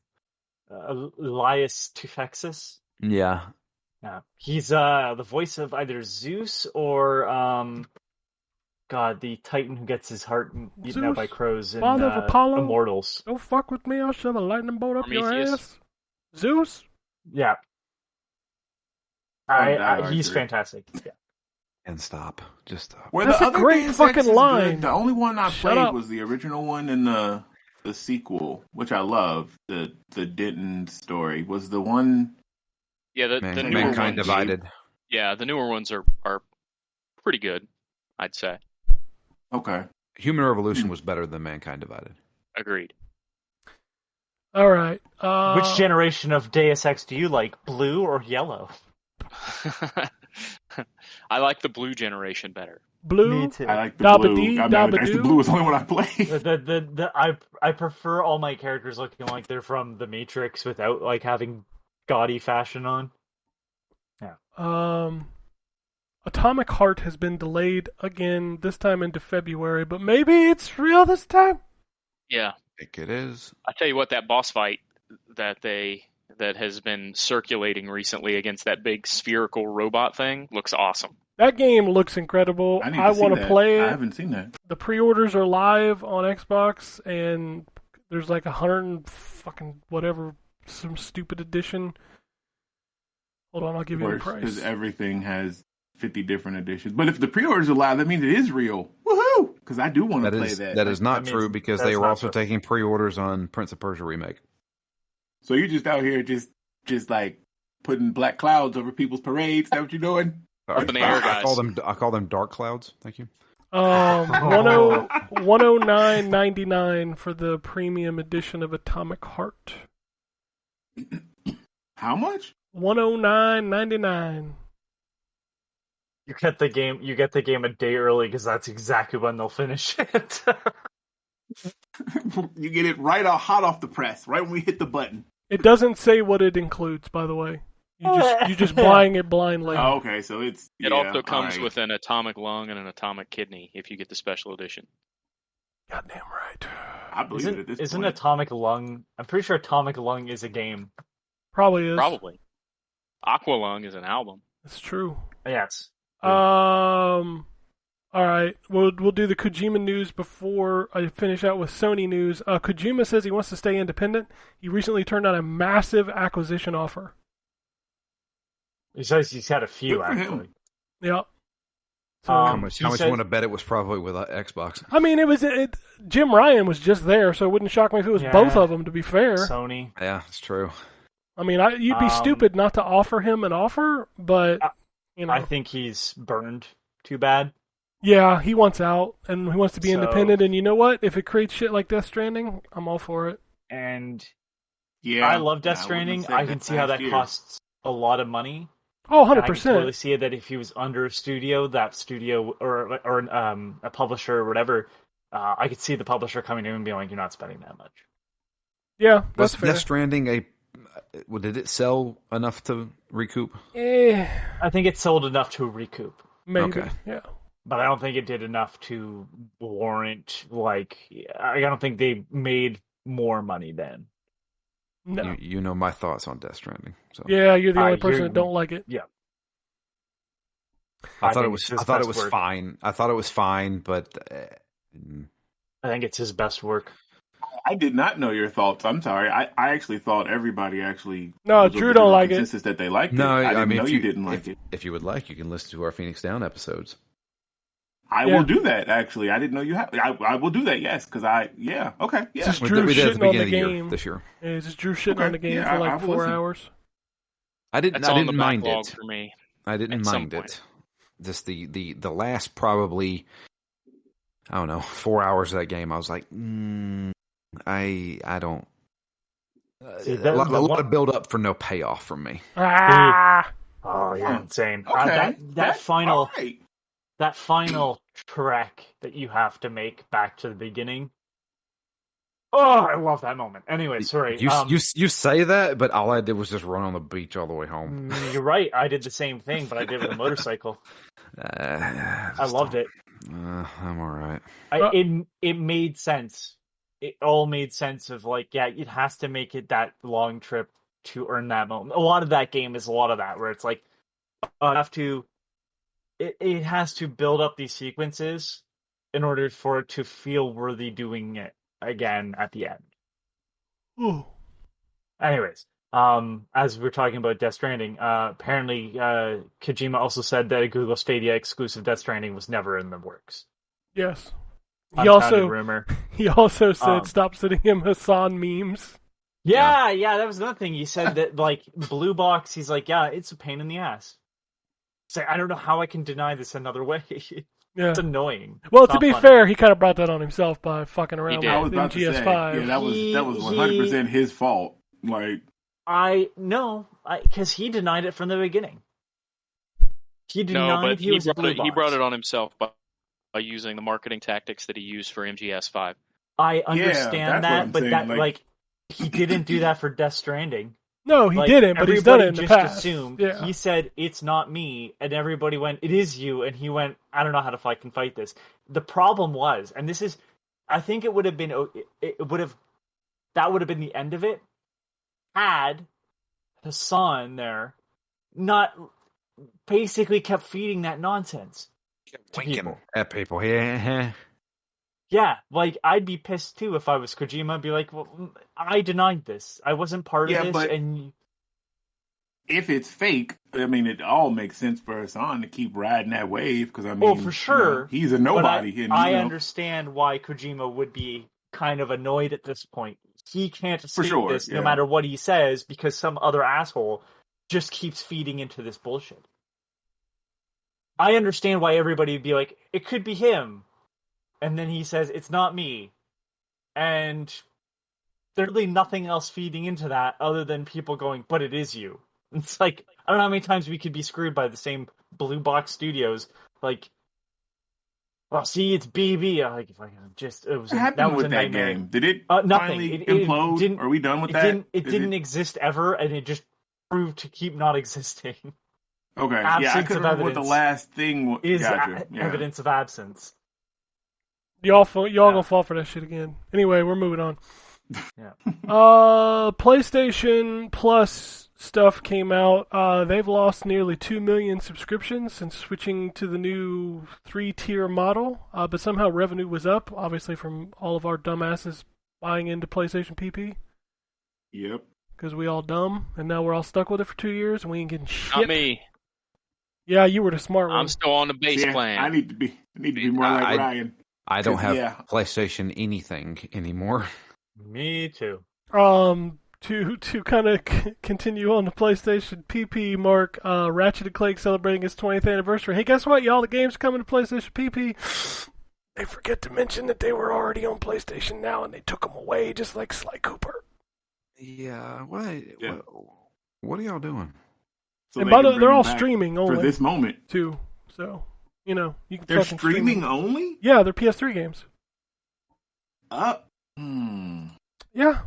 Elias Tufexis. Yeah. Yeah, he's the voice of either Zeus or God, the Titan who gets his heart eaten out Zeus, by crows in father of Apollo. Immortals. Don't fuck with me, I'll shove a lightning bolt up your Prometheus. ass. Zeus? Yeah, he's fantastic. Yeah. And stop. Just stop. Were That's the a other great Deus fucking Exes line. good? The only one I Shut played up. was the original one and the sequel, which I love. The Denton story was the one. Yeah, the newer Mankind ones. Divided. Yeah, the newer ones are pretty good, I'd say. Okay. Human Revolution was better than Mankind Divided. Agreed. All right. Which generation of Deus Ex do you like, blue or yellow? I like the blue generation better. Blue? Me too. I like the Dabba blue. dee, I mean, dabba the doo. blue was the only one I played. I prefer all my characters looking like they're from the Matrix without like having gaudy fashion on. Atomic Heart has been delayed again, this time into February, but maybe it's real this time? Yeah. I think it is. I tell you what, that boss fight that has been circulating recently against that big spherical robot thing looks awesome. That game looks incredible. I need I to see want to that. play I it. haven't seen that. The pre-orders are live on Xbox, and there's like 100 and fucking whatever, some stupid edition. Hold on, I'll give you the price. Because everything has 50 different editions. But if the pre-orders are live, that means it is real. Woohoo! Because I do want to play that. That is not that true means because that's they were not also true. taking pre-orders on Prince of Persia Remake. So you're just out here just like putting black clouds over people's parades. Is that what you're doing? Up in the air, guys. I call them dark clouds. Thank you. 109.99 for the premium edition of Atomic Heart. How much? 109.99. You get the game a day early because that's exactly when they'll finish it. You get it right hot off the press, right when we hit the button. It doesn't say what it includes, by the way. You just buying it blindly. Oh, okay, so it Also comes right. with an atomic lung and an atomic kidney if you get the special edition. Goddamn right. I believe it at this Isn't point. Atomic Lung? I'm pretty sure Atomic Lung is a game. Probably is. Probably. Aqualung is an album. It's true. Yes. All right, we'll do the Kojima news before I finish out with Sony news. Kojima says he wants to stay independent. He recently turned down a massive acquisition offer. He says he's had a few Good for him. actually. Yeah. So, How much he you says- want to bet it was probably with Xbox? I mean, Jim Ryan was just there, so it wouldn't shock me if it was Yeah. both of them. To be fair, Sony. Yeah, it's true. I mean, you'd be stupid not to offer him an offer, but you know, I think he's burned too bad. yeah, he wants out and he wants to be So- independent. And you know what? If it creates shit like Death Stranding, I'm all for it. And Yeah, I love Death I wouldn't Stranding. have said I can see how last that year. costs a lot of money. Oh, And 100%. I can totally see it that if he was under a studio, that studio or a publisher or whatever, I could see the publisher coming in and being like, "You're not spending that much." Yeah, Was that's fair. Death Stranding did it sell enough to recoup? I think it sold enough to recoup, Maybe. Okay. Yeah. but I don't think it did enough to warrant. I don't think they made more money then. No. You know my thoughts on Death Stranding. So Yeah, you're the only person you're- that don't like it. I thought think it was. it's his I thought it best was work. fine. I thought it was fine, but I think it's his best work. I did not know your thoughts. I'm sorry. I actually thought everybody actually. No, was of Drew the don't general like it. consensus that they liked no. it. I I didn't mean, know if you didn't like it. If you would like, you can listen to our Phoenix Down episodes. I Yeah. will do that. Actually, I didn't know you had. I will do that. Yes, because okay, yeah. It's just We Drew did at the shitting on beginning the of the year game. this year. Yeah, it's just Drew shitting Okay, on the game yeah, for I like will 4 listen. hours. I didn't. That's I on the didn't mind backlog it. for me. I didn't at some mind point. it. Just the last probably, I don't know, 4 hours of that game. I was like, I don't. See, a lot of build up for no payoff from me. Ah! Oh, you're Huh. insane. Okay, That final all right. that final trek that you have to make back to the beginning. Oh, I love that moment. Anyway, sorry. You say that, but all I did was just run on the beach all the way home. You're right. I did the same thing, but I did it with a motorcycle. I loved it. I'm all right. It made sense. It all made sense of like, yeah, it has to make it that long trip to earn that moment. A lot of that game is a lot of that, where it's like, it has to build up these sequences in order for it to feel worthy doing it again at the end. Ooh. Anyways, as we're talking about Death Stranding, apparently Kojima also said that a Google Stadia exclusive Death Stranding was never in the works. Yes. Unfounded rumor. He also said stop sending him Hassan memes. Yeah, that was another thing. He said that like Blue Box, he's like, yeah, it's a pain in the ass. say, I don't know how I can deny this another way. Yeah. It's annoying. Well, It's to not be funny. fair, he kind of brought that on himself by fucking around did. I was with about to say, MGS5. yeah, that was 100% his fault. Like, because he denied it from the beginning. He No, denied but he was a blue box. he brought it on himself by using the marketing tactics that he used for MGS5. I understand that's what that, I'm but saying, that like- he didn't do that for Death Stranding. No, he Like, didn't, but he's done everybody it in the just past. assumed. Yeah. He said it's not me, and everybody went, "It is you," and he went, "I don't know how to fight this." The problem was, and this is, I think it would have been, that would have been the end of it, had Hassan there not basically kept feeding that nonsense to people. At people. Yeah. Yeah, like, I'd be pissed too if I was Kojima. I'd be like, well, I denied this. I wasn't part Yeah, of this, but- and if it's fake, I mean, it all makes sense for Hassan to keep riding that wave because I mean, for sure. he's a but nobody. I understand why Kojima would be kind of annoyed at this point. He can't escape sure, this no yeah. matter what he says because some other asshole just keeps feeding into this bullshit. I understand why everybody would be like, it could be him. And then he says, it's not me. And there's really nothing else feeding into that other than people going, but it is you. It's like, I don't know how many times we could be screwed by the same blue box studios. Like, well, see, it's BB. Like, it was What happened that was with a that nightmare. game? Did it Nothing. finally It implode? didn't- Are we done with It that? didn't exist ever, and it just proved to keep not existing. Okay, yeah, I absence couldn't of remember what the evidence last thing was. Is Gotcha. Yeah. evidence of absence. Y'all gonna fall for that shit again. Anyway, we're moving on. Yeah. PlayStation Plus stuff came out. They've lost nearly 2 million subscriptions since switching to the new 3-tier model. But somehow revenue was up, obviously from all of our dumbasses buying into PlayStation PP. Yep. Because we all dumb, and now we're all stuck with it for 2 years, and we ain't getting shit. Not me. Yeah, you were the smart one. I'm still on the base Yeah, plan. I need to be more like Ryan. I don't have Yeah. PlayStation anything anymore. Me too. To kind of continue on the PlayStation PP, Mark, Ratchet & Clank celebrating its 20th anniversary. Hey, guess what, y'all? The game's coming to PlayStation PP. They forget to mention that they were already on PlayStation Now, and they took them away, just like Sly Cooper. Yeah. Yeah. What are y'all doing? So And they by can the way, bring they're them all back streaming only, for this moment. too. So, you know, you can They're fucking streaming only. Yeah, they're PS3 games. Yeah.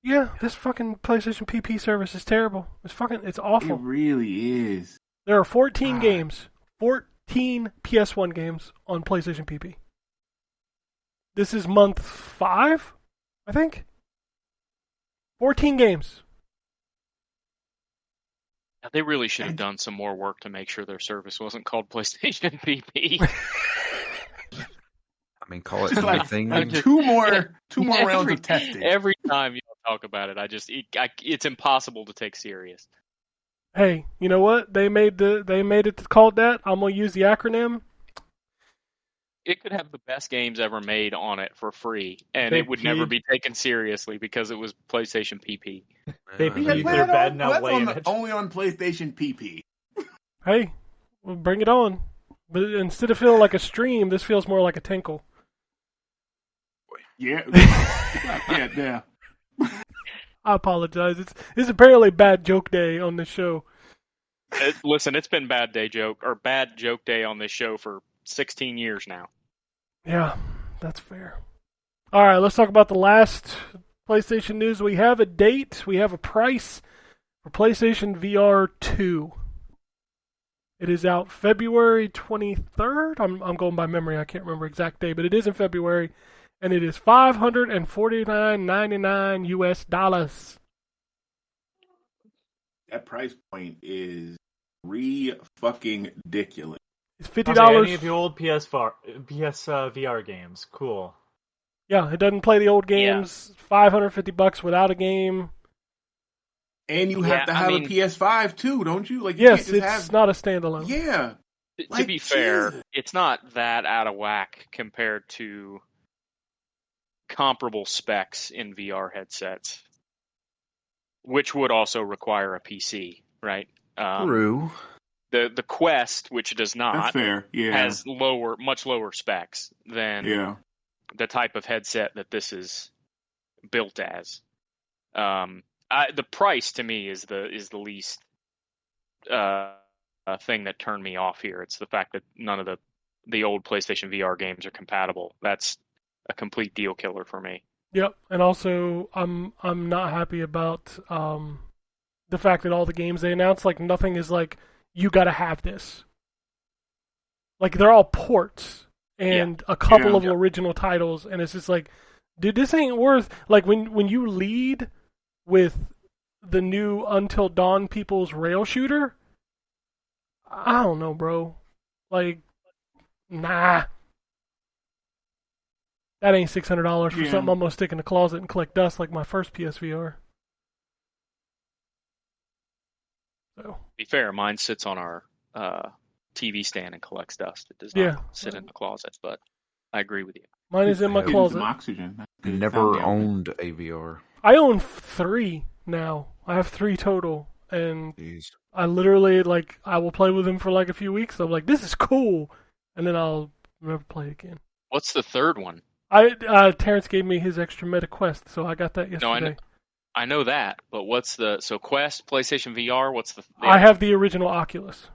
Yeah, this fucking PlayStation PP service is terrible. It's It awful. really is. There are 14 God. games. 14 PS1 games on PlayStation PP. This is month 5, I think. 14 games. They really should have done some more work to make sure their service wasn't called PlayStation PP. I mean, call it Just like, anything. like two more rounds of testing. Every time you talk about it, it's impossible to take serious. Hey, you know what? They made it called that. I'm gonna use the acronym. It could have the best games ever made on it for free, and They it would never peed. be taken seriously because it was PlayStation PP. They Yeah, peed their bed now that's laying it. only on PlayStation PP. Hey, well, bring it on. But instead of feeling like a stream, this feels more like a tinkle. Yeah. yeah. I apologize. It's apparently bad joke day on this show. Listen, it's been bad joke day on this show for 16 years now. Yeah, that's fair. All right, let's talk about the last PlayStation news. We have a date. We have a price for PlayStation VR 2. It is out February 23rd. I'm going by memory. I can't remember exact day, but it is in February, and it is $549.99 US. That price point is fucking ridiculous. It's Any $50. of the old PS VR games? Cool. Yeah, it doesn't play the old games. $550 without a game. And you Yeah, have to I have mean- a PS5 too, don't you? Like, you Yes, can't it's just have. not a standalone. Yeah. To Like, be fair, Jesus. it's not that out of whack compared to comparable specs in VR headsets, which would also require a PC, right? True. The Quest, which does That's not, fair. Yeah. has much lower specs than yeah. the type of headset that this is built as. The price to me is the least thing that turned me off here. It's the fact that none of the old PlayStation VR games are compatible. That's a complete deal killer for me. Yep, and also I'm not happy about the fact that all the games they announced, like nothing is like you got to have this. Like they're all ports and a couple of original titles, and it's just like, dude, this ain't worth. Like when you lead with the new Until Dawn people's rail shooter, I don't know, bro. Like, nah. That ain't $600 for something I'm gonna stick in the closet and collect dust like my first PSVR. So, to be fair, mine sits on our TV stand and collects dust. It does not sit in the closet, but I agree with you. Mine is in my Getting closet. some oxygen. Never owned a VR. I own 3 now. I have 3 total, and Jeez. I literally I will play with them for like a few weeks. I'm like, this is cool, and then I'll never play again. What's the third one? Terrence gave me his extra Meta Quest, so I got that yesterday. No, I know that, but what's the Quest, PlayStation VR? What's the? I have the original Oculus.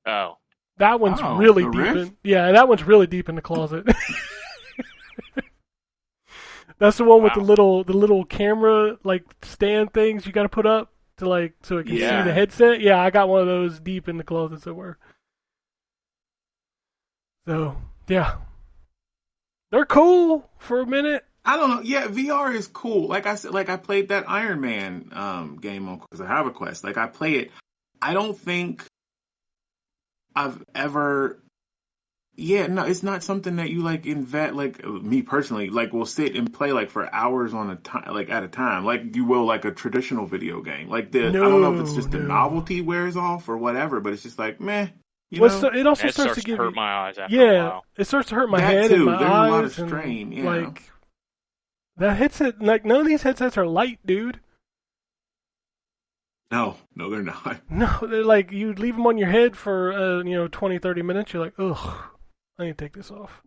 Oh, that one's really the deep. Rift? That one's really deep in the closet. That's the one with the little camera stand things you got to put up to so it can see the headset. Yeah, I got one of those deep in the closet somewhere. So yeah, they're cool for a minute. I don't know. Yeah, VR is cool. Like I said, I played that Iron Man game on because I have a Quest. Like I play it. I don't think I've ever. Yeah, no, it's not something that you invest. Like me personally, will sit and play for hours on a time, at a time, like you will a traditional video game. I don't know if it's just the novelty wears off or whatever, but it's just meh. It also starts to give hurt my eyes after a while. It starts to hurt my That head too. and my There's eyes. a lot of strain. Yeah. That headset, none of these headsets are light, dude. No, they're not. No, they're you leave them on your head for 20, 30 minutes. You're like, ugh, I need to take this off.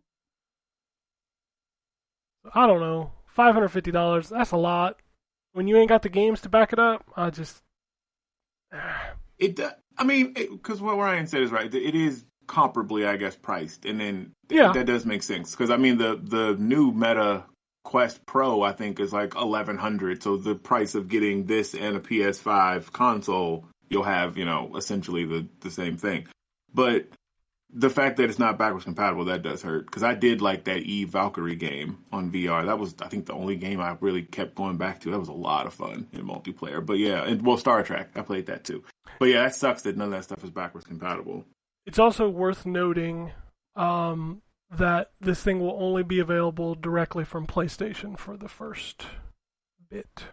I don't know, $550. That's a lot. When you ain't got the games to back it up, I just. Because what Ryan said is right. It is comparably, I guess, priced, and then that does make sense. Because the new Meta Quest Pro, I think, is $1,100. So the price of getting this and a PS5 console, you'll have essentially the same thing. But the fact that it's not backwards compatible, that does hurt. Because I did like that Eve Valkyrie game on VR. That was, I think, the only game I really kept going back to. That was a lot of fun in multiplayer. But yeah, and Star Trek, I played that too. But yeah, that sucks that none of that stuff is backwards compatible. It's also worth noting that this thing will only be available directly from PlayStation for the first bit.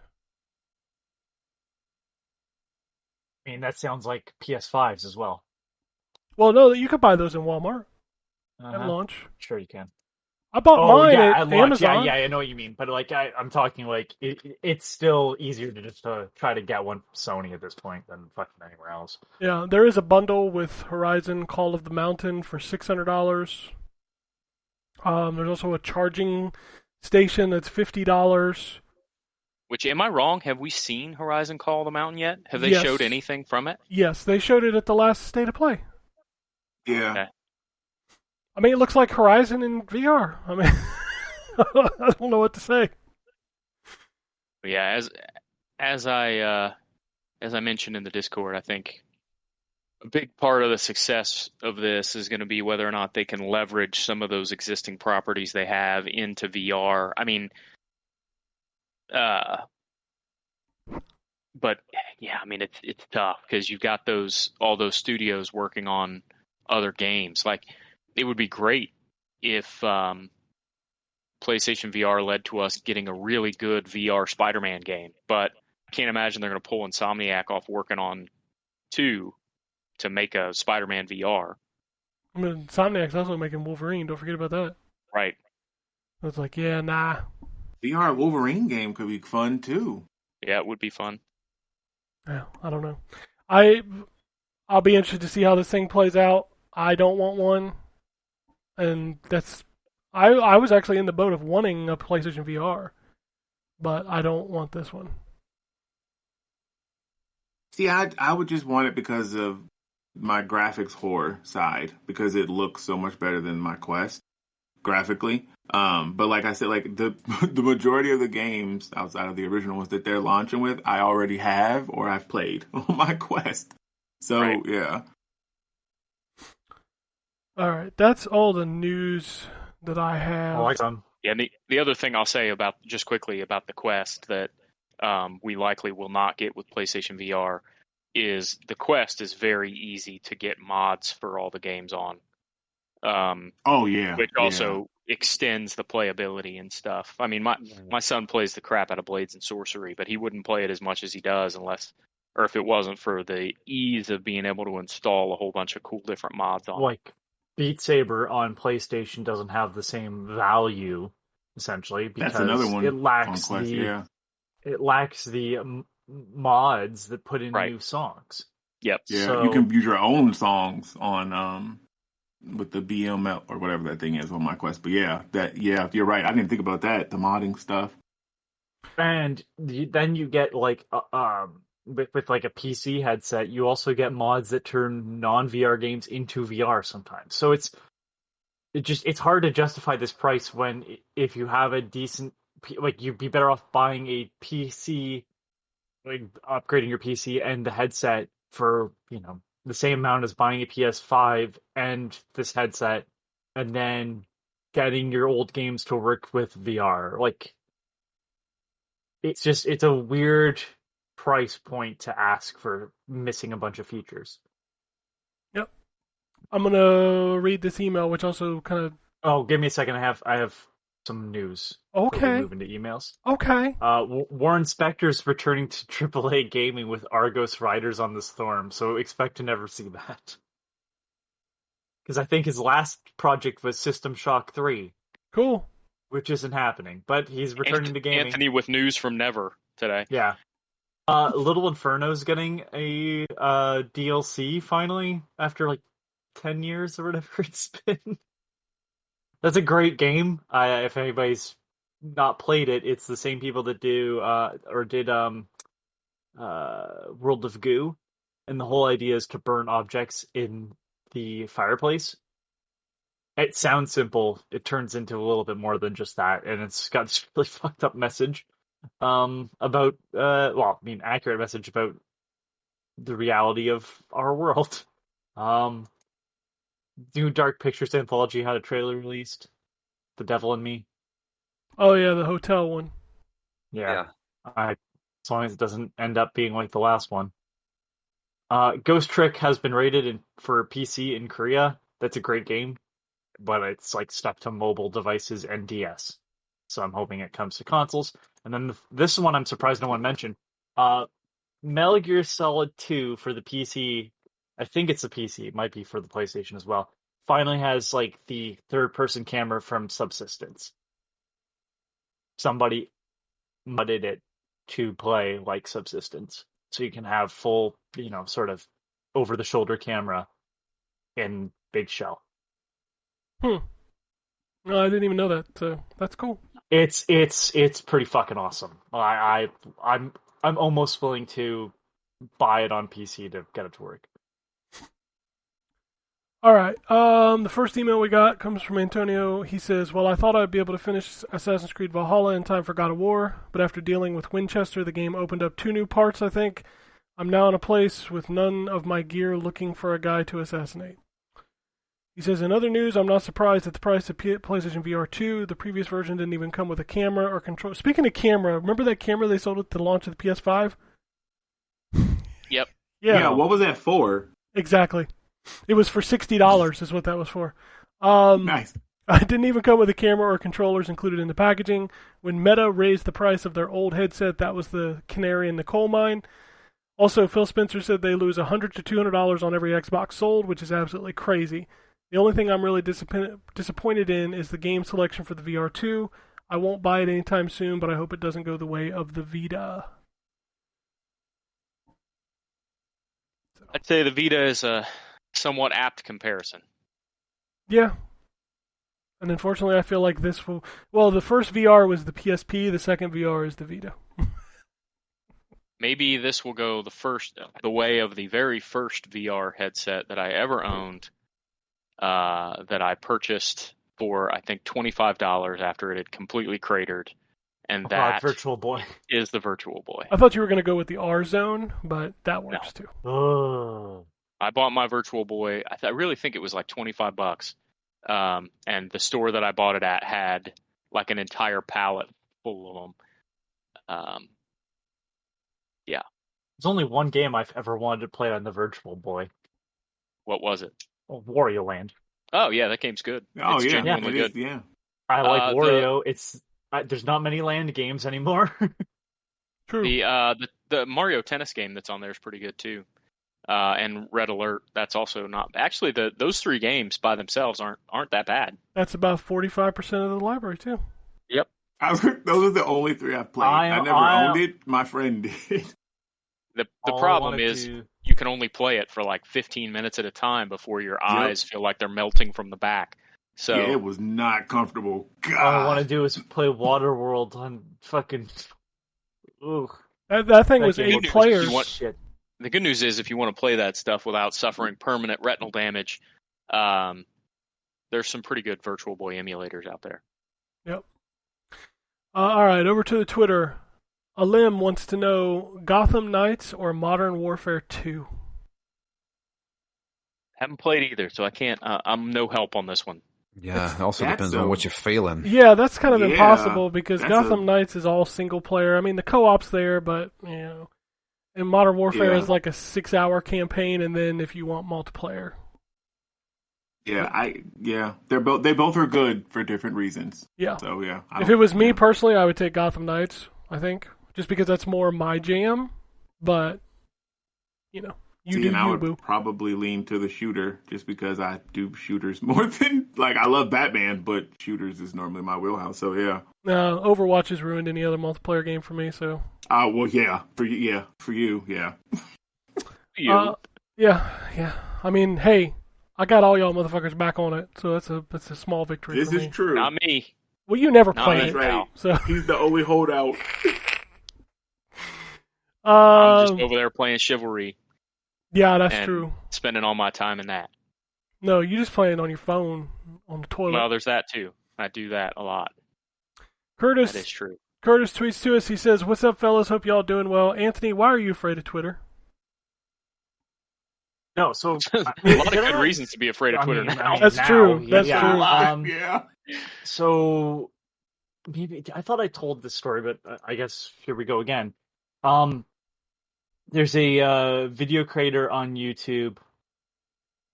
I mean, that sounds like PS5s as well. Well, no, you could buy those in Walmart at launch. Sure, you can. I bought mine at launch. Amazon. Yeah, I know what you mean. But I'm talking it's still easier to just try to get one from Sony at this point than fucking anywhere else. Yeah, there is a bundle with Horizon Call of the Mountain for $600. There's also a charging station that's $50. Which, am I wrong? Have we seen Horizon Call of the Mountain yet? Have they showed anything from it? Yes, they showed it at the last State of Play. Yeah. Okay. I mean, it looks like Horizon in VR. I mean, I don't know what to say. But yeah, as I mentioned in the Discord, I think a big part of the success of this is going to be whether or not they can leverage some of those existing properties they have into VR. I mean, but yeah, I mean it's tough because you've got all those studios working on other games. It would be great if PlayStation VR led to us getting a really good VR Spider-Man game, but I can't imagine they're going to pull Insomniac off working on 2 to make a Spider-Man VR. I mean, Insomniac's also making Wolverine. Don't forget about that. Right. It's yeah, nah. VR Wolverine game could be fun too. Yeah, it would be fun. Yeah, I don't know. I I'll be interested to see how this thing plays out. I don't want one, and I was actually in the boat of wanting a PlayStation VR, but I don't want this one. See, I would just want it because of my graphics horror side, because it looks so much better than my Quest graphically. But like I said, like the the majority of the games outside of the original ones that they're launching with, I already have or I've played on my Quest. So Right. yeah. All right, that's all the news that I have. I like some. Yeah, and the other thing I'll say about just quickly about the Quest that we likely will not get with PlayStation VR is the Quest is very easy to get mods for all the games on, Oh yeah. which yeah. also extends the playability and stuff. I mean, my son plays the crap out of Blades and Sorcery, but he wouldn't play it as much as he does or if it wasn't for the ease of being able to install a whole bunch of cool different mods on. Like Beat Saber on PlayStation doesn't have the same value, essentially, because That's another one it lacks on Quest, yeah. it lacks the mods that put in Right. new songs. Yep. Yeah, So- you can use your own songs on with the BML or whatever that thing is on my Quest. But yeah, you're right. I didn't think about that. The modding stuff. And then you get like with like a PC headset, you also get mods that turn non-VR games into VR sometimes. So it's hard to justify this price when if you have a decent, like, you'd be better off buying a PC, like upgrading your PC and the headset for, you know, the same amount as buying a PS5 and this headset, and then getting your old games to work with VR. Like, it's a weird price point to ask for missing a bunch of features. Yep. I'm gonna read this email, which also kind of. Oh, give me a second. I have some news. Before we Okay. move into emails. Okay. Warren Spector's returning to AAA gaming with Argos Riders on the Storm, so expect to never see that. Because I think his last project was System Shock 3, Cool. which isn't happening, but he's returning to gaming. Anthony with news from Never today. Yeah. Little Inferno's getting a DLC finally after like 10 years or whatever it's been. That's a great game. If anybody's not played it, it's the same people that did World of Goo, and the whole idea is to burn objects in the fireplace. It sounds simple. It turns into a little bit more than just that, and it's got this really fucked up message about accurate message about the reality of our world. New Dark Pictures anthology had a trailer released. The Devil in Me. Oh yeah, the hotel one. Yeah. As long as it doesn't end up being like the last one. Ghost Trick has been rated for PC in Korea. That's a great game, but it's like stuck to mobile devices and DS. So I'm hoping it comes to consoles. And then this one I'm surprised no one mentioned. Metal Gear Solid 2 for the PC. I think it's the PC. It might be for the PlayStation as well. Finally has like the third-person camera from Subsistence. Somebody mudded it to play like Subsistence, so you can have full, sort of over-the-shoulder camera in Big Shell. No, I didn't even know that. So that's cool. It's pretty fucking awesome. I'm almost willing to buy it on PC to get it to work. All right. The first email we got comes from Antonio. He says, "Well, I thought I'd be able to finish Assassin's Creed Valhalla in time for God of War, but after dealing with Winchester, the game opened up 2 new parts, I think. I'm now in a place with none of my gear looking for a guy to assassinate." He says, "In other news, I'm not surprised at the price of PlayStation VR 2. The previous version didn't even come with a camera or control." Speaking of camera, remember that camera they sold at the launch of the PS5? Yep. Yeah, What was that for? exactly. It was for $60 is what that was for. Nice. It didn't even come with a camera or controllers included in the packaging. When Meta raised the price of their old headset, that was the canary in the coal mine. Also, Phil Spencer said they lose $100 to $200 on every Xbox sold, which is absolutely crazy. The only thing I'm really disappointed in is the game selection for the VR2. I won't buy it anytime soon, but I hope it doesn't go the way of the Vita. So, I'd say the Vita is a somewhat apt comparison. Yeah. And unfortunately, I feel like this will. Well, the first VR was the PSP. The second VR is the Vita. Maybe this will go the way of the very first VR headset that I ever owned, that I purchased for, I think, $25 after it had completely cratered. And that Virtual Boy. is the Virtual Boy. I thought you were going to go with the R Zone, but that works too. Oh. I bought my Virtual Boy. I really think it was like $25. And the store that I bought it at had like an entire pallet full of them. Yeah. There's only one game I've ever wanted to play on the Virtual Boy. What was it? Well, Wario Land. Oh, yeah, that game's good. Oh, It's yeah. genuinely It is, good. yeah. I like Wario. There's not many land games anymore. True. The Mario Tennis game that's on there is pretty good too. And Red Alert, that's also not actually those three games by themselves aren't that bad. That's about 45% of the library too. Yep. Those are the only three I've played. I never owned it. My friend did. The All I problem wanted is to- you can only play it for like 15 minutes at a time before your eyes feel like they're melting from the back. So Yeah, it was not comfortable. God. All I want to do is play Waterworld on fucking. Ooh. That thing was That game 8 was- players. you want- Shit. the good news is if you want to play that stuff without suffering permanent retinal damage, there's some pretty good Virtual Boy emulators out there. Yep. All right, over to the Twitter. Alim wants to know Gotham Knights or Modern Warfare 2. Haven't played either, so I can't. I'm no help on this one. Yeah, it also That's depends a- on what you're feeling. Yeah, that's kind of Yeah, impossible because that's Gotham a- Knights is all single player. I mean, the co-op's there, but and Modern Warfare Yeah. is like a 6-hour campaign, and then if you want multiplayer. They both are good for different reasons. Yeah. So yeah. If it was me personally, I would take Gotham Knights. I think just because that's more my jam. But you do I you, would boo. probably lean to the shooter just because I do shooters more than I love Batman, but shooters is normally my wheelhouse. So yeah. Overwatch has ruined any other multiplayer game for me. So. Well, yeah, for you, yeah. Yeah. I mean, hey, I got all y'all motherfuckers back on it, so that's a small victory This for me. is true. Not me. Well, you never Not played me, it, That's right. so. He's the only holdout. I'm just over there playing Chivalry Yeah, that's and true. spending all my time in that. No, you just playing on your phone on the toilet. Well, there's that too. I do that a lot. Curtis That is true. Curtis tweets to us. He says, "What's up, fellas? Hope y'all doing well." Anthony, why are you afraid of Twitter? No, so a lot of good reasons to be afraid of Twitter now. That's true. That's true. Yeah. So maybe I thought I told this story, but I guess here we go again. There's a video creator on YouTube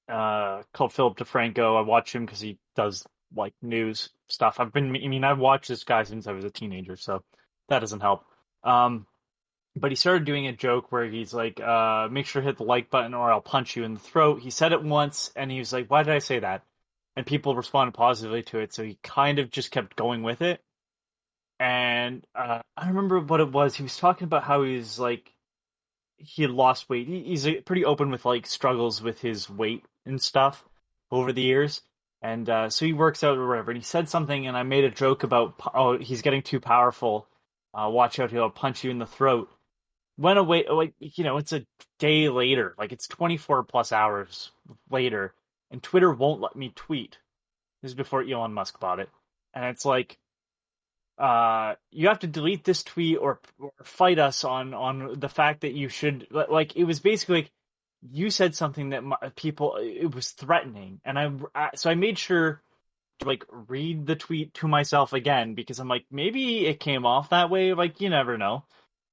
called Philip DeFranco. I watch him because he does like news stuff. I've watched this guy since I was a teenager, so that doesn't help. But he started doing a joke where he's like, make sure to hit the like button or I'll punch you in the throat. He said it once, and he was like, why did I say that? And people responded positively to it, so he kind of just kept going with it. And I remember what it was. He was talking about how he had lost weight. He's pretty open with like struggles with his weight and stuff over the years. And so he works out or whatever. And he said something, and I made a joke about, oh, he's getting too powerful. Watch out, he'll punch you in the throat. Went away, it's a day later. Like, it's 24 plus hours later. And Twitter won't let me tweet. This is before Elon Musk bought it. And it's like, you have to delete this tweet or fight us on the fact that you should, like, it was basically like, you said something that it was threatening. And so I made sure to like read the tweet to myself again, because I'm like, maybe it came off that way. Like, you never know.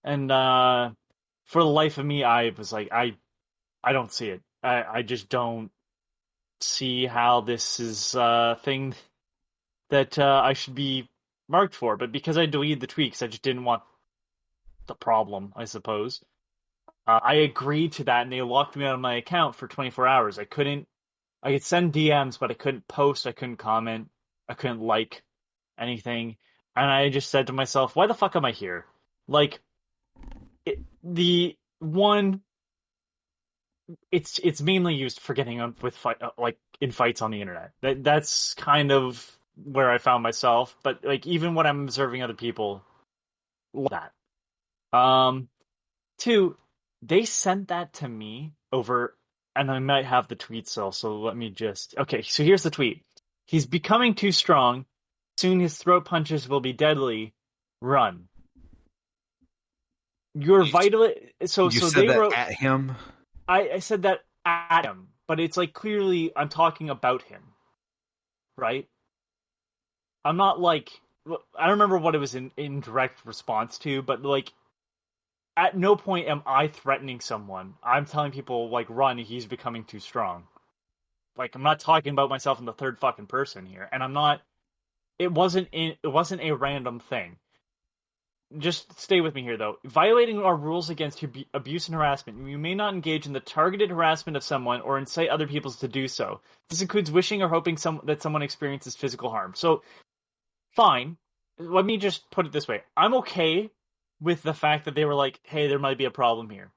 And for the life of me, I was like, I don't see it. I just don't see how this is a thing that I should be marked for. But because I deleted the tweets, I just didn't want the problem, I suppose. I agreed to that, and they locked me out of my account for 24 hours. I could send DMs, but I couldn't post, I couldn't comment, I couldn't like anything. And I just said to myself, why the fuck am I here? Like, it's mainly used for getting up with like in fights on the internet. That's kind of where I found myself. But like even when I'm observing other people, that. Two, they sent that to me over, and I might have the tweet still. So let me just. Okay, so here's the tweet. He's becoming too strong. Soon his throat punches will be deadly. Run. You're vital. So You so said they that wrote. at him. I said that at him, but it's like clearly I'm talking about him, right? I'm not like I don't remember what it was in direct response to, but like at no point am I threatening someone. I'm telling people like run, he's becoming too strong. Like I'm not talking about myself in the third fucking person here, and I'm not. It wasn't a random thing. Just stay with me here, though. Violating our rules against abuse and harassment. You may not engage in the targeted harassment of someone or incite other people to do so. This includes wishing or hoping that someone experiences physical harm. So, fine. Let me just put it this way. I'm okay with the fact that they were like, hey, there might be a problem here.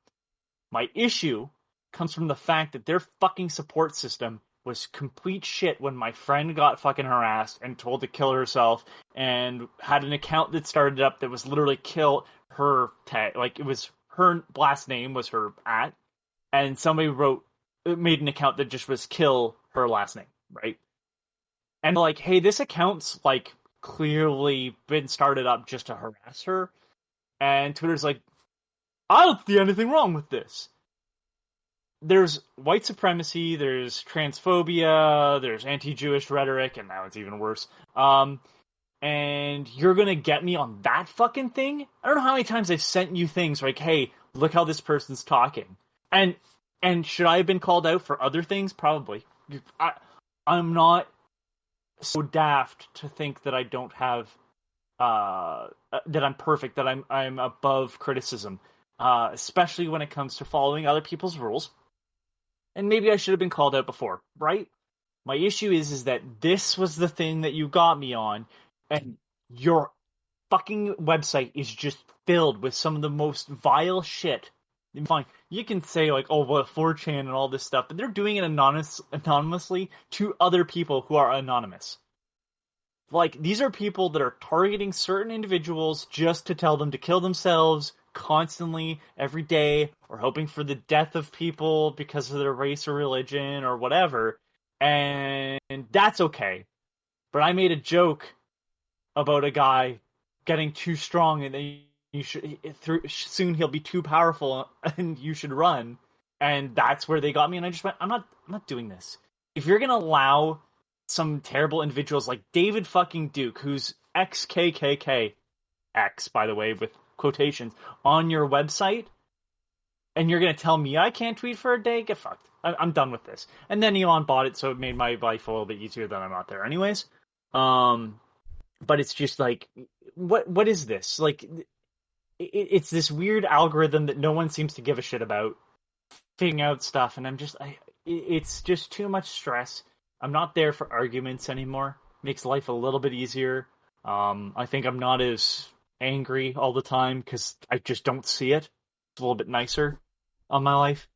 My issue comes from the fact that their fucking support system was complete shit when my friend got fucking harassed and told to kill herself and had an account that started up that was literally kill her tag. Like it was her last name was her @ and somebody made an account that just was kill her last name, right? And like, hey, this account's like clearly been started up just to harass her. And Twitter's like, I don't see anything wrong with this. There's white supremacy, there's transphobia, there's anti-Jewish rhetoric, and now it's even worse. And you're gonna get me on that fucking thing? I don't know how many times I've sent you things like, hey, look how this person's talking. And should I have been called out for other things? Probably. I'm not so daft to think that I don't have, that I'm perfect, that I'm above criticism. Especially when it comes to following other people's rules. And maybe I should have been called out before, right? My issue is that this was the thing that you got me on, and your fucking website is just filled with some of the most vile shit. Fine, you can say like, oh, well, 4chan and all this stuff, but they're doing it anonymously to other people who are anonymous. Like, these are people that are targeting certain individuals just to tell them to kill themselves constantly, every day, or hoping for the death of people because of their race or religion or whatever, and that's okay. But I made a joke about a guy getting too strong and then soon he'll be too powerful and you should run, and that's where they got me, and I just went, I'm not doing this. If you're gonna allow some terrible individuals like David fucking Duke, who's ex-KKK, X, by the way, with quotations, on your website, and you're going to tell me I can't tweet for a day? Get fucked. I'm done with this. And then Elon bought it, so it made my life a little bit easier that I'm not there anyways. But it's just like, what is this? Like, it's this weird algorithm that no one seems to give a shit about, figuring out stuff, and it's just too much stress. I'm not there for arguments anymore. Makes life a little bit easier. I think I'm not as angry all the time because I just don't see it. It's a little bit nicer on my life.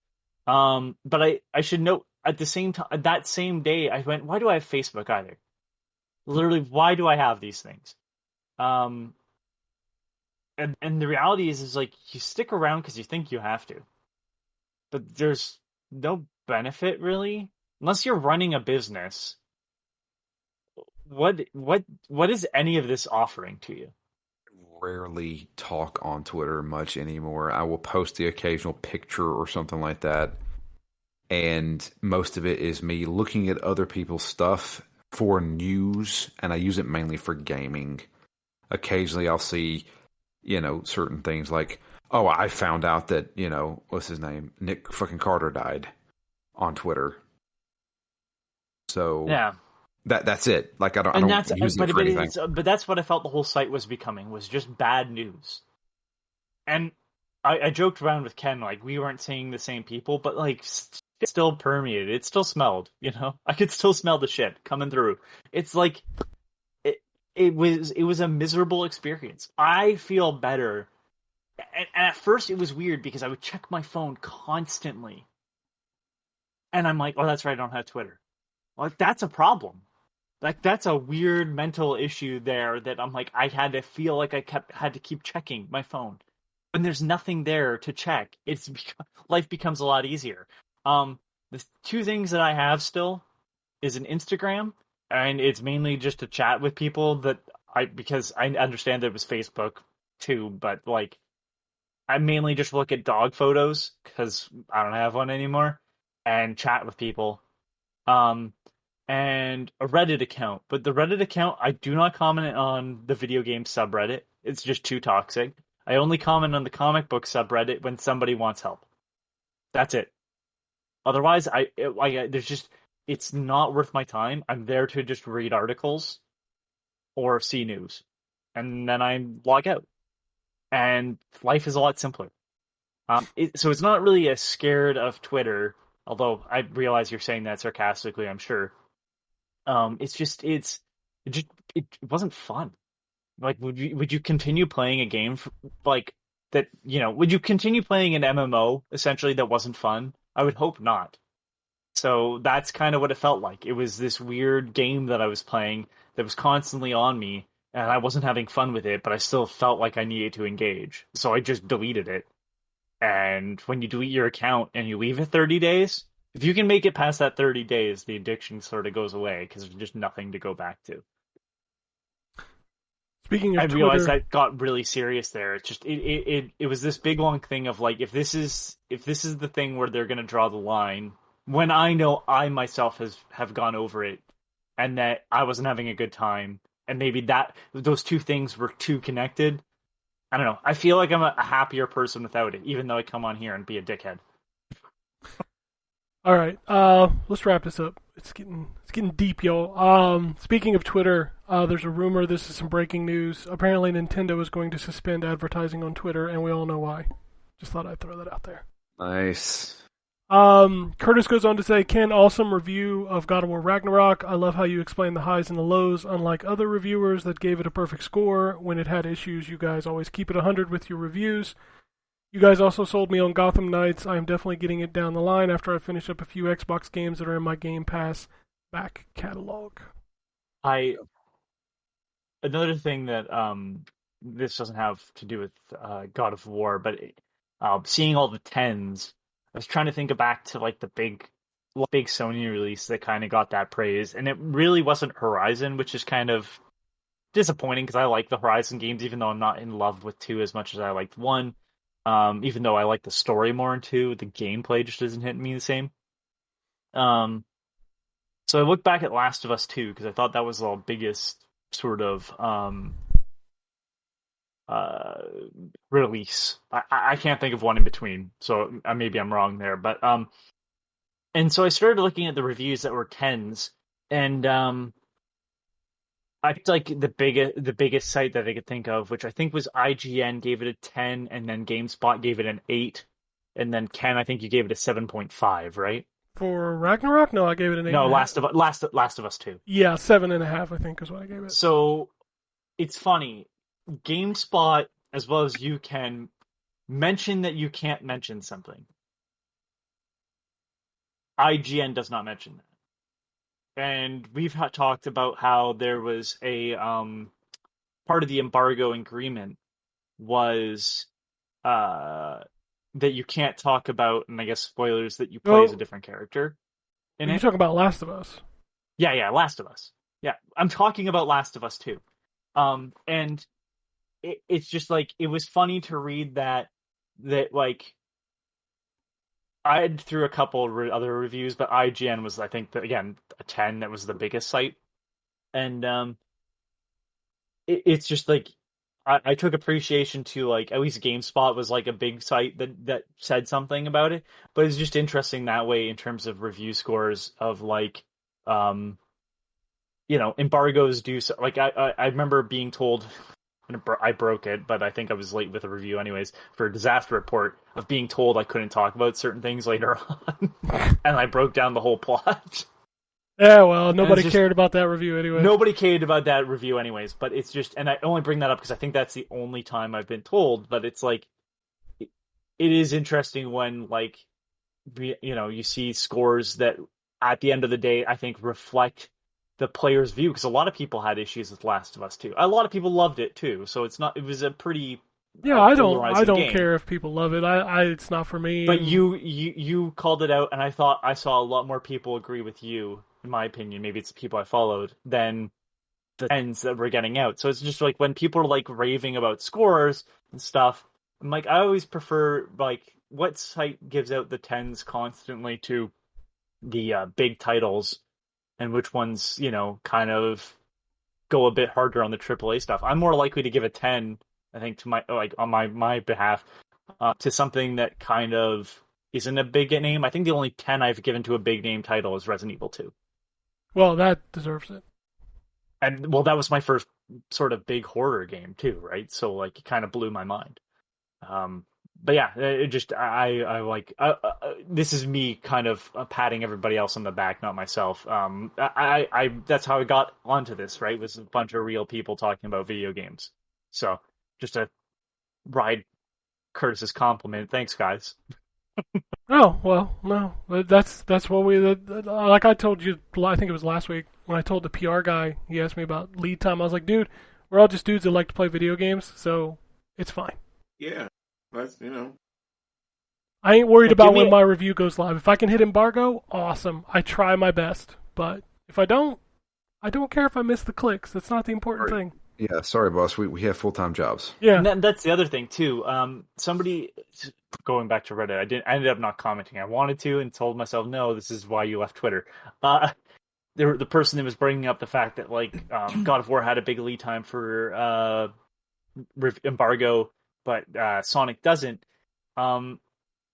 But I should note at the same time, that same day, I went, why do I have Facebook either? Literally, why do I have these things? And the reality is like, you stick around because you think you have to, but there's no benefit really unless you're running a business. What is any of this offering to you? Rarely talk on Twitter much anymore. I will post the occasional picture or something like that, and most of it is me looking at other people's stuff for news, and I use it mainly for gaming. Occasionally I'll see, certain things like, oh, I found out that, what's his name? Nick fucking Carter died on Twitter. So yeah. That's it. Like I don't use it for anything. But that's what I felt the whole site was becoming, was just bad news. And I joked around with Ken, like we weren't seeing the same people, but like it still permeated. It still smelled, I could still smell the shit coming through. It's like it was a miserable experience. I feel better. And at first it was weird because I would check my phone constantly. And I'm like, oh, that's right, I don't have Twitter. Like, that's a problem. Like, that's a weird mental issue there that I'm like, I had to feel like I had to keep checking my phone. When there's nothing there to check, life becomes a lot easier. The two things that I have still is an Instagram, and it's mainly just to chat with people because I understand that it was Facebook too, but like, I mainly just look at dog photos because I don't have one anymore and chat with people. And a Reddit account. But the Reddit account, I do not comment on the video game subreddit. It's just too toxic. I only comment on the comic book subreddit when somebody wants help. That's it. Otherwise, it's not worth my time. I'm there to just read articles or see news. And then I log out. And life is a lot simpler. So it's not really as scared of Twitter, although I realize you're saying that sarcastically, I'm sure. It wasn't fun. Like, would you continue playing a game like that? Would you continue playing an MMO essentially that wasn't fun? I would hope not. So that's kind of what it felt like. It was this weird game that I was playing that was constantly on me, and I wasn't having fun with it, but I still felt like I needed to engage. So I just deleted it. And when you delete your account and you leave it 30 days, if you can make it past that 30 days, the addiction sort of goes away because there's just nothing to go back to. Speaking of I Twitter, realized that got really serious there. It's just it was this big long thing of like, if this is the thing where they're going to draw the line, when I know I myself have gone over it and that I wasn't having a good time, and maybe those two things were too connected. I don't know. I feel like I'm a happier person without it, even though I come on here and be a dickhead. all right, let's wrap this up. It's getting deep, y'all. Speaking of Twitter, there's a rumor. This is some breaking news. Apparently, Nintendo is going to suspend advertising on Twitter, and we all know why. Just thought I'd throw that out there. Nice. Curtis goes on to say, Ken, awesome review of God of War Ragnarok. I love how you explain the highs and the lows. Unlike other reviewers that gave it a perfect score when it had issues, you guys always keep it 100 with your reviews. You guys also sold me on Gotham Knights. I am definitely getting it down the line after I finish up a few Xbox games that are in my Game Pass back catalog. Another thing that this doesn't have to do with God of War, but seeing all the 10s, I was trying to think back to like the big Sony release that kind of got that praise, and it really wasn't Horizon, which is kind of disappointing because I like the Horizon games, even though I'm not in love with 2 as much as I liked 1. Even though I like the story more in 2, the gameplay just doesn't hit me the same. So I looked back at Last of Us 2 because I thought that was the biggest sort of release. I can't think of one in between, so maybe I'm wrong there. But and so I started looking at the reviews that were 10s, and I picked like the biggest site that I could think of, which I think was IGN, gave it a 10, and then GameSpot gave it an 8, and then Ken, I think you gave it a 7.5, right? For Ragnarok? No, I gave it an 8. No, Last of Us 2. Yeah, 7.5, I think, is what I gave it. So it's funny. GameSpot, as well as you can mention that you can't mention something. IGN does not mention that. And we've talked about how there was a part of the embargo agreement was that you can't talk about, and I guess spoilers, that you play as a different character. You're talking about Last of Us. Yeah, Last of Us. Yeah, I'm talking about Last of Us 2. And it's just like, it was funny to read that like, I had through a couple other reviews, but IGN was, I think, again, a 10. That was the biggest site. And it's just like, I took appreciation to, like, at least GameSpot was like a big site that said something about it. But it's just interesting that way in terms of review scores of, like, embargoes do so. Like, I remember being told, and I broke it, but I think I was late with a review anyways, for a disaster report, of being told I couldn't talk about certain things later on. And I broke down the whole plot. Yeah, well, nobody cared about that review anyway. Nobody cared about that review anyways, but it's just, and I only bring that up because I think that's the only time I've been told, but it's like, it is interesting when, like, you see scores that at the end of the day, I think reflect the player's view, because a lot of people had issues with Last of Us 2. A lot of people loved it too, so it was a pretty I polarizing don't game. care if people love it. It's not for me. But you called it out, and I thought I saw a lot more people agree with you, in my opinion. Maybe it's the people I followed, than the ends that we're getting out. So it's just like when people are like raving about scores and stuff, I'm like, I always prefer like what site gives out the 10s constantly to the big titles, and which ones, kind of go a bit harder on the AAA stuff. I'm more likely to give a 10, I think, to on my behalf, to something that kind of isn't a big name. I think the only 10 I've given to a big name title is Resident Evil 2. Well, that deserves it. And well, that was my first sort of big horror game too, right? So like, it kind of blew my mind. But yeah, it just I like this is me kind of patting everybody else on the back, not myself. I that's how I got onto this, right? Was a bunch of real people talking about video games. So just to ride Curtis's compliment. Thanks, guys. Oh, well, no. That's what like I told you, I think it was last week, when I told the PR guy, he asked me about lead time. I was like, dude, we're all just dudes that like to play video games, so it's fine. Yeah, that's, I ain't worried about when my review goes live. If I can hit embargo, awesome. I try my best. But if I don't care if I miss the clicks. That's not the important thing. Yeah, sorry, boss. We have full-time jobs. Yeah. And that's the other thing, too. Somebody, going back to Reddit, I ended up not commenting. I wanted to and told myself, no, this is why you left Twitter. The person that was bringing up the fact that, like, God of War had a big lead time for embargo, but Sonic doesn't.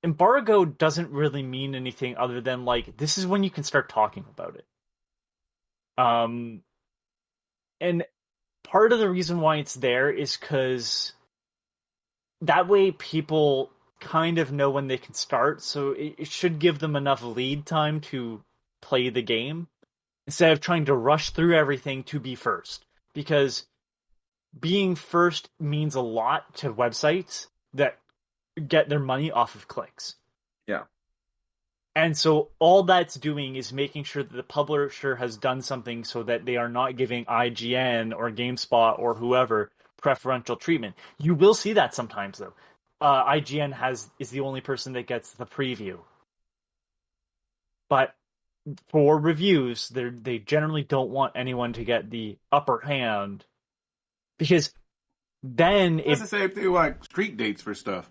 Embargo doesn't really mean anything other than, like, this is when you can start talking about it. And part of the reason why it's there is because that way people kind of know when they can start, so it should give them enough lead time to play the game instead of trying to rush through everything to be first. Because being first means a lot to websites that get their money off of clicks. Yeah. And so all that's doing is making sure that the publisher has done something so that they are not giving IGN or GameSpot or whoever preferential treatment. You will see that sometimes, though. IGN is the only person that gets the preview. But for reviews, they generally don't want anyone to get the upper hand, because then it's the same thing like street dates for stuff.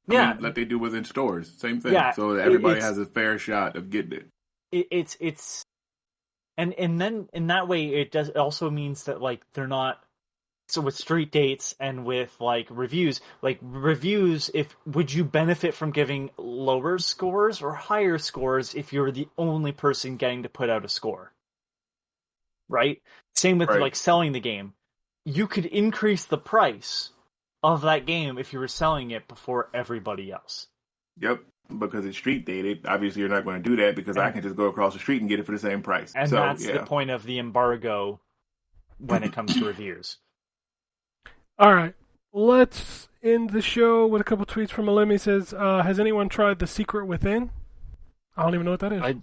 Yeah, like they do within stores, same thing. Yeah, so everybody has a fair shot of getting it. It's and then in that way it also means that like they're not. So with street dates and with like reviews, would you benefit from giving lower scores or higher scores if you're the only person getting to put out a score? Right? Same with like selling the game. You could increase the price of that game if you were selling it before everybody else. Yep, because it's street dated. Obviously, you're not going to do that because I can just go across the street and get it for the same price. And that's the point of the embargo when it comes to reviews. All right, let's end the show with a couple tweets from Alemi. He says, has anyone tried The Secret Within? I don't even know what that is. I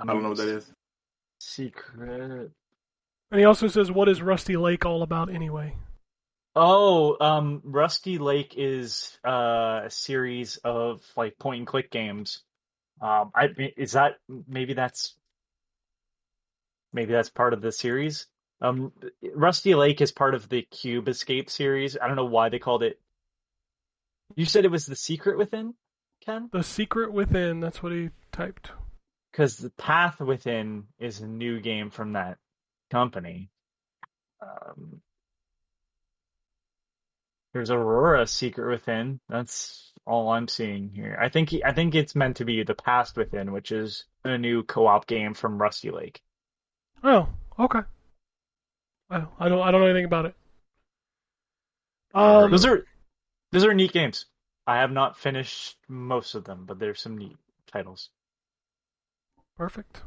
don't know what that is. Secret. And he also says, what is Rusty Lake all about anyway? Oh, Rusty Lake is a series of like point and click games. Maybe that's part of the series. Rusty Lake is part of the Cube Escape series. I don't know why they called it. You said it was The Secret Within, Ken? The Secret Within, that's what he typed. Because The Path Within is a new game from that company. There's Aurora Secret Within. That's all I'm seeing here. I think it's meant to be The Past Within, which is a new co-op game from Rusty Lake. Oh, okay. I don't know anything about it. Those are neat games. I have not finished most of them, but there's some neat titles. Perfect.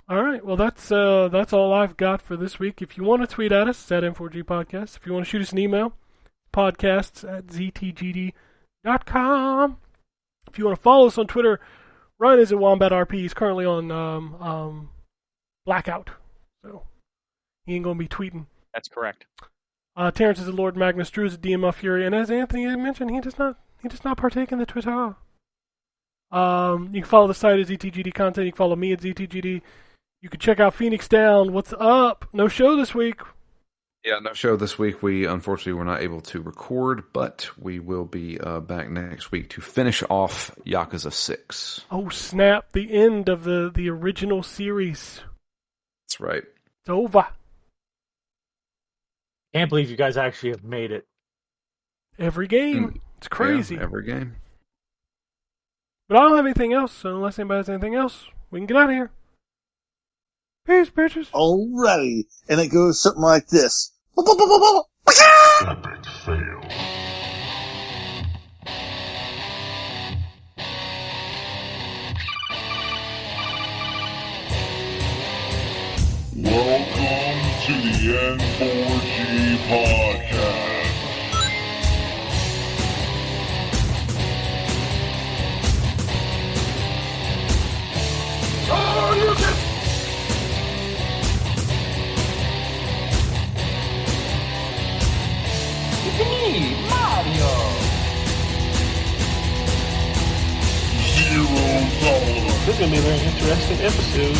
All right. Well, that's all I've got for this week. If you want to tweet at us, it's at N4G Podcast. If you want to shoot us an email, podcasts@ztgd.com. If you want to follow us on Twitter, Ryan is at Wombat RP. He's currently on blackout, so he ain't gonna be tweeting. That's correct. Terrence is at Lord Magnus. Drew is at DML Fury, and as Anthony mentioned, he does not partake in the Twitter. You can follow the site at ZTGD content. You can follow me at ZTGD. You can check out Phoenix Down. What's up? No show this week. Yeah, no show this week. We unfortunately were not able to record, but we will be back next week to finish off Yakuza 6. Oh snap! The end of the original series. That's right. It's over. Can't believe you guys actually have made it. Every game. It's crazy. Yeah, every game. But I don't have anything else, so unless anybody has anything else, we can get out of here. Peace, bitches. Alrighty. And it goes something like this. Epic fail. Welcome to the N4G podcast. Oh, you can... It's me, Mario. Zero tolerance. This is going to be a very interesting episode.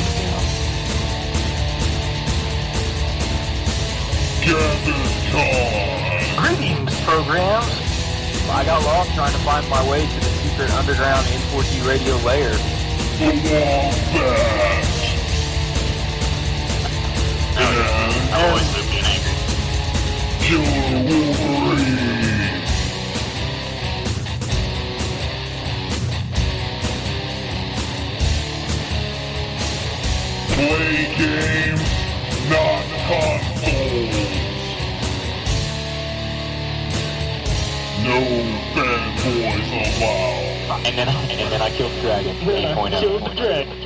Gather time. Greetings, programs. I got lost trying to find my way to the secret underground N4G Radio lair. The Wombat. And I've always lived in anger. Killer Wolverine. Play games, not consoles. No fanboys allowed. And then I killed the dragon. 8.0. Killed the dragon.